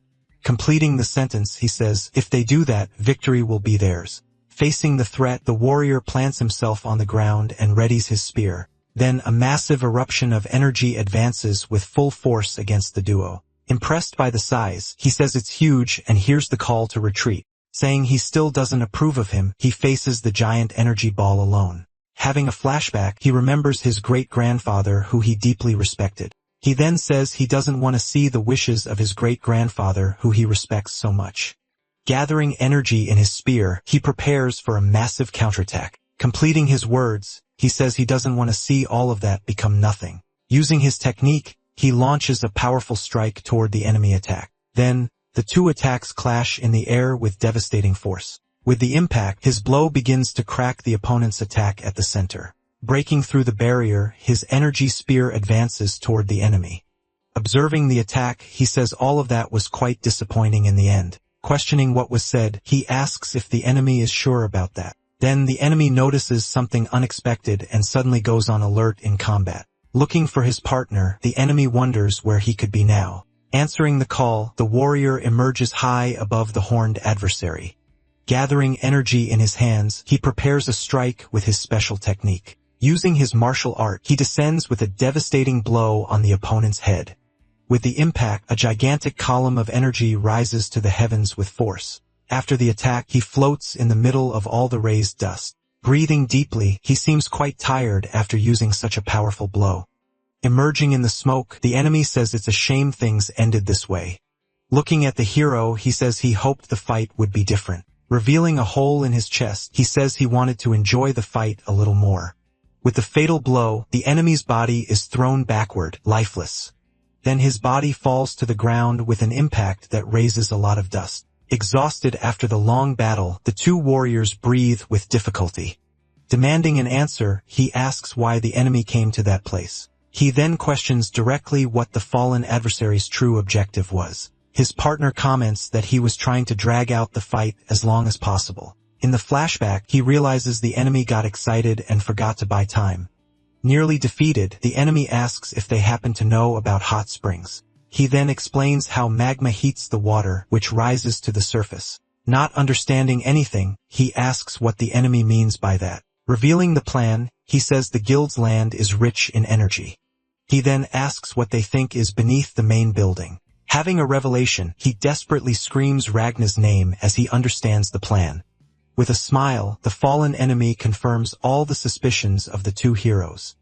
Completing the sentence, he says, if they do that, victory will be theirs. Facing the threat, the warrior plants himself on the ground and readies his spear. Then a massive eruption of energy advances with full force against the duo. Impressed by the size, he says it's huge and hears the call to retreat. Saying he still doesn't approve of him, he faces the giant energy ball alone. Having a flashback, he remembers his great-grandfather who he deeply respected. He then says he doesn't want to see the wishes of his great-grandfather who he respects so much. Gathering energy in his spear, he prepares for a massive counterattack. Completing his words, he says he doesn't want to see all of that become nothing. Using his technique, he launches a powerful strike toward the enemy attack. Then, the two attacks clash in the air with devastating force. With the impact, his blow begins to crack the opponent's attack at the center. Breaking through the barrier, his energy spear advances toward the enemy. Observing the attack, he says all of that was quite disappointing in the end. Questioning what was said, he asks if the enemy is sure about that. Then the enemy notices something unexpected and suddenly goes on alert in combat. Looking for his partner, the enemy wonders where he could be now. Answering the call, the warrior emerges high above the horned adversary. Gathering energy in his hands, he prepares a strike with his special technique. Using his martial art, he descends with a devastating blow on the opponent's head. With the impact, a gigantic column of energy rises to the heavens with force. After the attack, he floats in the middle of all the raised dust. Breathing deeply, he seems quite tired after using such a powerful blow. Emerging in the smoke, the enemy says it's a shame things ended this way. Looking at the hero, he says he hoped the fight would be different. Revealing a hole in his chest, he says he wanted to enjoy the fight a little more. With the fatal blow, the enemy's body is thrown backward, lifeless. Then his body falls to the ground with an impact that raises a lot of dust. Exhausted after the long battle, the two warriors breathe with difficulty. Demanding an answer, he asks why the enemy came to that place. He then questions directly what the fallen adversary's true objective was. His partner comments that he was trying to drag out the fight as long as possible. In the flashback, he realizes the enemy got excited and forgot to buy time. Nearly defeated, the enemy asks if they happen to know about hot springs. He then explains how magma heats the water, which rises to the surface. Not understanding anything, he asks what the enemy means by that. Revealing the plan, he says the guild's land is rich in energy. He then asks what they think is beneath the main building. Having a revelation, he desperately screams Ragnar's name as he understands the plan. With a smile, the fallen enemy confirms all the suspicions of the two heroes.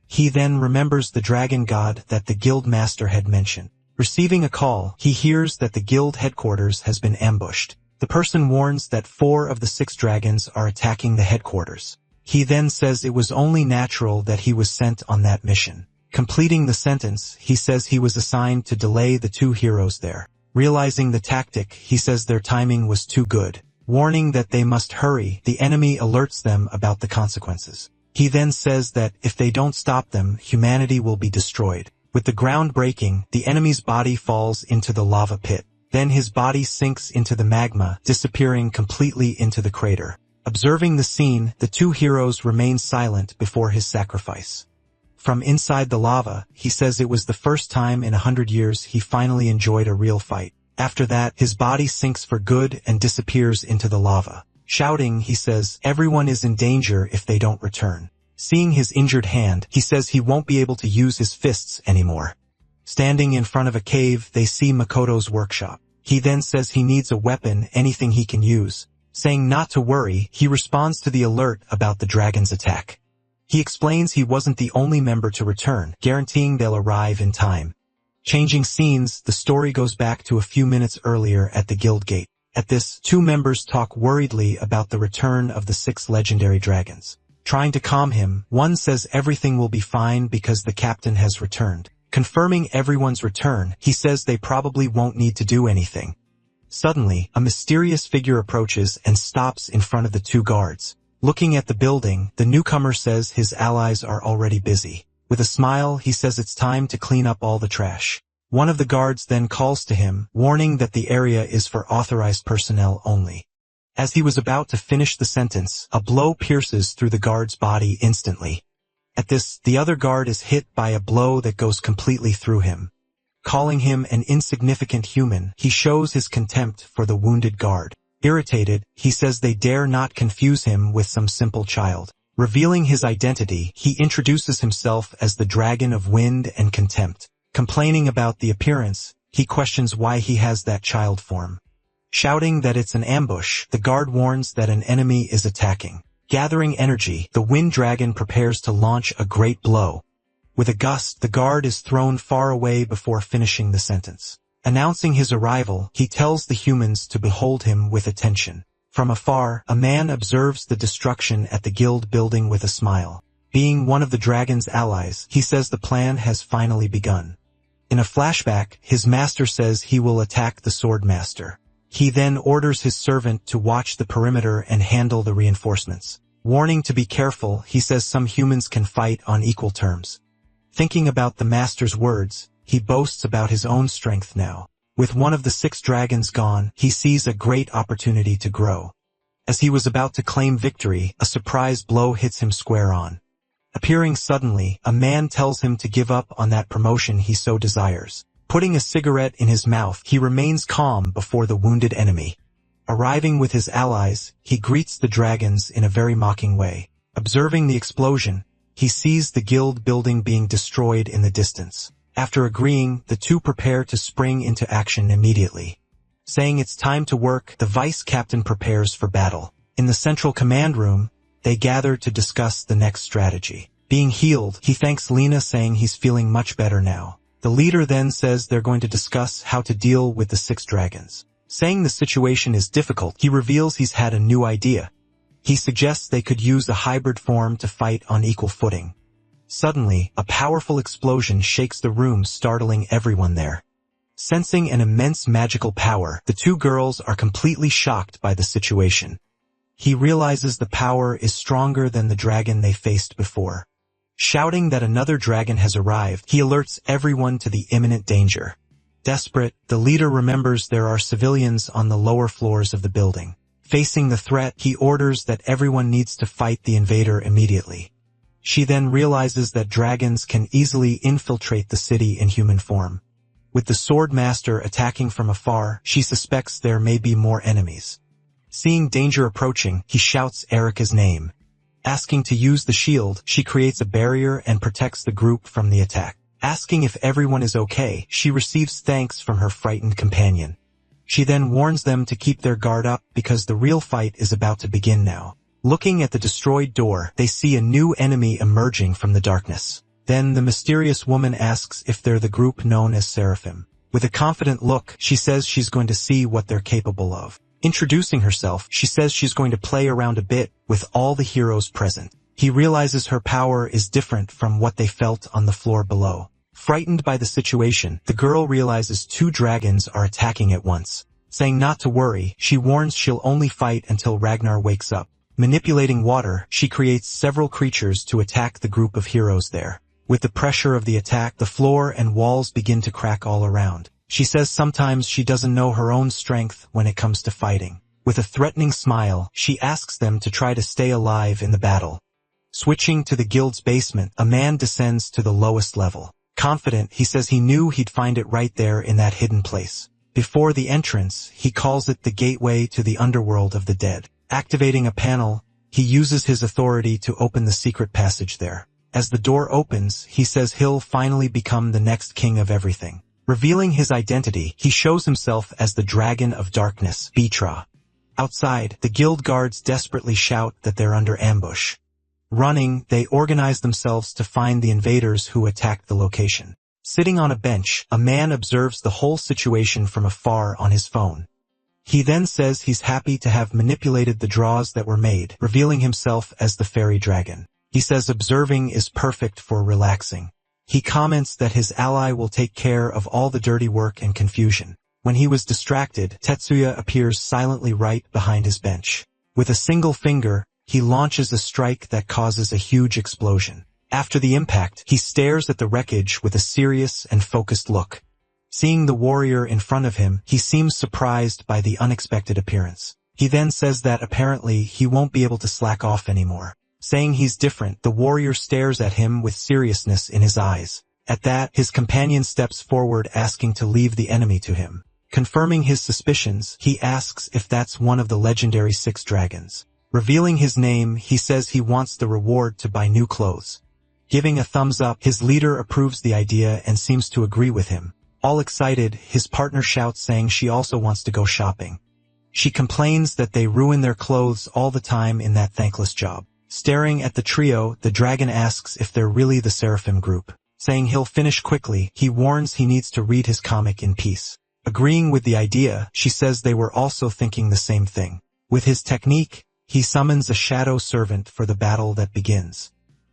He then remembers the dragon god that the guild master had mentioned. Receiving a call, he hears that the guild headquarters has been ambushed. The person warns that 4 of the 6 dragons are attacking the headquarters. He then says it was only natural that he was sent on that mission. Completing the sentence, he says he was assigned to delay the two heroes there. Realizing the tactic, he says their timing was too good. Warning that they must hurry, the enemy alerts them about the consequences. He then says that if they don't stop them, humanity will be destroyed. With the ground breaking, the enemy's body falls into the lava pit. Then his body sinks into the magma, disappearing completely into the crater. Observing the scene, the two heroes remain silent before his sacrifice. From inside the lava, he says it was the first time in 100 years he finally enjoyed a real fight. After that, his body sinks for good and disappears into the lava. Shouting, he says, everyone is in danger if they don't return. Seeing his injured hand, he says he won't be able to use his fists anymore. Standing in front of a cave, they see Makoto's workshop. He then says he needs a weapon, anything he can use. Saying not to worry, he responds to the alert about the dragon's attack. He explains he wasn't the only member to return, guaranteeing they'll arrive in time. Changing scenes, the story goes back to a few minutes earlier at the guild gate. At this, two members talk worriedly about the return of the 6 legendary dragons. Trying to calm him, one says everything will be fine because the captain has returned. Confirming everyone's return, he says they probably won't need to do anything. Suddenly, a mysterious figure approaches and stops in front of the 2 guards. Looking at the building, the newcomer says his allies are already busy. With a smile, he says it's time to clean up all the trash. One of the guards then calls to him, warning that the area is for authorized personnel only. As he was about to finish the sentence, a blow pierces through the guard's body instantly. At this, the other guard is hit by a blow that goes completely through him. Calling him an insignificant human, he shows his contempt for the wounded guard. Irritated, he says they dare not confuse him with some simple child. Revealing his identity, he introduces himself as the Dragon of Wind and Contempt. Complaining about the appearance, he questions why he has that child form. Shouting that it's an ambush, the guard warns that an enemy is attacking. Gathering energy, the Wind Dragon prepares to launch a great blow. With a gust, the guard is thrown far away before finishing the sentence. Announcing his arrival, he tells the humans to behold him with attention. From afar, a man observes the destruction at the guild building with a smile. Being one of the dragon's allies, he says the plan has finally begun. In a flashback, his master says he will attack the sword master. He then orders his servant to watch the perimeter and handle the reinforcements. Warning to be careful, he says some humans can fight on equal terms. Thinking about the master's words, he boasts about his own strength now. With one of the 6 dragons gone, he sees a great opportunity to grow. As he was about to claim victory, a surprise blow hits him square on. Appearing suddenly, a man tells him to give up on that promotion he so desires. Putting a cigarette in his mouth, he remains calm before the wounded enemy. Arriving with his allies, he greets the dragons in a very mocking way. Observing the explosion, he sees the guild building being destroyed in the distance. After agreeing, the 2 prepare to spring into action immediately. Saying it's time to work, the vice captain prepares for battle. In the central command room, they gather to discuss the next strategy. Being healed, he thanks Lena, saying he's feeling much better now. The leader then says they're going to discuss how to deal with the 6 dragons. Saying the situation is difficult, he reveals he's had a new idea. He suggests they could use a hybrid form to fight on equal footing. Suddenly, a powerful explosion shakes the room, startling everyone there. Sensing an immense magical power, the 2 girls are completely shocked by the situation. He realizes the power is stronger than the dragon they faced before. Shouting that another dragon has arrived, he alerts everyone to the imminent danger. Desperate, the leader remembers there are civilians on the lower floors of the building. Facing the threat, he orders that everyone needs to fight the invader immediately. She then realizes that dragons can easily infiltrate the city in human form. With the sword master attacking from afar, she suspects there may be more enemies. Seeing danger approaching, he shouts Erica's name. Asking to use the shield, she creates a barrier and protects the group from the attack. Asking if everyone is okay, she receives thanks from her frightened companion. She then warns them to keep their guard up because the real fight is about to begin now. Looking at the destroyed door, they see a new enemy emerging from the darkness. Then the mysterious woman asks if they're the group known as Seraphim. With a confident look, she says she's going to see what they're capable of. Introducing herself, she says she's going to play around a bit with all the heroes present. He realizes her power is different from what they felt on the floor below. Frightened by the situation, the girl realizes 2 dragons are attacking at once. Saying not to worry, she warns she'll only fight until Ragnar wakes up. Manipulating water, she creates several creatures to attack the group of heroes there. With the pressure of the attack, the floor and walls begin to crack all around. She says sometimes she doesn't know her own strength when it comes to fighting. With a threatening smile, she asks them to try to stay alive in the battle. Switching to the guild's basement, a man descends to the lowest level. Confident, he says he knew he'd find it right there in that hidden place. Before the entrance, he calls it the gateway to the underworld of the dead. Activating a panel, he uses his authority to open the secret passage there. As the door opens, he says he'll finally become the next king of everything. Revealing his identity, he shows himself as the Dragon of Darkness, Bitra. Outside, the guild guards desperately shout that they're under ambush. Running, they organize themselves to find the invaders who attacked the location. Sitting on a bench, a man observes the whole situation from afar on his phone. He then says he's happy to have manipulated the draws that were made, revealing himself as the fairy dragon. He says observing is perfect for relaxing. He comments that his ally will take care of all the dirty work and confusion. When he was distracted, Tetsuya appears silently right behind his bench. With a single finger, he launches a strike that causes a huge explosion. After the impact, he stares at the wreckage with a serious and focused look. Seeing the warrior in front of him, he seems surprised by the unexpected appearance. He then says that apparently he won't be able to slack off anymore. Saying he's different, the warrior stares at him with seriousness in his eyes. At that, his companion steps forward asking to leave the enemy to him. Confirming his suspicions, he asks if that's one of the legendary 6 dragons. Revealing his name, he says he wants the reward to buy new clothes. Giving a thumbs up, his leader approves the idea and seems to agree with him. All excited, his partner shouts saying she also wants to go shopping. She complains that they ruin their clothes all the time in that thankless job. Staring at the trio, the dragon asks if they're really the Seraphim group. Saying he'll finish quickly, he warns he needs to read his comic in peace. Agreeing with the idea, she says they were also thinking the same thing. With his technique, he summons a shadow servant for the battle that begins.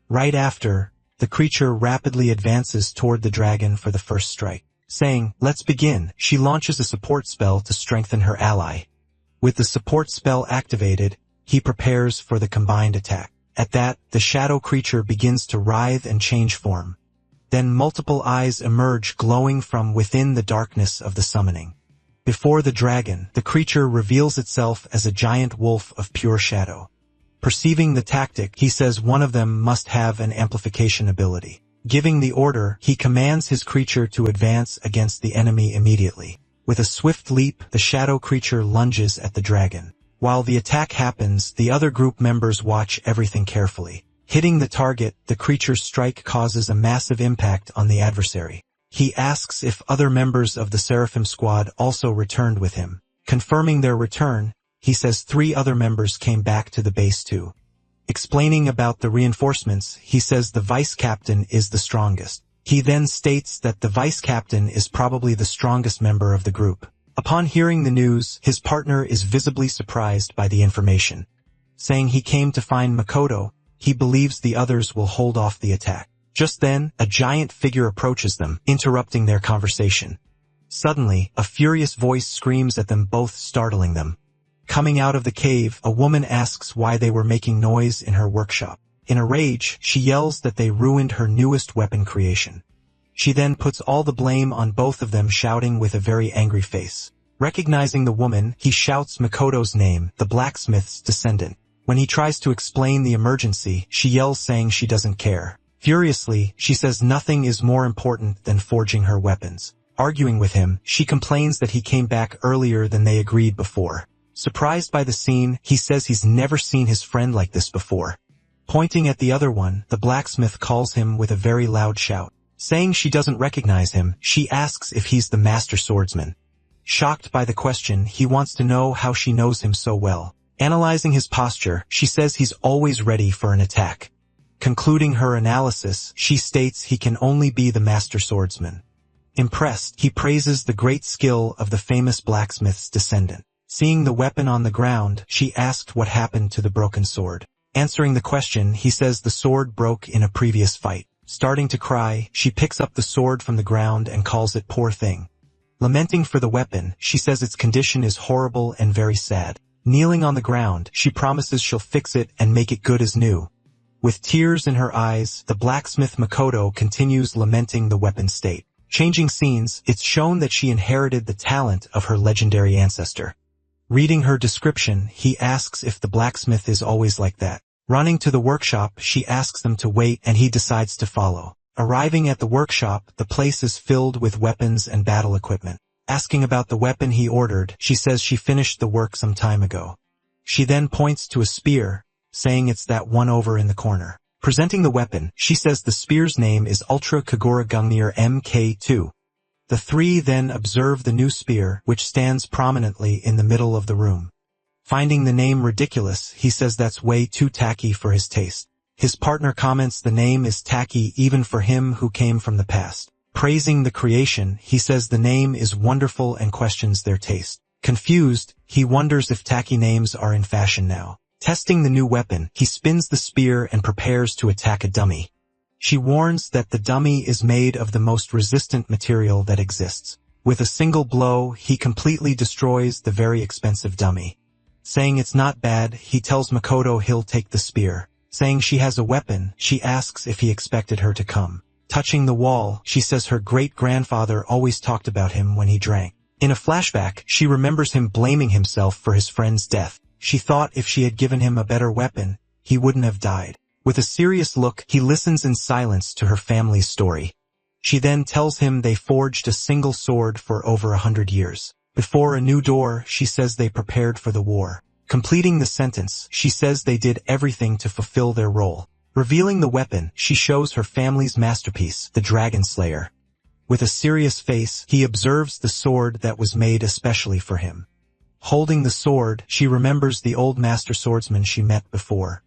Right after, the creature rapidly advances toward the dragon for the first strike. Saying, "Let's begin," she launches a support spell to strengthen her ally. With the support spell activated, he prepares for the combined attack. At that, the shadow creature begins to writhe and change form. Then multiple eyes emerge glowing from within the darkness of the summoning. Before the dragon, the creature reveals itself as a giant wolf of pure shadow. Perceiving the tactic, he says one of them must have an amplification ability. Giving the order, he commands his creature to advance against the enemy immediately. With a swift leap, the shadow creature lunges at the dragon. While the attack happens, the other group members watch everything carefully. Hitting the target, the creature's strike causes a massive impact on the adversary. He asks if other members of the Seraphim squad also returned with him. Confirming their return, he says 3 other members came back to the base too. Explaining about the reinforcements, he says the vice captain is the strongest. He then states that the vice captain is probably the strongest member of the group. Upon hearing the news, his partner is visibly surprised by the information. Saying he came to find Makoto, he believes the others will hold off the attack. Just then, a giant figure approaches them, interrupting their conversation. Suddenly, a furious voice screams at them both, startling them. Coming out of the cave, a woman asks why they were making noise in her workshop. In a rage, she yells that they ruined her newest weapon creation. She then puts all the blame on both of them, shouting with a very angry face. Recognizing the woman, he shouts Makoto's name, the blacksmith's descendant. When he tries to explain the emergency, she yells saying she doesn't care. Furiously, she says nothing is more important than forging her weapons. Arguing with him, she complains that he came back earlier than they agreed before. Surprised by the scene, he says he's never seen his friend like this before. Pointing at the other one, the blacksmith calls him with a very loud shout. Saying she doesn't recognize him, she asks if he's the master swordsman. Shocked by the question, he wants to know how she knows him so well. Analyzing his posture, she says he's always ready for an attack. Concluding her analysis, she states he can only be the master swordsman. Impressed, he praises the great skill of the famous blacksmith's descendant. Seeing the weapon on the ground, she asked what happened to the broken sword. Answering the question, he says the sword broke in a previous fight. Starting to cry, she picks up the sword from the ground and calls it poor thing. Lamenting for the weapon, she says its condition is horrible and very sad. Kneeling on the ground, she promises she'll fix it and make it good as new. With tears in her eyes, the blacksmith Makoto continues lamenting the weapon's state. Changing scenes, it's shown that she inherited the talent of her legendary ancestor. Reading her description, he asks if the blacksmith is always like that. Running to the workshop, she asks them to wait and he decides to follow. Arriving at the workshop, the place is filled with weapons and battle equipment. Asking about the weapon he ordered, she says she finished the work some time ago. She then points to a spear, saying it's that one over in the corner. Presenting the weapon, she says the spear's name is Ultra Kagura Gungnir Mk2. The three then observe the new spear, which stands prominently in the middle of the room. Finding the name ridiculous, he says that's way too tacky for his taste. His partner comments the name is tacky even for him who came from the past. Praising the creation, he says the name is wonderful and questions their taste. Confused, he wonders if tacky names are in fashion now. Testing the new weapon, he spins the spear and prepares to attack a dummy. She warns that the dummy is made of the most resistant material that exists. With a single blow, he completely destroys the very expensive dummy. Saying it's not bad, he tells Makoto he'll take the spear. Saying she has a weapon, she asks if he expected her to come. Touching the wall, she says her great-grandfather always talked about him when he drank. In a flashback, she remembers him blaming himself for his friend's death. She thought if she had given him a better weapon, he wouldn't have died. With a serious look, he listens in silence to her family's story. She then tells him they forged a single sword for over 100 years. Before a new door, she says they prepared for the war. Completing the sentence, she says they did everything to fulfill their role. Revealing the weapon, she shows her family's masterpiece, the Dragon Slayer. With a serious face, he observes the sword that was made especially for him. Holding the sword, she remembers the old master swordsman she met before.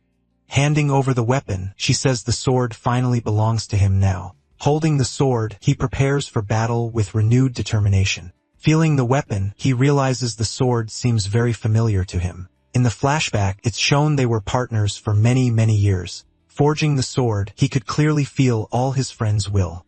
Handing over the weapon, she says the sword finally belongs to him now. Holding the sword, he prepares for battle with renewed determination. Feeling the weapon, he realizes the sword seems very familiar to him. In the flashback, it's shown they were partners for many, many years. Forging the sword, he could clearly feel all his friends' will.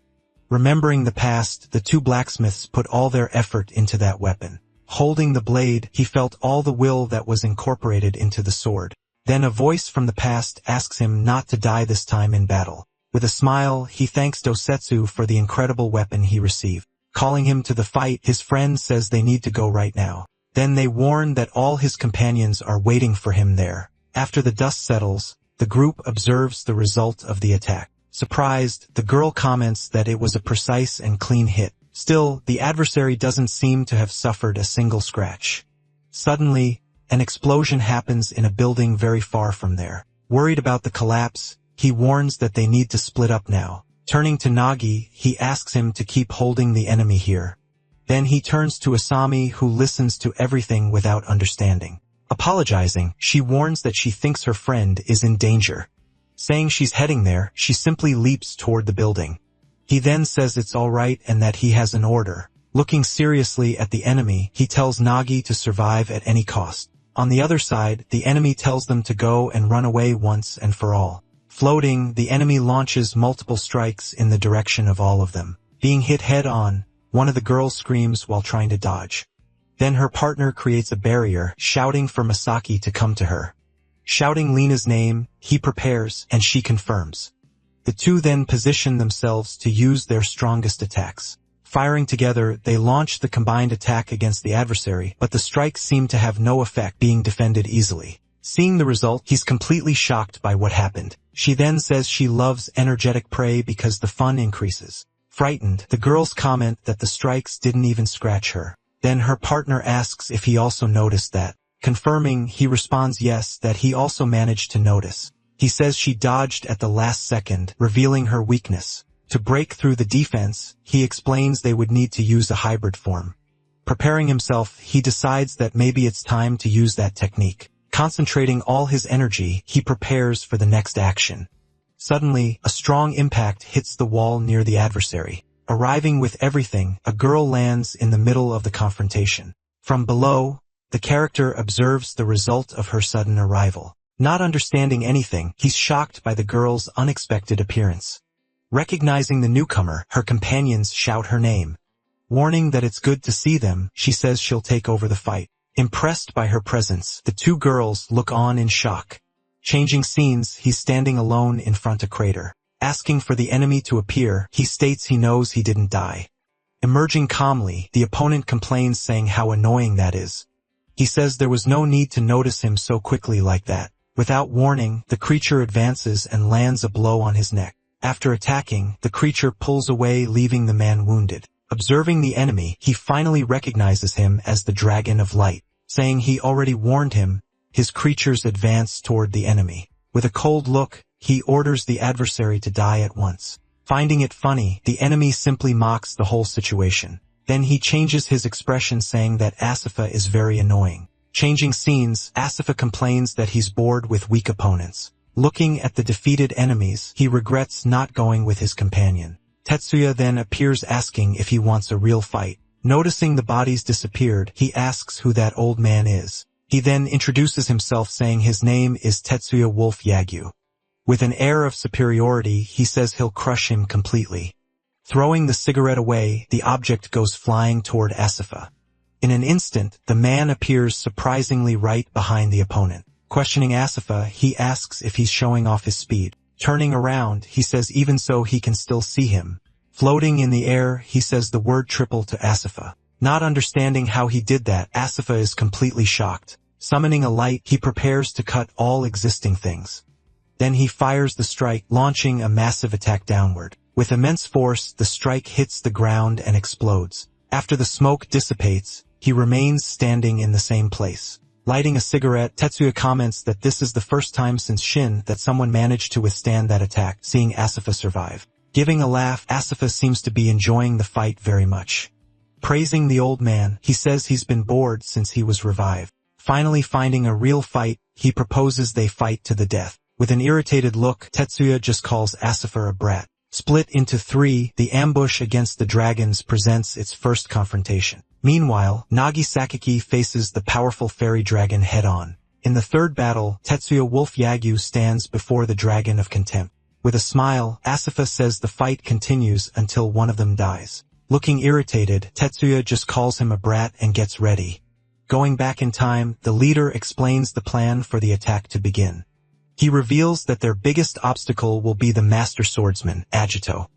Remembering the past, the two blacksmiths put all their effort into that weapon. Holding the blade, he felt all the will that was incorporated into the sword. Then a voice from the past asks him not to die this time in battle. With a smile, he thanks Dosetsu for the incredible weapon he received. Calling him to the fight, his friend says they need to go right now. Then they warn that all his companions are waiting for him there. After the dust settles, the group observes the result of the attack. Surprised, the girl comments that it was a precise and clean hit. Still, the adversary doesn't seem to have suffered a single scratch. Suddenly, an explosion happens in a building very far from there. Worried about the collapse, he warns that they need to split up now. Turning to Nagi, he asks him to keep holding the enemy here. Then he turns to Asami, who listens to everything without understanding. Apologizing, she warns that she thinks her friend is in danger. Saying she's heading there, she simply leaps toward the building. He then says it's alright and that he has an order. Looking seriously at the enemy, he tells Nagi to survive at any cost. On the other side, the enemy tells them to go and run away once and for all. Floating, the enemy launches multiple strikes in the direction of all of them. Being hit head-on, one of the girls screams while trying to dodge. Then her partner creates a barrier, shouting for Masaki to come to her. Shouting Lena's name, he prepares, and she confirms. The two then position themselves to use their strongest attacks. Firing together, they launch the combined attack against the adversary, but the strikes seem to have no effect, being defended easily. Seeing the result, he's completely shocked by what happened. She then says she loves energetic prey because the fun increases. Frightened, the girls comment that the strikes didn't even scratch her. Then her partner asks if he also noticed that. Confirming, he responds yes, that he also managed to notice. He says she dodged at the last second, revealing her weakness. To break through the defense, he explains they would need to use a hybrid form. Preparing himself, he decides that maybe it's time to use that technique. Concentrating all his energy, he prepares for the next action. Suddenly, a strong impact hits the wall near the adversary. Arriving with everything, a girl lands in the middle of the confrontation. From below, the character observes the result of her sudden arrival. Not understanding anything, he's shocked by the girl's unexpected appearance. Recognizing the newcomer, her companions shout her name. Warning that it's good to see them, she says she'll take over the fight. Impressed by her presence, the two girls look on in shock. Changing scenes, he's standing alone in front of crater. Asking for the enemy to appear, he states he knows he didn't die. Emerging calmly, the opponent complains, saying how annoying that is. He says there was no need to notice him so quickly like that. Without warning, the creature advances and lands a blow on his neck. After attacking, the creature pulls away, leaving the man wounded. Observing the enemy, he finally recognizes him as the Dragon of Light. Saying he already warned him, his creatures advance toward the enemy. With a cold look, he orders the adversary to die at once. Finding it funny, the enemy simply mocks the whole situation. Then he changes his expression saying that Asura is very annoying. Changing scenes, Asura complains that he's bored with weak opponents. Looking at the defeated enemies, he regrets not going with his companion. Tetsuya then appears asking if he wants a real fight. Noticing the bodies disappeared, he asks who that old man is. He then introduces himself saying his name is Tetsuya Wolf Yagyu. With an air of superiority, he says he'll crush him completely. Throwing the cigarette away, the object goes flying toward Asura. In an instant, the man appears surprisingly right behind the opponent. Questioning Asura, he asks if he's showing off his speed. Turning around, he says even so he can still see him. Floating in the air, he says the word triple to Asura. Not understanding how he did that, Asura is completely shocked. Summoning a light, he prepares to cut all existing things. Then he fires the strike, launching a massive attack downward. With immense force, the strike hits the ground and explodes. After the smoke dissipates, he remains standing in the same place. Lighting a cigarette, Tetsuya comments that this is the first time since Shin that someone managed to withstand that attack, seeing Asura survive. Giving a laugh, Asura seems to be enjoying the fight very much. Praising the old man, he says he's been bored since he was revived. Finally finding a real fight, he proposes they fight to the death. With an irritated look, Tetsuya just calls Asura a brat. Split into three, the ambush against the dragons presents its first confrontation. Meanwhile, Nagisakiki faces the powerful fairy dragon head-on. In the third battle, Tetsuya Wolf Yagyu stands before the dragon of contempt. With a smile, Asura says the fight continues until one of them dies. Looking irritated, Tetsuya just calls him a brat and gets ready. Going back in time, the leader explains the plan for the attack to begin. He reveals that their biggest obstacle will be the master swordsman, Agito.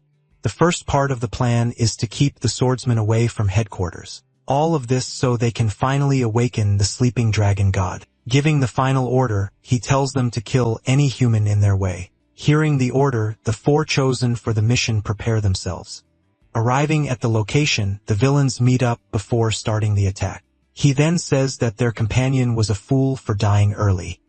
The first part of the plan is to keep the swordsman away from headquarters. All of this so they can finally awaken the sleeping dragon god. Giving the final order, he tells them to kill any human in their way. Hearing the order, the four chosen for the mission prepare themselves. Arriving at the location, the villains meet up before starting the attack. He then says that their companion was a fool for dying early.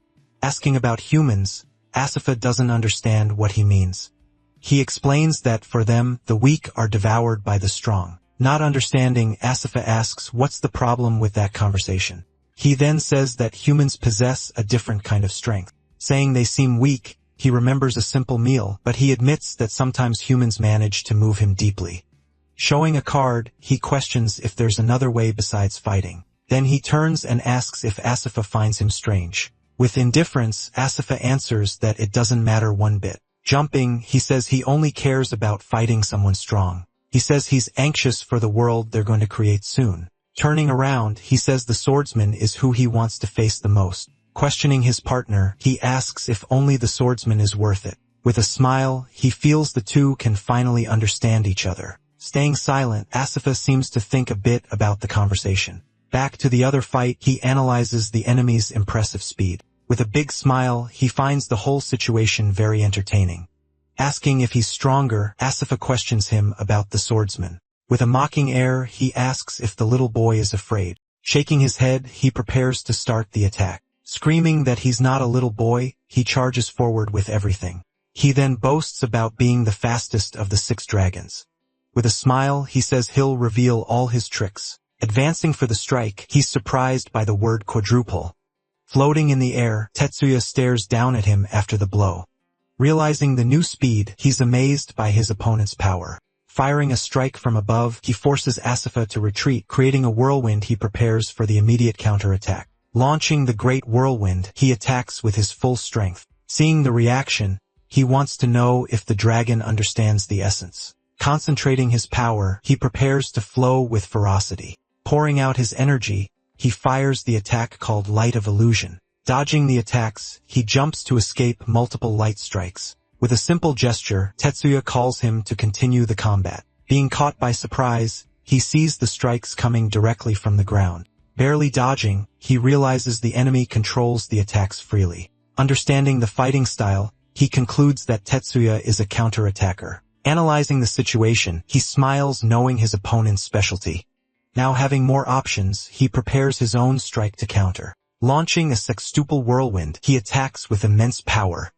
Asking about humans, Asura doesn't understand what he means. He explains that for them, the weak are devoured by the strong. Not understanding, Asura asks what's the problem with that conversation. He then says that humans possess a different kind of strength. Saying they seem weak, he remembers a simple meal, but he admits that sometimes humans manage to move him deeply. Showing a card, he questions if there's another way besides fighting. Then he turns and asks if Asura finds him strange. With indifference, Asura answers that it doesn't matter one bit. Jumping, he says he only cares about fighting someone strong. He says he's anxious for the world they're going to create soon. Turning around, he says the swordsman is who he wants to face the most. Questioning his partner, he asks if only the swordsman is worth it. With a smile, he feels the two can finally understand each other. Staying silent, Asura seems to think a bit about the conversation. Back to the other fight, he analyzes the enemy's impressive speed. With a big smile, he finds the whole situation very entertaining. Asking if he's stronger, Asura questions him about the swordsman. With a mocking air, he asks if the little boy is afraid. Shaking his head, he prepares to start the attack. Screaming that he's not a little boy, he charges forward with everything. He then boasts about being the fastest of the 6 dragons. With a smile, he says he'll reveal all his tricks. Advancing for the strike, he's surprised by the word quadruple. Floating in the air, Tetsuya stares down at him after the blow. Realizing the new speed, he's amazed by his opponent's power. Firing a strike from above, he forces Asura to retreat, creating a whirlwind. He prepares for the immediate counterattack. Launching the great whirlwind, he attacks with his full strength. Seeing the reaction, he wants to know if the dragon understands the essence. Concentrating his power, he prepares to flow with ferocity. Pouring out his energy, he fires the attack called Light of Illusion. Dodging the attacks, he jumps to escape multiple light strikes. With a simple gesture, Tetsuya calls him to continue the combat. Being caught by surprise, he sees the strikes coming directly from the ground. Barely dodging, he realizes the enemy controls the attacks freely. Understanding the fighting style, he concludes that Tetsuya is a counter-attacker. Analyzing the situation, he smiles knowing his opponent's specialty. Now having more options, he prepares his own strike to counter. Launching a sextuple whirlwind, he attacks with immense power.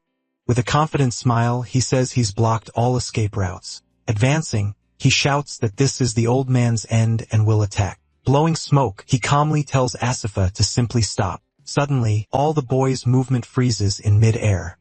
With a confident smile, he says he's blocked all escape routes. Advancing, he shouts that this is the old man's end and will attack. Blowing smoke, he calmly tells Asura to simply stop. Suddenly, all the boy's movement freezes in mid-air.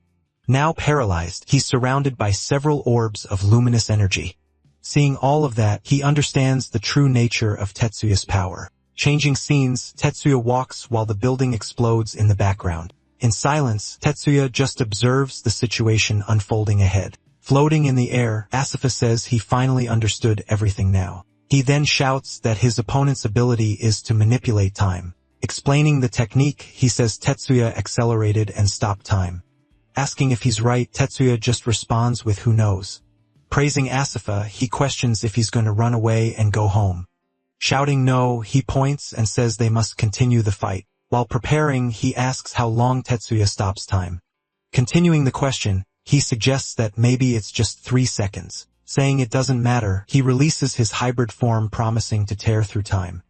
Now paralyzed, he's surrounded by several orbs of luminous energy. Seeing all of that, he understands the true nature of Tetsuya's power. Changing scenes, Tetsuya walks while the building explodes in the background. In silence, Tetsuya just observes the situation unfolding ahead. Floating in the air, Asura says he finally understood everything now. He then shouts that his opponent's ability is to manipulate time. Explaining the technique, he says Tetsuya accelerated and stopped time. Asking if he's right, Tetsuya just responds with who knows. Praising Asura, he questions if he's going to run away and go home. Shouting no, he points and says they must continue the fight. While preparing, he asks how long Tetsuya stops time. Continuing the question, he suggests that maybe it's just 3 seconds. Saying it doesn't matter, he releases his hybrid form promising to tear through time.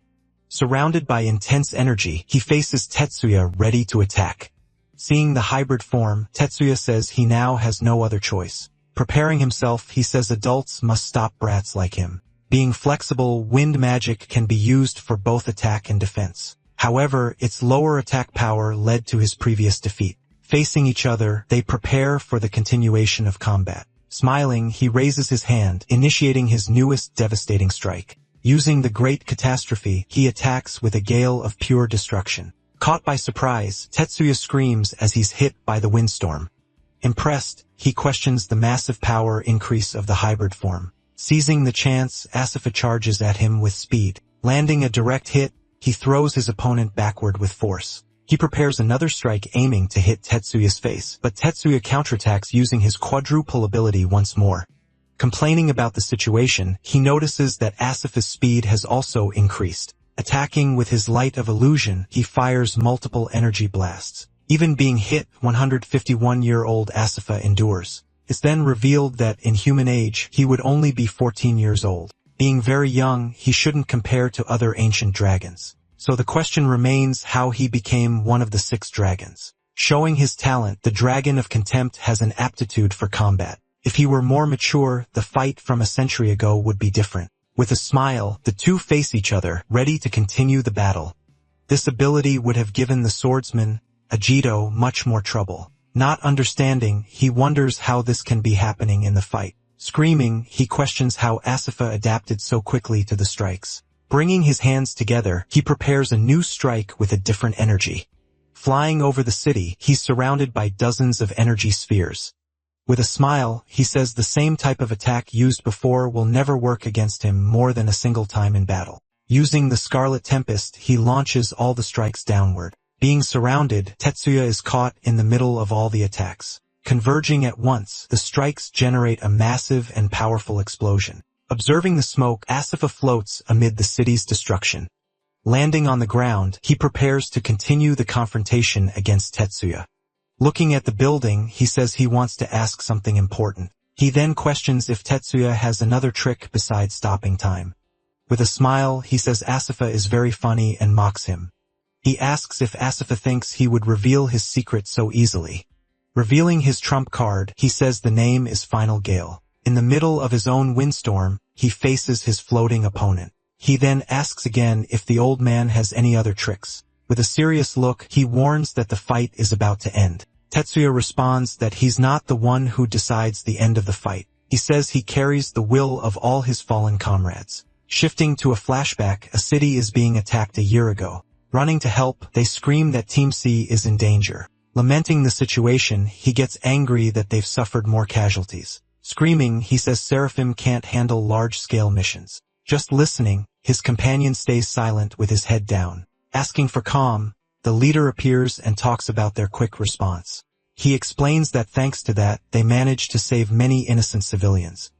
Surrounded by intense energy, he faces Tetsuya ready to attack. Seeing the hybrid form, Tetsuya says he now has no other choice. Preparing himself, he says adults must stop brats like him. Being flexible, wind magic can be used for both attack and defense. However, its lower attack power led to his previous defeat. Facing each other, they prepare for the continuation of combat. Smiling, he raises his hand, initiating his newest devastating strike. Using the Great Catastrophe, he attacks with a gale of pure destruction. Caught by surprise, Tetsuya screams as he's hit by the windstorm. Impressed, he questions the massive power increase of the hybrid form. Seizing the chance, Asura charges at him with speed. Landing a direct hit, he throws his opponent backward with force. He prepares another strike aiming to hit Tetsuya's face, but Tetsuya counterattacks using his quadruple ability once more. Complaining about the situation, he notices that Asura's speed has also increased. Attacking with his light of illusion, he fires multiple energy blasts. Even being hit, 151-year-old Asura endures. It's then revealed that in human age, he would only be 14 years old. Being very young, he shouldn't compare to other ancient dragons. So the question remains how he became one of the 6 dragons. Showing his talent, the Dragon of Contempt has an aptitude for combat. If he were more mature, the fight from a century ago would be different. With a smile, the two face each other, ready to continue the battle. This ability would have given the swordsman, Ajito, much more trouble. Not understanding, he wonders how this can be happening in the fight. Screaming, he questions how Asura adapted so quickly to the strikes. Bringing his hands together, he prepares a new strike with a different energy. Flying over the city, he's surrounded by dozens of energy spheres. With a smile, he says the same type of attack used before will never work against him more than a single time in battle. Using the Scarlet Tempest, he launches all the strikes downward. Being surrounded, Tetsuya is caught in the middle of all the attacks. Converging at once, the strikes generate a massive and powerful explosion. Observing the smoke, Asura floats amid the city's destruction. Landing on the ground, he prepares to continue the confrontation against Tetsuya. Looking at the building, he says he wants to ask something important. He then questions if Tetsuya has another trick besides stopping time. With a smile, he says Asura is very funny and mocks him. He asks if Asura thinks he would reveal his secret so easily. Revealing his trump card, he says the name is Final Gale. In the middle of his own windstorm, he faces his floating opponent. He then asks again if the old man has any other tricks. With a serious look, he warns that the fight is about to end. Tetsuya responds that he's not the one who decides the end of the fight. He says he carries the will of all his fallen comrades. Shifting to a flashback, a city is being attacked a year ago. Running to help, they scream that Team C is in danger. Lamenting the situation, he gets angry that they've suffered more casualties. Screaming, he says Seraphim can't handle large-scale missions. Just listening, his companion stays silent with his head down. Asking for calm, the leader appears and talks about their quick response. He explains that thanks to that, they managed to save many innocent civilians.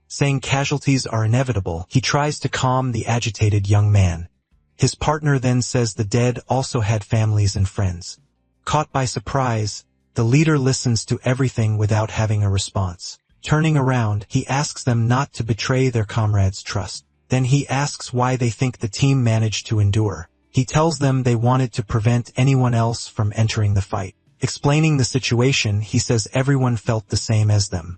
Saying casualties are inevitable, he tries to calm the agitated young man. His partner then says the dead also had families and friends. Caught by surprise, the leader listens to everything without having a response. Turning around, he asks them not to betray their comrades' trust. Then he asks why they think the team managed to endure. He tells them they wanted to prevent anyone else from entering the fight. Explaining the situation, he says everyone felt the same as them.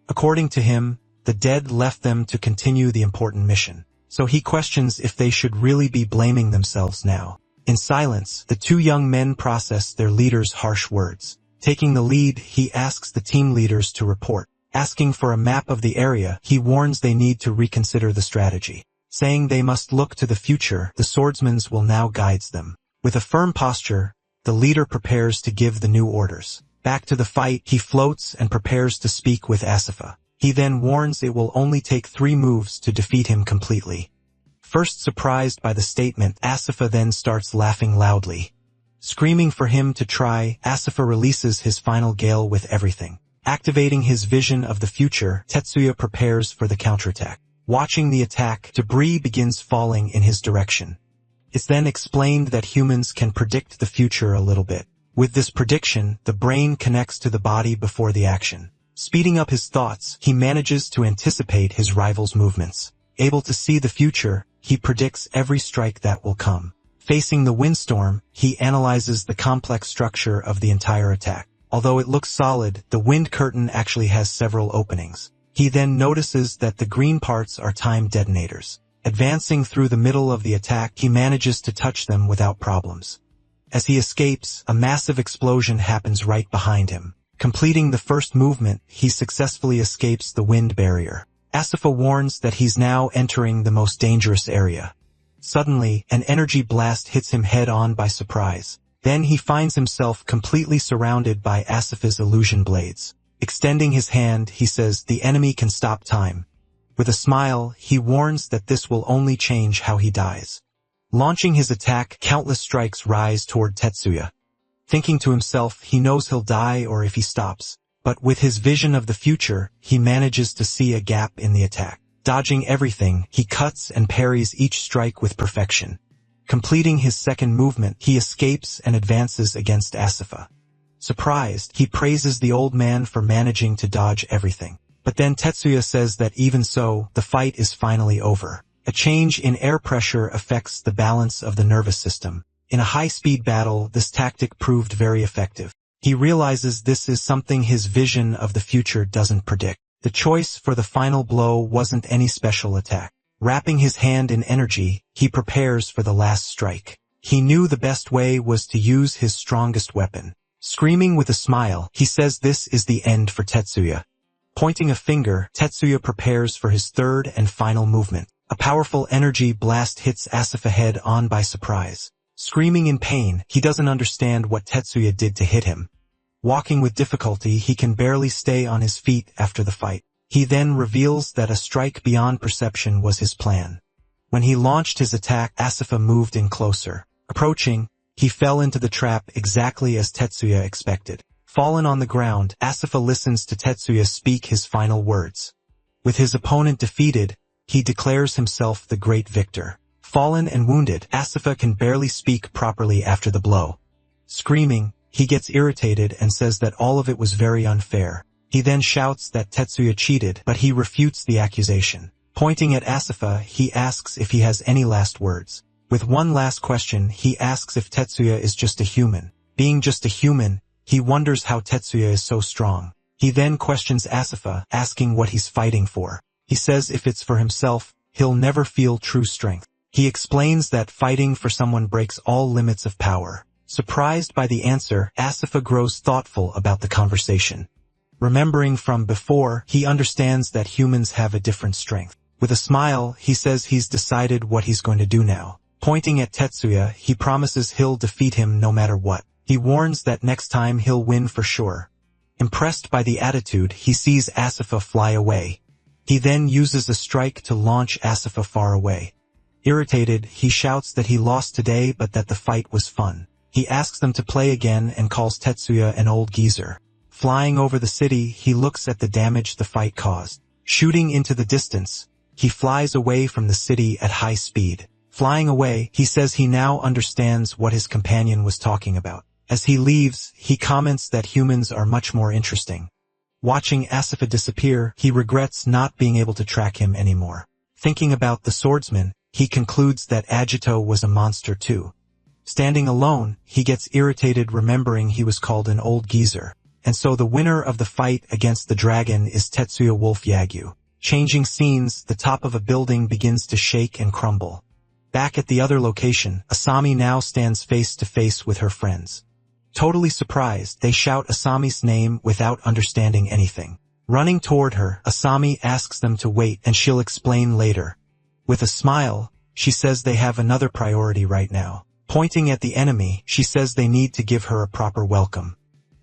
According to him, the dead left them to continue the important mission. So he questions if they should really be blaming themselves now. In silence, the two young men process their leader's harsh words. Taking the lead, he asks the team leaders to report. Asking for a map of the area, he warns they need to reconsider the strategy. Saying they must look to the future, the swordsmen will now guide them. With a firm posture, the leader prepares to give the new orders. Back to the fight, he floats and prepares to speak with Asura. He then warns it will only take 3 moves to defeat him completely. First surprised by the statement, Asura then starts laughing loudly. Screaming for him to try, Asura releases his final gale with everything. Activating his vision of the future, Tetsuya prepares for the counterattack. Watching the attack, debris begins falling in his direction. It's then explained that humans can predict the future a little bit. With this prediction, the brain connects to the body before the action. Speeding up his thoughts, he manages to anticipate his rival's movements. Able to see the future, he predicts every strike that will come. Facing the windstorm, he analyzes the complex structure of the entire attack. Although it looks solid, the wind curtain actually has several openings. He then notices that the green parts are time detonators. Advancing through the middle of the attack, he manages to touch them without problems. As he escapes, a massive explosion happens right behind him. Completing the first movement, he successfully escapes the wind barrier. Asura warns that he's now entering the most dangerous area. Suddenly, an energy blast hits him head-on by surprise. Then he finds himself completely surrounded by Asura's illusion blades. Extending his hand, he says the enemy can stop time. With a smile, he warns that this will only change how he dies. Launching his attack, countless strikes rise toward Tetsuya. Thinking to himself he knows he'll die or if he stops. But with his vision of the future, he manages to see a gap in the attack. Dodging everything, he cuts and parries each strike with perfection. Completing his second movement, he escapes and advances against Asura. Surprised, he praises the old man for managing to dodge everything. But then Tetsuya says that even so, the fight is finally over. A change in air pressure affects the balance of the nervous system. In a high-speed battle, this tactic proved very effective. He realizes this is something his vision of the future doesn't predict. The choice for the final blow wasn't any special attack. Wrapping his hand in energy, he prepares for the last strike. He knew the best way was to use his strongest weapon. Screaming with a smile, he says this is the end for Tetsuya. Pointing a finger, Tetsuya prepares for his third and final movement. A powerful energy blast hits Asura head-on by surprise. Screaming in pain, he doesn't understand what Tetsuya did to hit him. Walking with difficulty, he can barely stay on his feet after the fight. He then reveals that a strike beyond perception was his plan. When he launched his attack, Asura moved in closer. Approaching, he fell into the trap exactly as Tetsuya expected. Fallen on the ground, Asura listens to Tetsuya speak his final words. With his opponent defeated, he declares himself the great victor. Fallen and wounded, Asura can barely speak properly after the blow. Screaming, he gets irritated and says that all of it was very unfair. He then shouts that Tetsuya cheated, but he refutes the accusation. Pointing at Asura, he asks if he has any last words. With one last question, he asks if Tetsuya is just a human. Being just a human, he wonders how Tetsuya is so strong. He then questions Asura, asking what he's fighting for. He says if it's for himself, he'll never feel true strength. He explains that fighting for someone breaks all limits of power. Surprised by the answer, Asura grows thoughtful about the conversation. Remembering from before, he understands that humans have a different strength. With a smile, he says he's decided what he's going to do now. Pointing at Tetsuya, he promises he'll defeat him no matter what. He warns that next time he'll win for sure. Impressed by the attitude, he sees Asura fly away. He then uses a strike to launch Asura far away. Irritated, he shouts that he lost today but that the fight was fun. He asks them to play again and calls Tetsuya an old geezer. Flying over the city, he looks at the damage the fight caused. Shooting into the distance, he flies away from the city at high speed. Flying away, he says he now understands what his companion was talking about. As he leaves, he comments that humans are much more interesting. Watching Asura disappear, he regrets not being able to track him anymore. Thinking about the swordsman, he concludes that Agito was a monster too. Standing alone, he gets irritated remembering he was called an old geezer. And so the winner of the fight against the dragon is Tetsuya Wolf Yagyu. Changing scenes, the top of a building begins to shake and crumble. Back at the other location, Asami now stands face to face with her friends. Totally surprised, they shout Asami's name without understanding anything. Running toward her, Asami asks them to wait and she'll explain later. With a smile, she says they have another priority right now. Pointing at the enemy, she says they need to give her a proper welcome.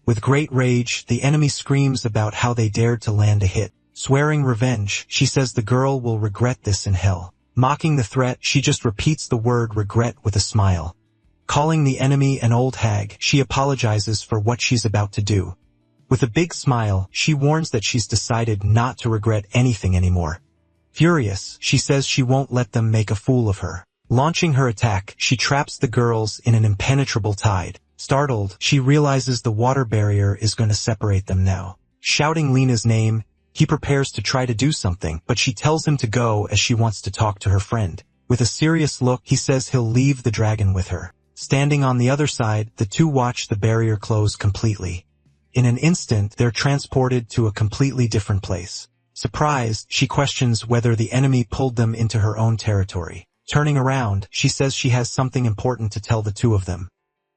With great rage, the enemy screams about how they dared to land a hit. Swearing revenge, she says the girl will regret this in hell. Mocking the threat, she just repeats the word regret with a smile. Calling the enemy an old hag, she apologizes for what she's about to do. With a big smile, she warns that she's decided not to regret anything anymore. Furious, she says she won't let them make a fool of her. Launching her attack, she traps the girls in an impenetrable tide. Startled, she realizes the water barrier is going to separate them now. Shouting Lena's name, he prepares to try to do something, but she tells him to go as she wants to talk to her friend. With a serious look, he says he'll leave the dragon with her. Standing on the other side, the two watch the barrier close completely. In an instant, they're transported to a completely different place. Surprised, she questions whether the enemy pulled them into her own territory. Turning around, she says she has something important to tell the two of them.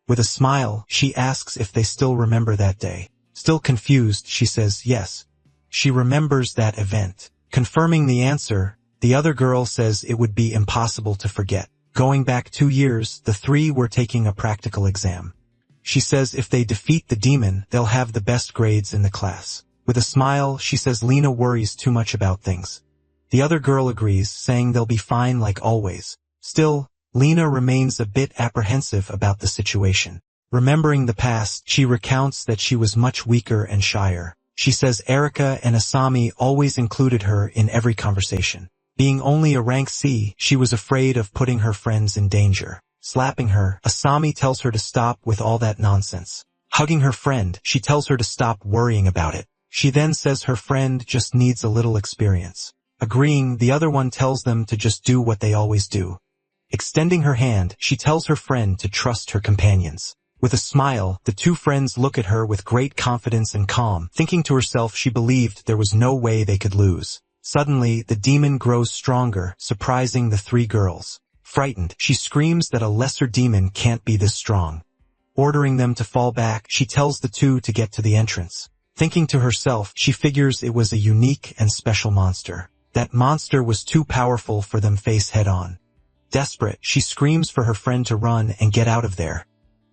With a smile, she asks if they still remember that day. Still confused, she says yes. She remembers that event. Confirming the answer, the other girl says it would be impossible to forget. Going back 2 years, the three were taking a practical exam. She says if they defeat the demon, they'll have the best grades in the class. With a smile, she says Lena worries too much about things. The other girl agrees, saying they'll be fine like always. Still, Lena remains a bit apprehensive about the situation. Remembering the past, she recounts that she was much weaker and shyer. She says Erika and Asami always included her in every conversation. Being only a rank C, she was afraid of putting her friends in danger. Slapping her, Asami tells her to stop with all that nonsense. Hugging her friend, she tells her to stop worrying about it. She then says her friend just needs a little experience. Agreeing, the other one tells them to just do what they always do. Extending her hand, she tells her friend to trust her companions. With a smile, the two friends look at her with great confidence and calm, thinking to herself she believed there was no way they could lose. Suddenly, the demon grows stronger, surprising the three girls. Frightened, she screams that a lesser demon can't be this strong. Ordering them to fall back, she tells the two to get to the entrance. Thinking to herself, she figures it was a unique and special monster. That monster was too powerful for them face head-on. Desperate, she screams for her friend to run and get out of there.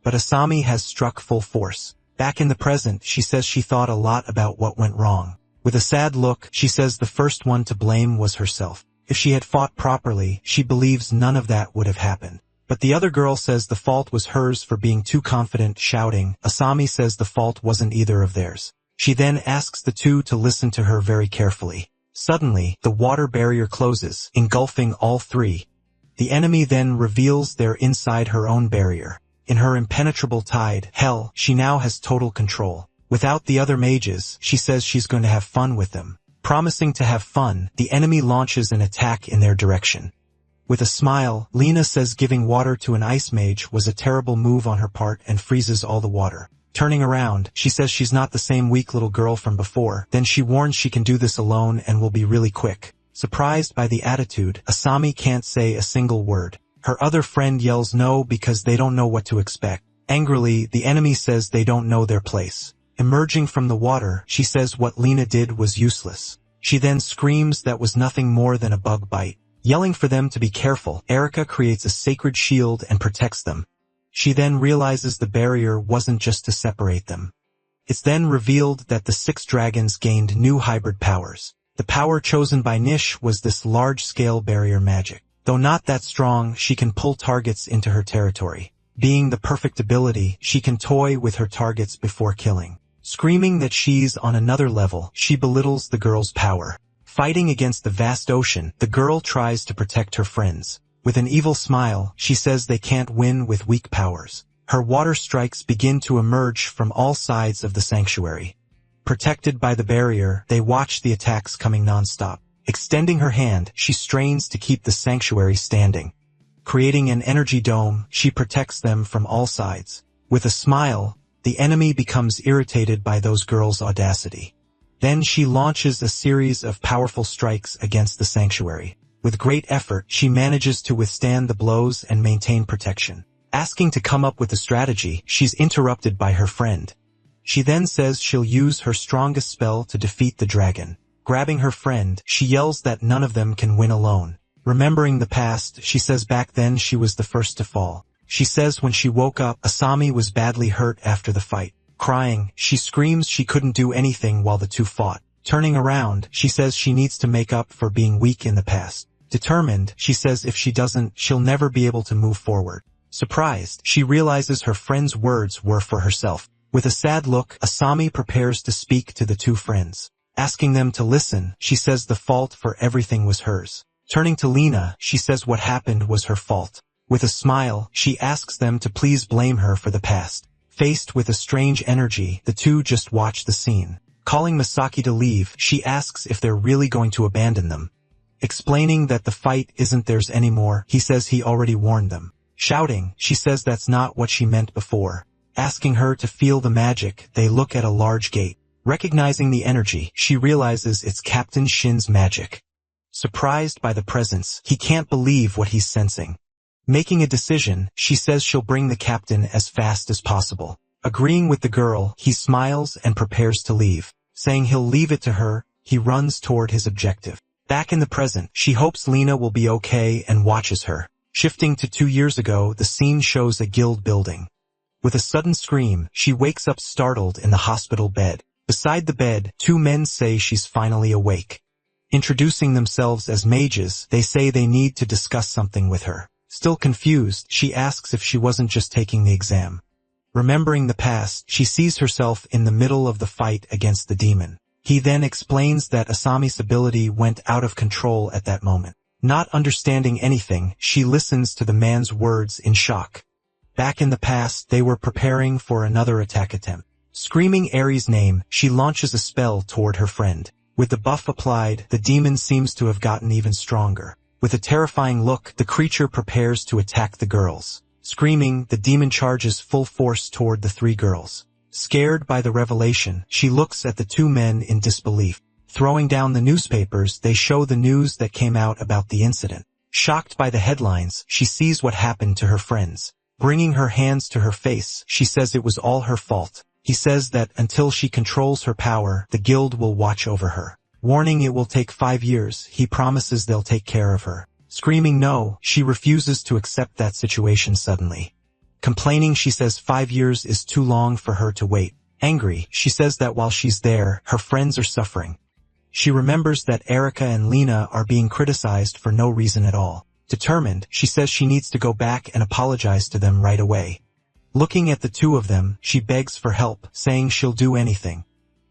But Asami has struck full force. Back in the present, she says she thought a lot about what went wrong. With a sad look, she says the first one to blame was herself. If she had fought properly, she believes none of that would have happened. But the other girl says the fault was hers for being too confident, shouting. Asami says the fault wasn't either of theirs. She then asks the two to listen to her very carefully. Suddenly, the water barrier closes, engulfing all three. The enemy then reveals they're inside her own barrier. In her impenetrable tide, hell, she now has total control. Without the other mages, she says she's going to have fun with them. Promising to have fun, the enemy launches an attack in their direction. With a smile, Lena says giving water to an ice mage was a terrible move on her part and freezes all the water. Turning around, she says she's not the same weak little girl from before. Then she warns she can do this alone and will be really quick. Surprised by the attitude, Asami can't say a single word. Her other friend yells no because they don't know what to expect. Angrily, the enemy says they don't know their place. Emerging from the water, she says what Lena did was useless. She then screams that was nothing more than a bug bite. Yelling for them to be careful, Erika creates a sacred shield and protects them. She then realizes the barrier wasn't just to separate them. It's then revealed that the 6 dragons gained new hybrid powers. The power chosen by Nish was this large-scale barrier magic. Though not that strong, she can pull targets into her territory. Being the perfect ability, she can toy with her targets before killing. Screaming that she's on another level, she belittles the girl's power. Fighting against the vast ocean, the girl tries to protect her friends. With an evil smile, she says they can't win with weak powers. Her water strikes begin to emerge from all sides of the sanctuary. Protected by the barrier, they watch the attacks coming non-stop. Extending her hand, she strains to keep the sanctuary standing. Creating an energy dome, she protects them from all sides. With a smile, the enemy becomes irritated by those girls' audacity. Then she launches a series of powerful strikes against the sanctuary. With great effort, she manages to withstand the blows and maintain protection. Asking to come up with a strategy, she's interrupted by her friend. She then says she'll use her strongest spell to defeat the dragon. Grabbing her friend, she yells that none of them can win alone. Remembering the past, she says back then she was the first to fall. She says when she woke up, Asami was badly hurt after the fight. Crying, she screams she couldn't do anything while the two fought. Turning around, she says she needs to make up for being weak in the past. Determined, she says if she doesn't, she'll never be able to move forward. Surprised, she realizes her friend's words were for herself. With a sad look, Asami prepares to speak to the two friends. Asking them to listen, she says the fault for everything was hers. Turning to Lena, she says what happened was her fault. With a smile, she asks them to please blame her for the past. Faced with a strange energy, the two just watch the scene. Calling Masaki to leave, she asks if they're really going to abandon them. Explaining that the fight isn't theirs anymore, he says he already warned them. Shouting, she says that's not what she meant before. Asking her to feel the magic, they look at a large gate. Recognizing the energy, she realizes it's Captain Shin's magic. Surprised by the presence, he can't believe what he's sensing. Making a decision, she says she'll bring the captain as fast as possible. Agreeing with the girl, he smiles and prepares to leave. Saying he'll leave it to her, he runs toward his objective. Back in the present, she hopes Lena will be okay and watches her. Shifting to 2 years ago, the scene shows a guild building. With a sudden scream, she wakes up startled in the hospital bed. Beside the bed, 2 men say she's finally awake. Introducing themselves as mages, they say they need to discuss something with her. Still confused, she asks if she wasn't just taking the exam. Remembering the past, she sees herself in the middle of the fight against the demon. He then explains that Asami's ability went out of control at that moment. Not understanding anything, she listens to the man's words in shock. Back in the past, they were preparing for another attack attempt. Screaming Ares' name, she launches a spell toward her friend. With the buff applied, the demon seems to have gotten even stronger. With a terrifying look, the creature prepares to attack the girls. Screaming, the demon charges full force toward the 3 girls. Scared by the revelation, she looks at the 2 men in disbelief. Throwing down the newspapers, they show the news that came out about the incident. Shocked by the headlines, she sees what happened to her friends. Bringing her hands to her face, she says it was all her fault. He says that until she controls her power, the guild will watch over her. Warning it will take 5 years, he promises they'll take care of her. Screaming no, she refuses to accept that situation suddenly. Complaining, she says 5 years is too long for her to wait. Angry, she says that while she's there, her friends are suffering. She remembers that Erica and Lena are being criticized for no reason at all. Determined, she says she needs to go back and apologize to them right away. Looking at the 2 of them, she begs for help, saying she'll do anything.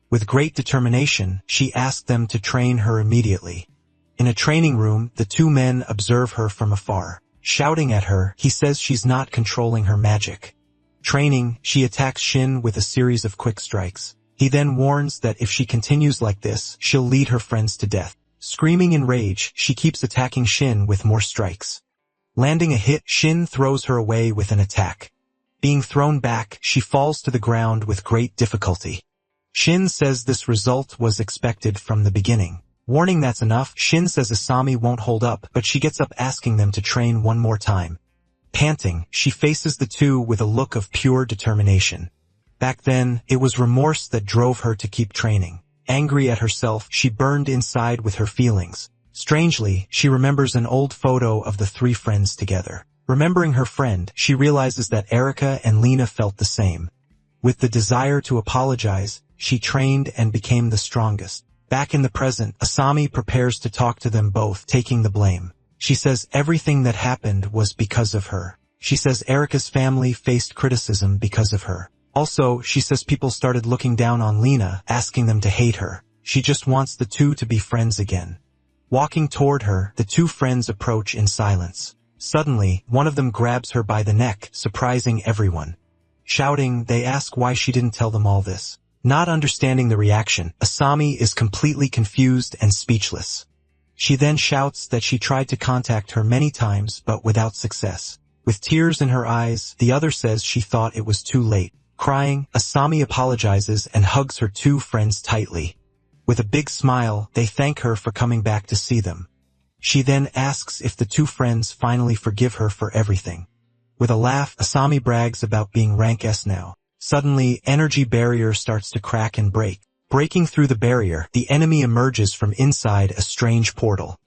With great determination, she asks them to train her immediately. In a training room, the 2 men observe her from afar. Shouting at her, he says she's not controlling her magic. Training, she attacks Shin with a series of quick strikes. He then warns that if she continues like this, she'll lead her friends to death. Screaming in rage, she keeps attacking Shin with more strikes. Landing a hit, Shin throws her away with an attack. Being thrown back, she falls to the ground with great difficulty. Shin says this result was expected from the beginning. Warning that's enough, Shin says Asami won't hold up, but she gets up asking them to train one more time. Panting, she faces the 2 with a look of pure determination. Back then, it was remorse that drove her to keep training. Angry at herself, she burned inside with her feelings. Strangely, she remembers an old photo of the 3 friends together. Remembering her friend, she realizes that Erica and Lena felt the same. With the desire to apologize, she trained and became the strongest. Back in the present, Asami prepares to talk to them both, taking the blame. She says everything that happened was because of her. She says Erica's family faced criticism because of her. Also, she says people started looking down on Lena, asking them to hate her. She just wants the 2 to be friends again. Walking toward her, the 2 friends approach in silence. Suddenly, one of them grabs her by the neck, surprising everyone. Shouting, they ask why she didn't tell them all this. Not understanding the reaction, Asami is completely confused and speechless. She then shouts that she tried to contact her many times but without success. With tears in her eyes, the other says she thought it was too late. Crying, Asami apologizes and hugs her two friends tightly. With a big smile, they thank her for coming back to see them. She then asks if the two friends finally forgive her for everything. With a laugh, Asami brags about being rank S now. Suddenly, energy barrier starts to crack and break. Breaking through the barrier, the enemy emerges from inside a strange portal.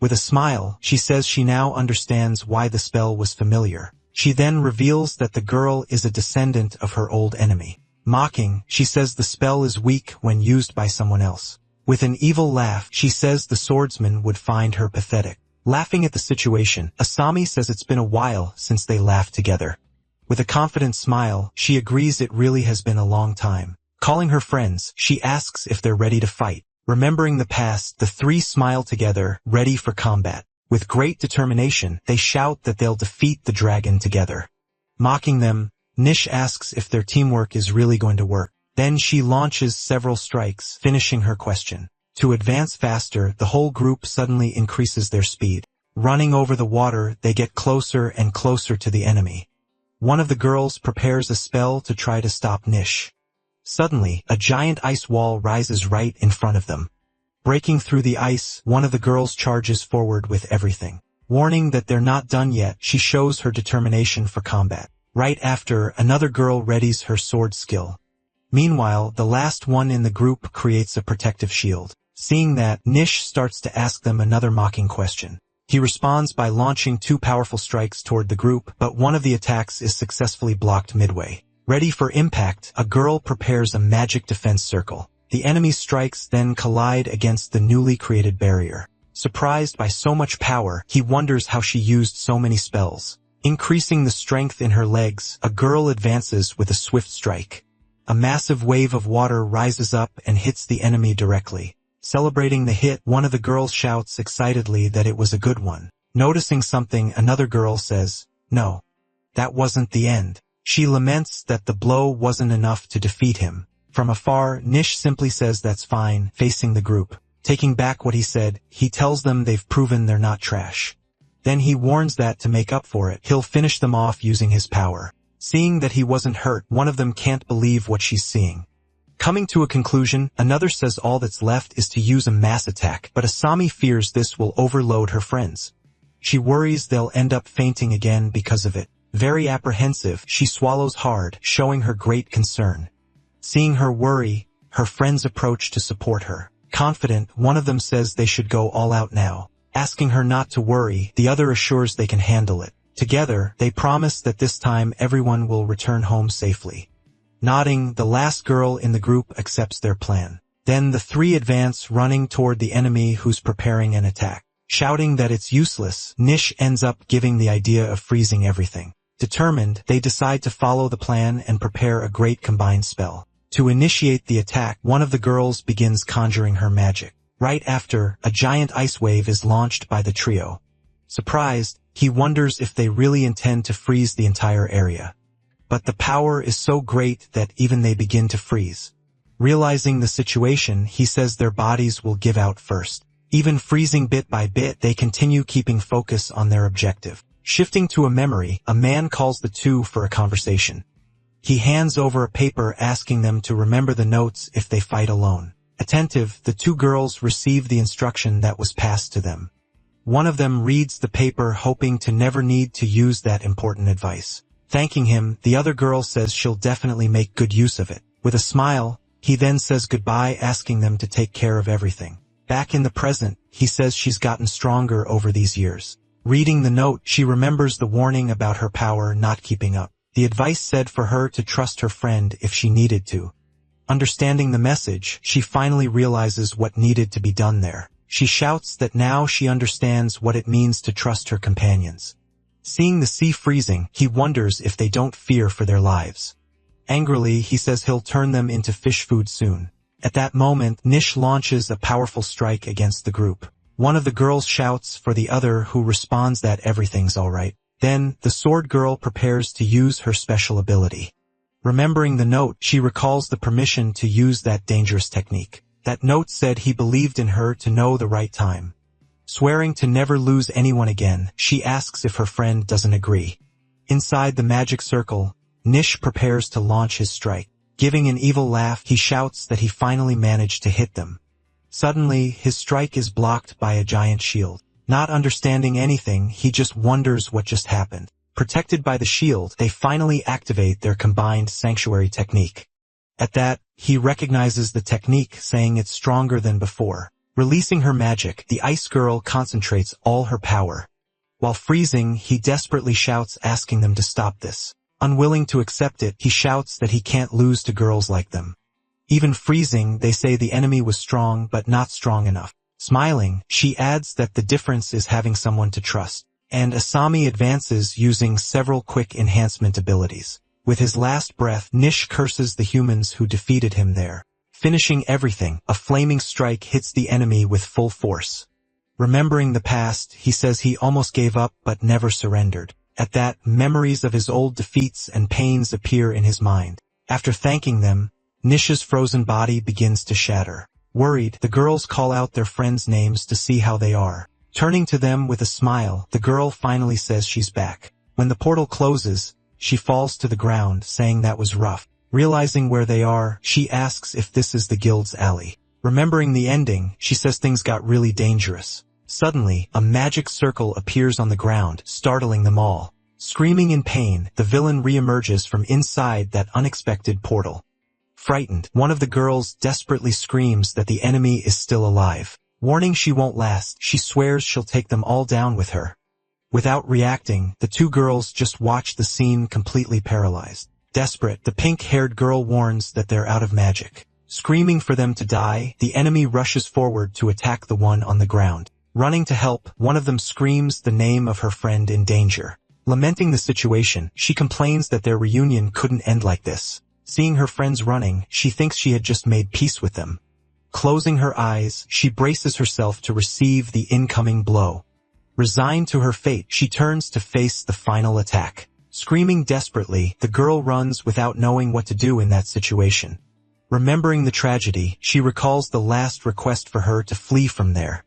With a smile, she says she now understands why the spell was familiar. She then reveals that the girl is a descendant of her old enemy. Mocking, she says the spell is weak when used by someone else. With an evil laugh, she says the swordsman would find her pathetic. Laughing at the situation, Asami says it's been a while since they laughed together. With a confident smile, she agrees it really has been a long time. Calling her friends, she asks if they're ready to fight. Remembering the past, the three smile together, ready for combat. With great determination, they shout that they'll defeat the dragon together. Mocking them, Nish asks if their teamwork is really going to work. Then she launches several strikes, finishing her question. To advance faster, the whole group suddenly increases their speed. Running over the water, they get closer and closer to the enemy. One of the girls prepares a spell to try to stop Nish. Suddenly, a giant ice wall rises right in front of them. Breaking through the ice, one of the girls charges forward with everything. Warning that they're not done yet, she shows her determination for combat. Right after, another girl readies her sword skill. Meanwhile, the last one in the group creates a protective shield. Seeing that, Nish starts to ask them another mocking question. He responds by launching two powerful strikes toward the group, but one of the attacks is successfully blocked midway. Ready for impact, a girl prepares a magic defense circle. The enemy's strikes then collide against the newly created barrier. Surprised by so much power, he wonders how she used so many spells. Increasing the strength in her legs, a girl advances with a swift strike. A massive wave of water rises up and hits the enemy directly. Celebrating the hit, one of the girls shouts excitedly that it was a good one. Noticing something, another girl says, "No, that wasn't the end." She laments that the blow wasn't enough to defeat him. From afar, Nish simply says that's fine, facing the group. Taking back what he said, he tells them they've proven they're not trash. Then he warns that to make up for it, he'll finish them off using his power. Seeing that he wasn't hurt, one of them can't believe what she's seeing. Coming to a conclusion, another says all that's left is to use a mass attack, but Asami fears this will overload her friends. She worries they'll end up fainting again because of it. Very apprehensive, she swallows hard, showing her great concern. Seeing her worry, her friends approach to support her. Confident, one of them says they should go all out now. Asking her not to worry, the other assures they can handle it. Together, they promise that this time everyone will return home safely. Nodding, the last girl in the group accepts their plan. Then the three advance, running toward the enemy who's preparing an attack. Shouting that it's useless, Nish ends up giving the idea of freezing everything. Determined, they decide to follow the plan and prepare a great combined spell. To initiate the attack, one of the girls begins conjuring her magic. Right after, a giant ice wave is launched by the trio. Surprised, he wonders if they really intend to freeze the entire area. But the power is so great that even they begin to freeze. Realizing the situation, he says their bodies will give out first. Even freezing bit by bit, they continue keeping focus on their objective. Shifting to a memory, a man calls the two for a conversation. He hands over a paper asking them to remember the notes if they fight alone. Attentive, the two girls receive the instruction that was passed to them. One of them reads the paper hoping to never need to use that important advice. Thanking him, the other girl says she'll definitely make good use of it. With a smile, he then says goodbye, asking them to take care of everything. Back in the present, he says she's gotten stronger over these years. Reading the note, she remembers the warning about her power not keeping up. The advice said for her to trust her friend if she needed to. Understanding the message, she finally realizes what needed to be done there. She shouts that now she understands what it means to trust her companions. Seeing the sea freezing, he wonders if they don't fear for their lives. Angrily, he says he'll turn them into fish food soon. At that moment, Nish launches a powerful strike against the group. One of the girls shouts for the other, who responds that everything's alright. Then, the sword girl prepares to use her special ability. Remembering the note, she recalls the permission to use that dangerous technique. That note said he believed in her to know the right time. Swearing to never lose anyone again, she asks if her friend doesn't agree. Inside the magic circle, Nish prepares to launch his strike. Giving an evil laugh, he shouts that he finally managed to hit them. Suddenly, his strike is blocked by a giant shield. Not understanding anything, he just wonders what just happened. Protected by the shield, they finally activate their combined sanctuary technique. At that, he recognizes the technique, saying it's stronger than before. Releasing her magic, the ice girl concentrates all her power. While freezing, he desperately shouts, asking them to stop this. Unwilling to accept it, he shouts that he can't lose to girls like them. Even freezing, they say the enemy was strong but not strong enough. Smiling, she adds that the difference is having someone to trust. And Asami advances using several quick enhancement abilities. With his last breath, Nish curses the humans who defeated him there. Finishing everything, a flaming strike hits the enemy with full force. Remembering the past, he says he almost gave up but never surrendered. At that, memories of his old defeats and pains appear in his mind. After thanking them, Nish's frozen body begins to shatter. Worried, the girls call out their friends' names to see how they are. Turning to them with a smile, the girl finally says she's back. When the portal closes, she falls to the ground, saying that was rough. Realizing where they are, she asks if this is the guild's alley. Remembering the ending, she says things got really dangerous. Suddenly, a magic circle appears on the ground, startling them all. Screaming in pain, the villain reemerges from inside that unexpected portal. Frightened, one of the girls desperately screams that the enemy is still alive. Warning she won't last, she swears she'll take them all down with her. Without reacting, the two girls just watch the scene completely paralyzed. Desperate, the pink-haired girl warns that they're out of magic. Screaming for them to die, the enemy rushes forward to attack the one on the ground. Running to help, one of them screams the name of her friend in danger. Lamenting the situation, she complains that their reunion couldn't end like this. Seeing her friends running, she thinks she had just made peace with them. Closing her eyes, she braces herself to receive the incoming blow. Resigned to her fate, she turns to face the final attack. Screaming desperately, the girl runs without knowing what to do in that situation. Remembering the tragedy, she recalls the last request for her to flee from there.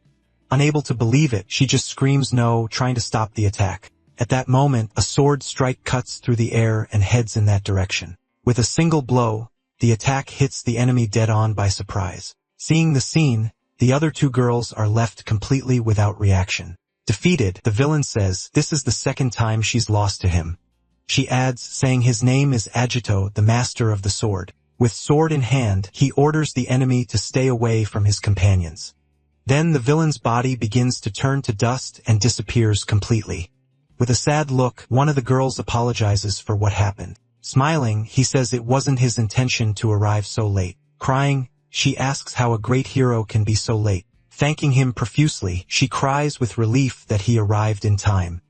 Unable to believe it, she just screams no, trying to stop the attack. At that moment, a sword strike cuts through the air and heads in that direction. With a single blow, the attack hits the enemy dead on by surprise. Seeing the scene, the other two girls are left completely without reaction. Defeated, the villain says this is the second time she's lost to him. She adds, saying his name is Agito, the master of the sword. With sword in hand, he orders the enemy to stay away from his companions. Then the villain's body begins to turn to dust and disappears completely. With a sad look, one of the girls apologizes for what happened. Smiling, he says it wasn't his intention to arrive so late. Crying, she asks how a great hero can be so late. Thanking him profusely, she cries with relief that he arrived in time.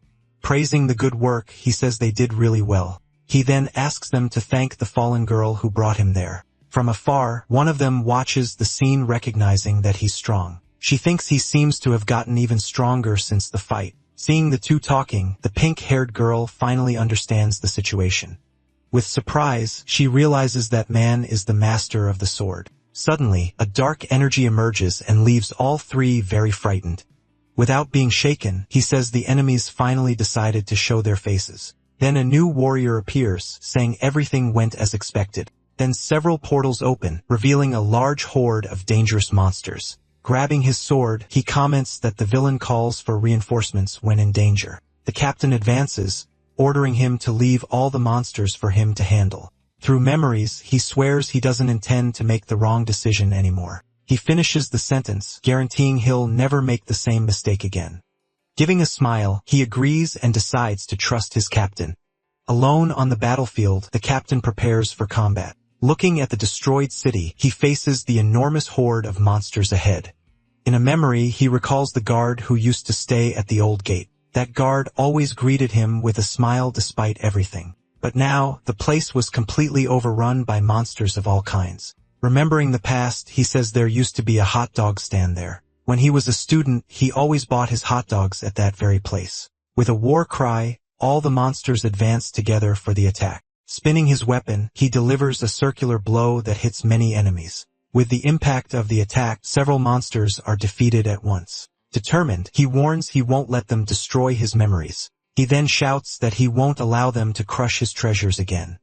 Praising the good work, he says they did really well. He then asks them to thank the fallen girl who brought him there. From afar, one of them watches the scene, recognizing that he's strong. She thinks he seems to have gotten even stronger since the fight. Seeing the two talking, the pink-haired girl finally understands the situation. With surprise, she realizes that man is the master of the sword. Suddenly, a dark energy emerges and leaves all three very frightened. Without being shaken, he says the enemies finally decided to show their faces. Then a new warrior appears, saying everything went as expected. Then several portals open, revealing a large horde of dangerous monsters. Grabbing his sword, he comments that the villain calls for reinforcements when in danger. The captain advances, ordering him to leave all the monsters for him to handle. Through memories, he swears he doesn't intend to make the wrong decision anymore. He finishes the sentence, guaranteeing he'll never make the same mistake again. Giving a smile, he agrees and decides to trust his captain. Alone on the battlefield, the captain prepares for combat. Looking at the destroyed city, he faces the enormous horde of monsters ahead. In a memory, he recalls the guard who used to stay at the old gate. That guard always greeted him with a smile despite everything. But now, the place was completely overrun by monsters of all kinds. Remembering the past, he says there used to be a hot dog stand there. When he was a student, he always bought his hot dogs at that very place. With a war cry, all the monsters advance together for the attack. Spinning his weapon, he delivers a circular blow that hits many enemies. With the impact of the attack, several monsters are defeated at once. Determined, he warns he won't let them destroy his memories. He then shouts that he won't allow them to crush his treasures again.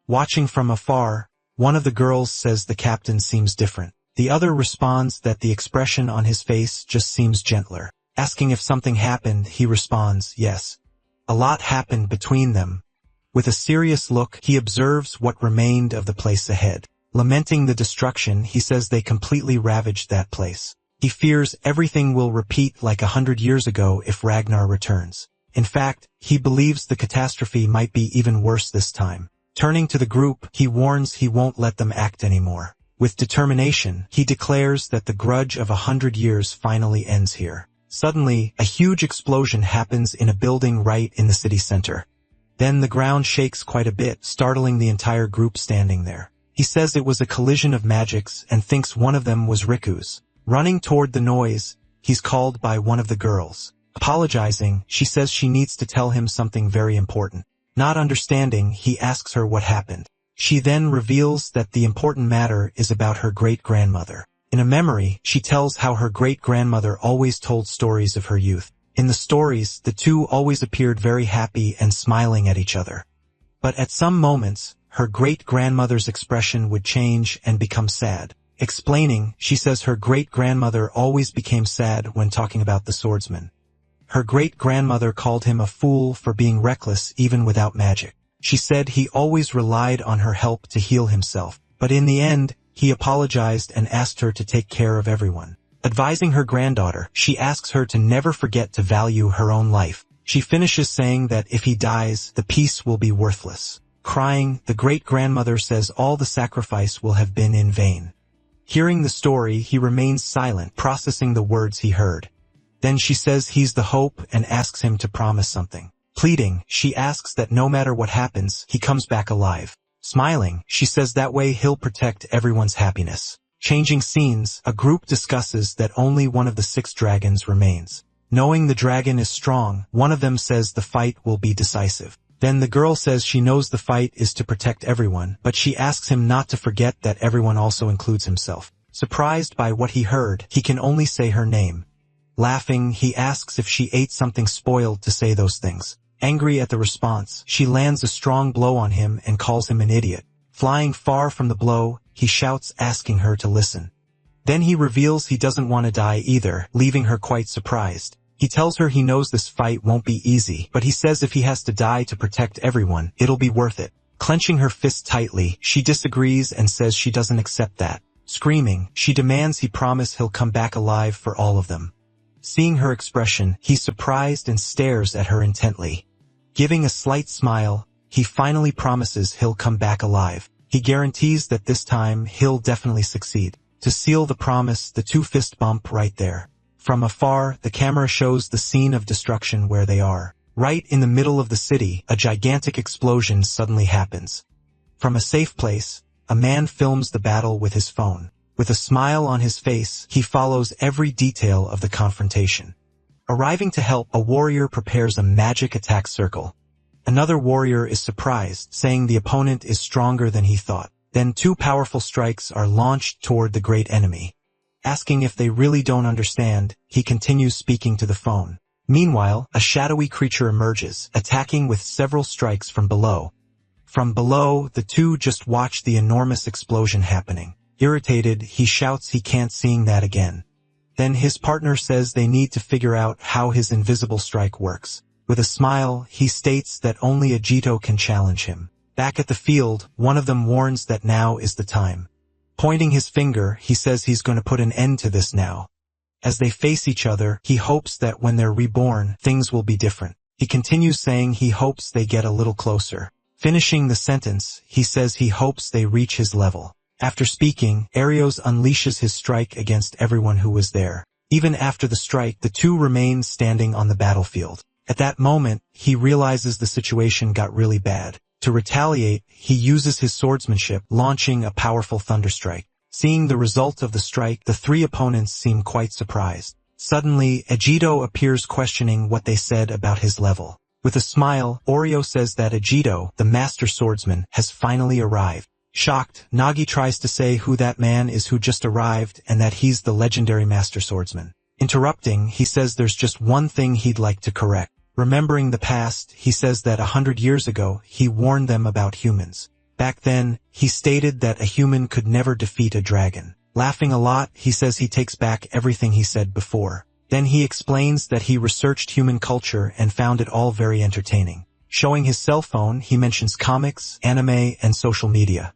Watching from afar, one of the girls says the captain seems different. The other responds that the expression on his face just seems gentler. Asking if something happened, he responds, yes. A lot happened between them. With a serious look, he observes what remained of the place ahead. Lamenting the destruction, he says they completely ravaged that place. He fears everything will repeat like 100 years ago if Ragnar returns. In fact, he believes the catastrophe might be even worse this time. Turning to the group, he warns he won't let them act anymore. With determination, he declares that the grudge of 100 years finally ends here. Suddenly, a huge explosion happens in a building right in the city center. Then the ground shakes quite a bit, startling the entire group standing there. He says it was a collision of magics and thinks one of them was Riku's. Running toward the noise, he's called by one of the girls. Apologizing, she says she needs to tell him something very important. Not understanding, he asks her what happened. She then reveals that the important matter is about her great-grandmother. In a memory, she tells how her great-grandmother always told stories of her youth. In the stories, the two always appeared very happy and smiling at each other. But at some moments, her great-grandmother's expression would change and become sad. Explaining, she says her great-grandmother always became sad when talking about the swordsman. Her great-grandmother called him a fool for being reckless even without magic. She said he always relied on her help to heal himself, but in the end, he apologized and asked her to take care of everyone. Advising her granddaughter, she asks her to never forget to value her own life. She finishes saying that if he dies, the peace will be worthless. Crying, the great-grandmother says all the sacrifice will have been in vain. Hearing the story, he remains silent, processing the words he heard. Then she says he's the hope and asks him to promise something. Pleading, she asks that no matter what happens, he comes back alive. Smiling, she says that way he'll protect everyone's happiness. Changing scenes, a group discusses that only one of the 6 dragons remains. Knowing the dragon is strong, one of them says the fight will be decisive. Then the girl says she knows the fight is to protect everyone, but she asks him not to forget that everyone also includes himself. Surprised by what he heard, he can only say her name. Laughing, he asks if she ate something spoiled to say those things. Angry at the response, she lands a strong blow on him and calls him an idiot. Flying far from the blow, he shouts asking her to listen. Then he reveals he doesn't want to die either, leaving her quite surprised. He tells her he knows this fight won't be easy, but he says if he has to die to protect everyone, it'll be worth it. Clenching her fist tightly, she disagrees and says she doesn't accept that. Screaming, she demands he promise he'll come back alive for all of them. Seeing her expression, he's surprised and stares at her intently. Giving a slight smile, he finally promises he'll come back alive. He guarantees that this time he'll definitely succeed. To seal the promise, the two fist bump right there. From afar, the camera shows the scene of destruction where they are. Right in the middle of the city, a gigantic explosion suddenly happens. From a safe place, a man films the battle with his phone. With a smile on his face, he follows every detail of the confrontation. Arriving to help, a warrior prepares a magic attack circle. Another warrior is surprised, saying the opponent is stronger than he thought. Then 2 powerful strikes are launched toward the great enemy. Asking if they really don't understand, he continues speaking to the phone. Meanwhile, a shadowy creature emerges, attacking with several strikes from below. From below, the two just watch the enormous explosion happening. Irritated, he shouts he can't see that again. Then his partner says they need to figure out how his invisible strike works. With a smile, he states that only Ajito can challenge him. Back at the field, one of them warns that now is the time. Pointing his finger, he says he's going to put an end to this now. As they face each other, he hopes that when they're reborn, things will be different. He continues saying he hopes they get a little closer. Finishing the sentence, he says he hopes they reach his level. After speaking, Arios unleashes his strike against everyone who was there. Even after the strike, the two remain standing on the battlefield. At that moment, he realizes the situation got really bad. To retaliate, he uses his swordsmanship, launching a powerful thunderstrike. Seeing the result of the strike, the 3 opponents seem quite surprised. Suddenly, Ajito appears questioning what they said about his level. With a smile, Oreo says that Ajito, the master swordsman, has finally arrived. Shocked, Nagi tries to say who that man is who just arrived and that he's the legendary master swordsman. Interrupting, he says there's just one thing he'd like to correct. Remembering the past, he says that 100 years ago, he warned them about humans. Back then, he stated that a human could never defeat a dragon. Laughing a lot, he says he takes back everything he said before. Then he explains that he researched human culture and found it all very entertaining. Showing his cell phone, he mentions comics, anime, and social media.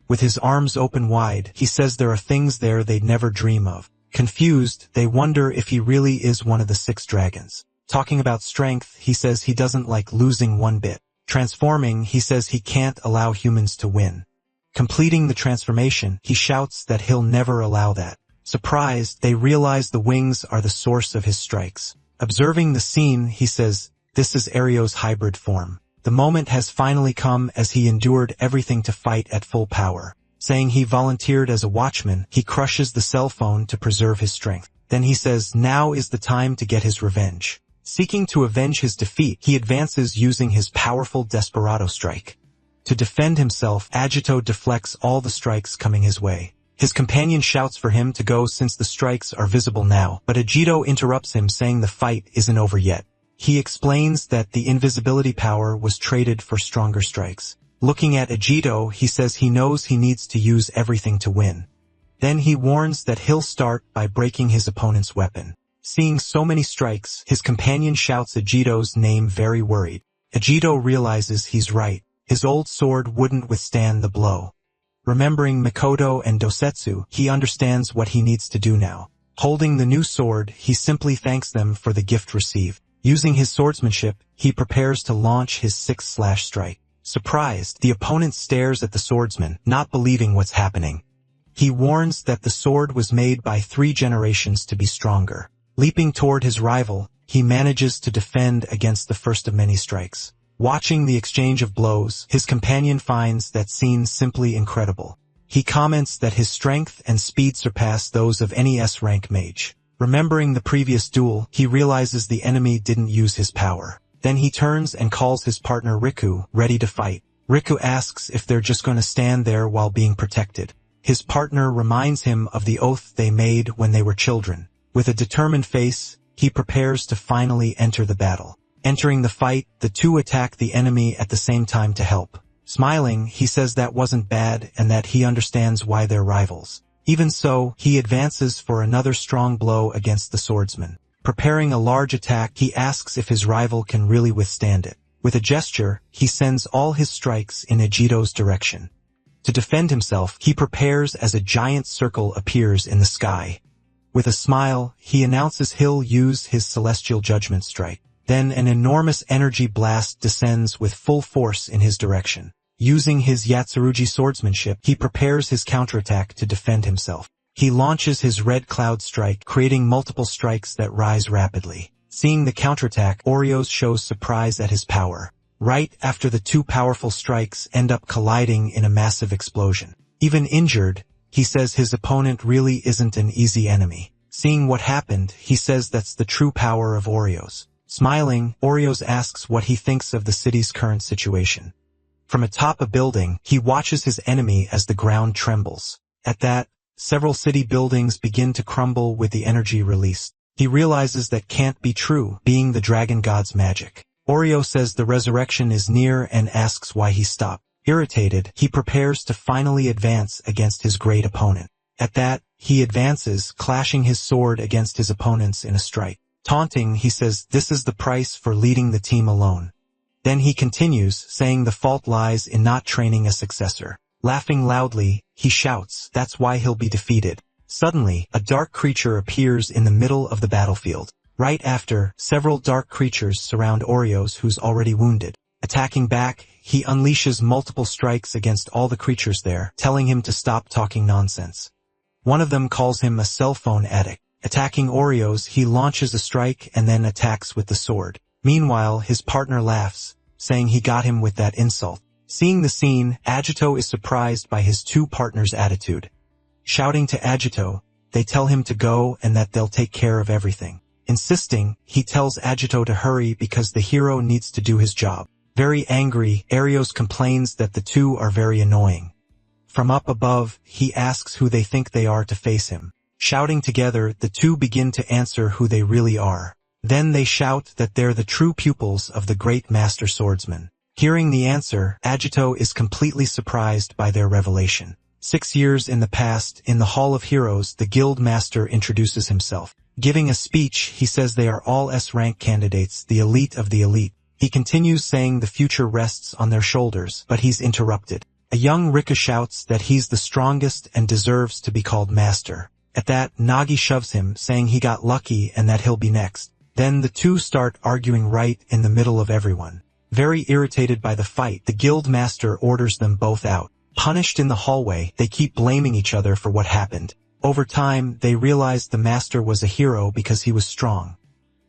With his arms open wide, he says there are things there they'd never dream of. Confused, they wonder if he really is one of the 6 dragons. Talking about strength, he says he doesn't like losing one bit. Transforming, he says he can't allow humans to win. Completing the transformation, he shouts that he'll never allow that. Surprised, they realize the wings are the source of his strikes. Observing the scene, he says, this is Erio's hybrid form. The moment has finally come as he endured everything to fight at full power. Saying he volunteered as a watchman, he crushes the cell phone to preserve his strength. Then he says now is the time to get his revenge. Seeking to avenge his defeat, he advances using his powerful Desperado strike. To defend himself, Agito deflects all the strikes coming his way. His companion shouts for him to go since the strikes are visible now, but Agito interrupts him saying the fight isn't over yet. He explains that the invisibility power was traded for stronger strikes. Looking at Agito, he says he knows he needs to use everything to win. Then he warns that he'll start by breaking his opponent's weapon. Seeing so many strikes, his companion shouts Agito's name very worried. Agito realizes he's right. His old sword wouldn't withstand the blow. Remembering Mikoto and Dosetsu, he understands what he needs to do now. Holding the new sword, he simply thanks them for the gift received. Using his swordsmanship, he prepares to launch his 6th strike. Surprised, the opponent stares at the swordsman, not believing what's happening. He warns that the sword was made by 3 generations to be stronger. Leaping toward his rival, he manages to defend against the first of many strikes. Watching the exchange of blows, his companion finds that scene simply incredible. He comments that his strength and speed surpass those of any S-rank mage. Remembering the previous duel, he realizes the enemy didn't use his power. Then he turns and calls his partner Riku, ready to fight. Riku asks if they're just going to stand there while being protected. His partner reminds him of the oath they made when they were children. With a determined face, he prepares to finally enter the battle. Entering the fight, the two attack the enemy at the same time to help. Smiling, he says that wasn't bad and that he understands why they're rivals. Even so, he advances for another strong blow against the swordsman. Preparing a large attack, he asks if his rival can really withstand it. With a gesture, he sends all his strikes in Agito's direction. To defend himself, he prepares as a giant circle appears in the sky. With a smile, he announces he'll use his celestial judgment strike. Then an enormous energy blast descends with full force in his direction. Using his Yatsurugi swordsmanship, he prepares his counterattack to defend himself. He launches his red cloud strike, creating multiple strikes that rise rapidly. Seeing the counterattack, Oreos shows surprise at his power. Right after the two powerful strikes end up colliding in a massive explosion. Even injured, he says his opponent really isn't an easy enemy. Seeing what happened, he says that's the true power of Oreos. Smiling, Oreos asks what he thinks of the city's current situation. From atop a building, he watches his enemy as the ground trembles. At that, several city buildings begin to crumble with the energy released. He realizes that can't be true, being the dragon god's magic. Oreo says the resurrection is near and asks why he stopped. Irritated, he prepares to finally advance against his great opponent. At that, he advances, clashing his sword against his opponents in a strike. Taunting, he says this is the price for leading the team alone. Then he continues, saying the fault lies in not training a successor. Laughing loudly, he shouts, that's why he'll be defeated. Suddenly, a dark creature appears in the middle of the battlefield. Right after, several dark creatures surround Oreos who's already wounded. Attacking back, he unleashes multiple strikes against all the creatures there, telling him to stop talking nonsense. One of them calls him a cell phone addict. Attacking Oreos, he launches a strike and then attacks with the sword. Meanwhile, his partner laughs, saying he got him with that insult. Seeing the scene, Agito is surprised by his two partners' attitude. Shouting to Agito, they tell him to go and that they'll take care of everything. Insisting, he tells Agito to hurry because the hero needs to do his job. Very angry, Arios complains that the two are very annoying. From up above, he asks who they think they are to face him. Shouting together, the two begin to answer who they really are. Then they shout that they're the true pupils of the great master swordsman. Hearing the answer, Agito is completely surprised by their revelation. 6 years in the past, in the Hall of Heroes, the guild master introduces himself. Giving a speech, he says they are all S-rank candidates, the elite of the elite. He continues saying the future rests on their shoulders, but he's interrupted. A young Riku shouts that he's the strongest and deserves to be called master. At that, Nagi shoves him, saying he got lucky and that he'll be next. Then the two start arguing right in the middle of everyone. Very irritated by the fight, the guild master orders them both out. Punished in the hallway, they keep blaming each other for what happened. Over time, they realize the master was a hero because he was strong.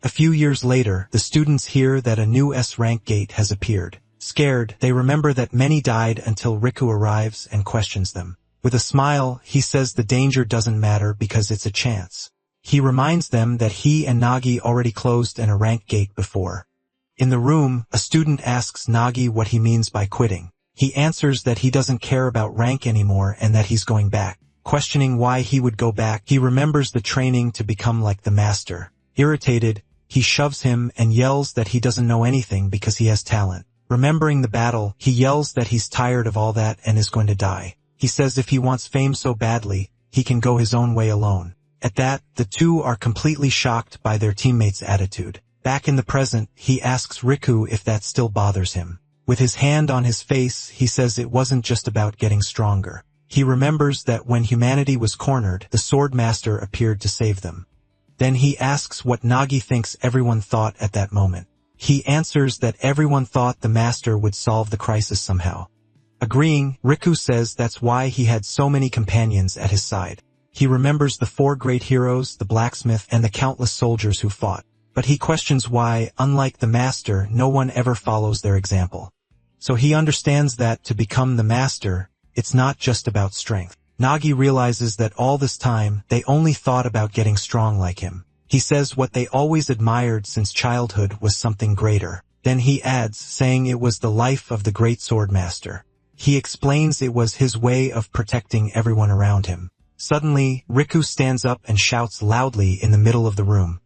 A few years later, the students hear that a new S-rank gate has appeared. Scared, they remember that many died until Riku arrives and questions them. With a smile, he says the danger doesn't matter because it's a chance. He reminds them that he and Nagi already closed a rank gate before. In the room, a student asks Nagi what he means by quitting. He answers that he doesn't care about rank anymore and that he's going back. Questioning why he would go back, he remembers the training to become like the master. Irritated, he shoves him and yells that he doesn't know anything because he has talent. Remembering the battle, he yells that he's tired of all that and is going to die. He says if he wants fame so badly, he can go his own way alone. At that, the two are completely shocked by their teammates' attitude. Back in the present, he asks Riku if that still bothers him. With his hand on his face, he says it wasn't just about getting stronger. He remembers that when humanity was cornered, the sword master appeared to save them. Then he asks what Nagi thinks everyone thought at that moment. He answers that everyone thought the master would solve the crisis somehow. Agreeing, Riku says that's why he had so many companions at his side. He remembers the 4 great heroes, the blacksmith, and the countless soldiers who fought. But he questions why, unlike the master, no one ever follows their example. So he understands that to become the master, it's not just about strength. Nagi realizes that all this time, they only thought about getting strong like him. He says what they always admired since childhood was something greater. Then he adds, saying it was the life of the great sword master. He explains it was his way of protecting everyone around him. Suddenly, Riku stands up and shouts loudly in the middle of the room.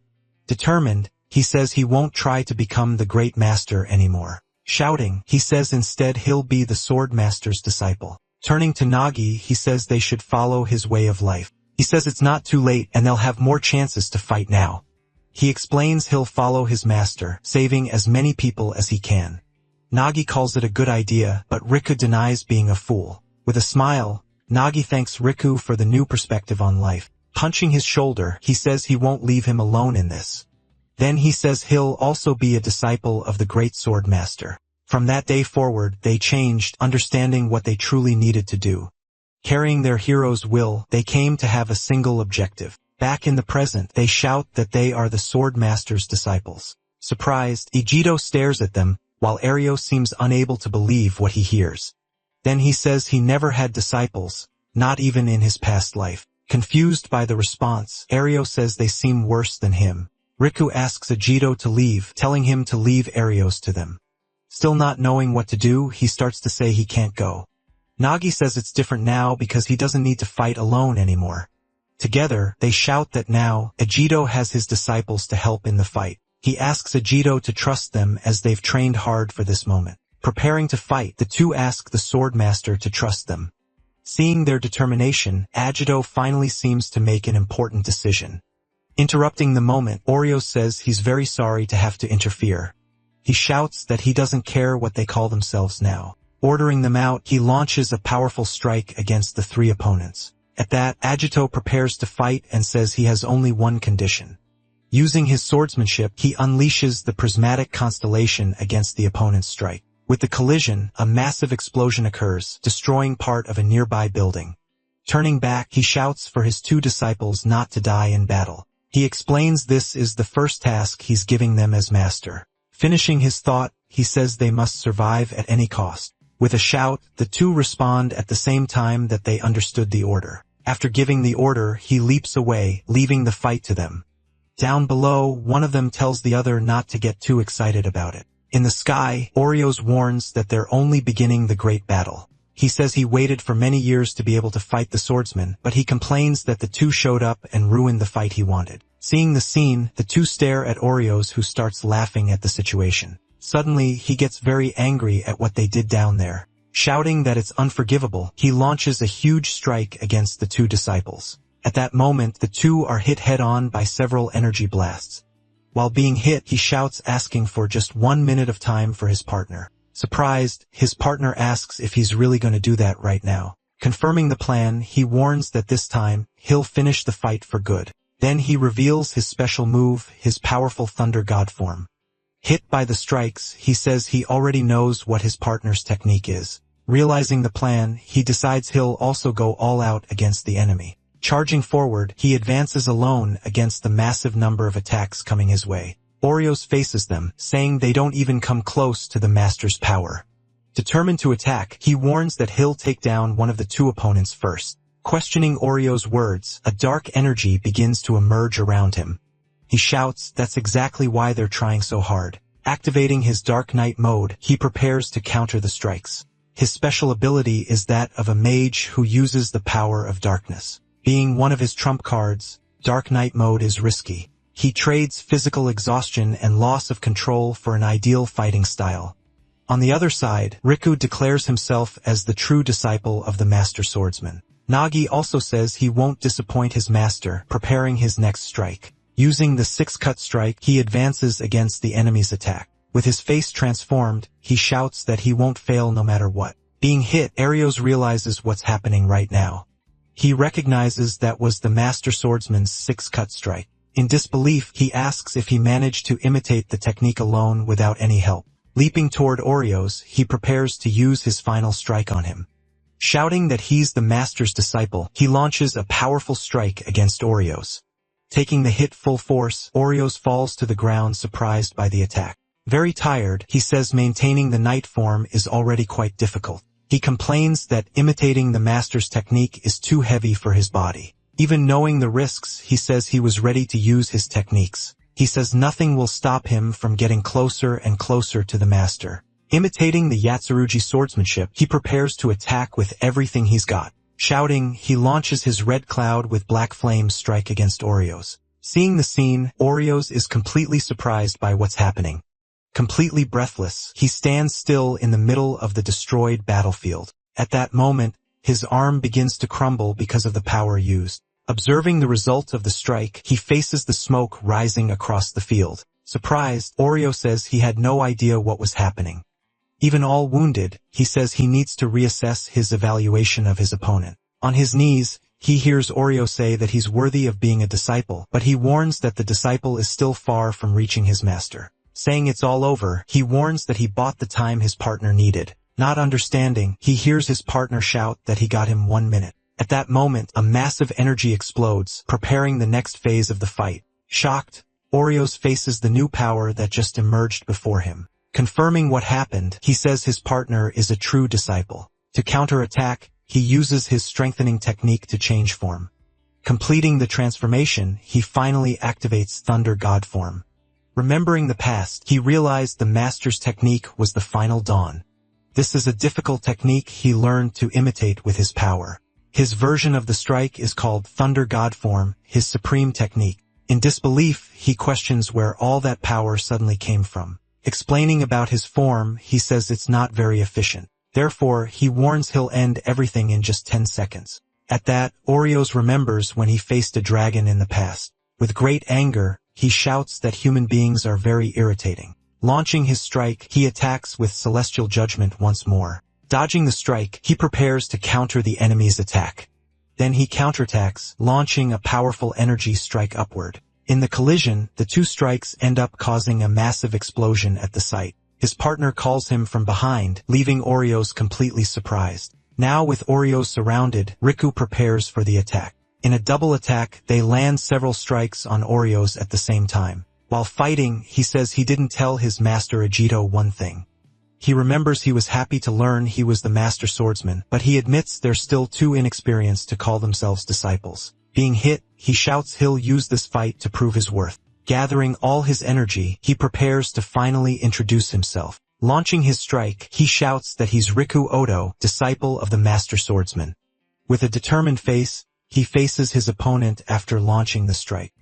Determined, he says he won't try to become the great master anymore. Shouting, he says instead he'll be the sword master's disciple. Turning to Nagi, he says they should follow his way of life. He says it's not too late and they'll have more chances to fight now. He explains he'll follow his master, saving as many people as he can. Nagi calls it a good idea, but Riku denies being a fool. With a smile, Nagi thanks Riku for the new perspective on life. Punching his shoulder, he says he won't leave him alone in this. Then he says he'll also be a disciple of the great sword master. From that day forward, they changed, understanding what they truly needed to do. Carrying their hero's will, they came to have a single objective. Back in the present, they shout that they are the sword master's disciples. Surprised, Ijito stares at them, while Ario seems unable to believe what he hears. Then he says he never had disciples, not even in his past life. Confused by the response, Ario says they seem worse than him. Riku asks Ijito to leave, telling him to leave Arios to them. Still not knowing what to do, he starts to say he can't go. Nagi says it's different now because he doesn't need to fight alone anymore. Together, they shout that now, Ijito has his disciples to help in the fight. He asks Ijito to trust them as they've trained hard for this moment. Preparing to fight, the two ask the sword master to trust them. Seeing their determination, Agito finally seems to make an important decision. Interrupting the moment, Oreo says he's very sorry to have to interfere. He shouts that he doesn't care what they call themselves now. Ordering them out, he launches a powerful strike against the 3 opponents. At that, Agito prepares to fight and says he has only one condition. Using his swordsmanship, he unleashes the prismatic constellation against the opponent's strike. With the collision, a massive explosion occurs, destroying part of a nearby building. Turning back, he shouts for his 2 disciples not to die in battle. He explains this is the first task he's giving them as master. Finishing his thought, he says they must survive at any cost. With a shout, the 2 respond at the same time that they understood the order. After giving the order, he leaps away, leaving the fight to them. Down below, one of them tells the other not to get too excited about it. In the sky, Oreos warns that they're only beginning the great battle. He says he waited for many years to be able to fight the swordsman, but he complains that the two showed up and ruined the fight he wanted. Seeing the scene, the two stare at Oreos, who starts laughing at the situation. Suddenly, he gets very angry at what they did down there. Shouting that it's unforgivable, he launches a huge strike against the two disciples. At that moment, the two are hit head-on by several energy blasts. While being hit, he shouts, asking for just 1 minute of time for his partner. Surprised, his partner asks if he's really going to do that right now. Confirming the plan, he warns that this time, he'll finish the fight for good. Then he reveals his special move, his powerful Thunder God form. Hit by the strikes, he says he already knows what his partner's technique is. Realizing the plan, he decides he'll also go all out against the enemy. Charging forward, he advances alone against the massive number of attacks coming his way. Oreos faces them, saying they don't even come close to the master's power. Determined to attack, he warns that he'll take down one of the two opponents first. Questioning Oreo's words, a dark energy begins to emerge around him. He shouts that's exactly why they're trying so hard. Activating his Dark Knight mode, he prepares to counter the strikes. His special ability is that of a mage who uses the power of darkness. Being one of his trump cards, Dark Knight mode is risky. He trades physical exhaustion and loss of control for an ideal fighting style. On the other side, Riku declares himself as the true disciple of the Master Swordsman. Nagi also says he won't disappoint his master, preparing his next strike. Using the six-cut strike, he advances against the enemy's attack. With his face transformed, he shouts that he won't fail no matter what. Being hit, Oreos realizes what's happening right now. He recognizes that was the Master Swordsman's six-cut strike. In disbelief, he asks if he managed to imitate the technique alone without any help. Leaping toward Oreos, he prepares to use his final strike on him. Shouting that he's the master's disciple, he launches a powerful strike against Oreos. Taking the hit full force, Oreos falls to the ground, surprised by the attack. Very tired, he says maintaining the knight form is already quite difficult. He complains that imitating the master's technique is too heavy for his body. Even knowing the risks, he says he was ready to use his techniques. He says nothing will stop him from getting closer and closer to the master. Imitating the Yatsurugi swordsmanship, he prepares to attack with everything he's got. Shouting, he launches his red cloud with black flames strike against Oreos. Seeing the scene, Oreos is completely surprised by what's happening. Completely breathless, he stands still in the middle of the destroyed battlefield. At that moment, his arm begins to crumble because of the power used. Observing the result of the strike, he faces the smoke rising across the field. Surprised, Oreo says he had no idea what was happening. Even all wounded, he says he needs to reassess his evaluation of his opponent. On his knees, he hears Oreo say that he's worthy of being a disciple, but he warns that the disciple is still far from reaching his master. Saying it's all over, he warns that he bought the time his partner needed. Not understanding, he hears his partner shout that he got him 1 minute. At that moment, a massive energy explodes, preparing the next phase of the fight. Shocked, Oreos faces the new power that just emerged before him. Confirming what happened, he says his partner is a true disciple. To counterattack, he uses his strengthening technique to change form. Completing the transformation, he finally activates Thunder God form. Remembering the past, he realized the master's technique was the final dawn. This is a difficult technique he learned to imitate with his power. His version of the strike is called Thunder God form, his supreme technique. In disbelief, he questions where all that power suddenly came from. Explaining about his form, he says it's not very efficient. Therefore, he warns he'll end everything in just 10 seconds. At that, Oreos remembers when he faced a dragon in the past. With great anger, he shouts that human beings are very irritating. Launching his strike, he attacks with Celestial Judgment once more. Dodging the strike, he prepares to counter the enemy's attack. Then he counterattacks, launching a powerful energy strike upward. In the collision, the two strikes end up causing a massive explosion at the site. His partner calls him from behind, leaving Oreos completely surprised. Now with Oreos surrounded, Riku prepares for the attack. In a double attack, they land several strikes on Oreos at the same time. While fighting, he says he didn't tell his master Ajito one thing. He remembers he was happy to learn he was the master swordsman, but he admits they're still too inexperienced to call themselves disciples. Being hit, he shouts he'll use this fight to prove his worth. Gathering all his energy, he prepares to finally introduce himself. Launching his strike, he shouts that he's Riku Odo, disciple of the master swordsman. With a determined face, he faces his opponent after launching the strike.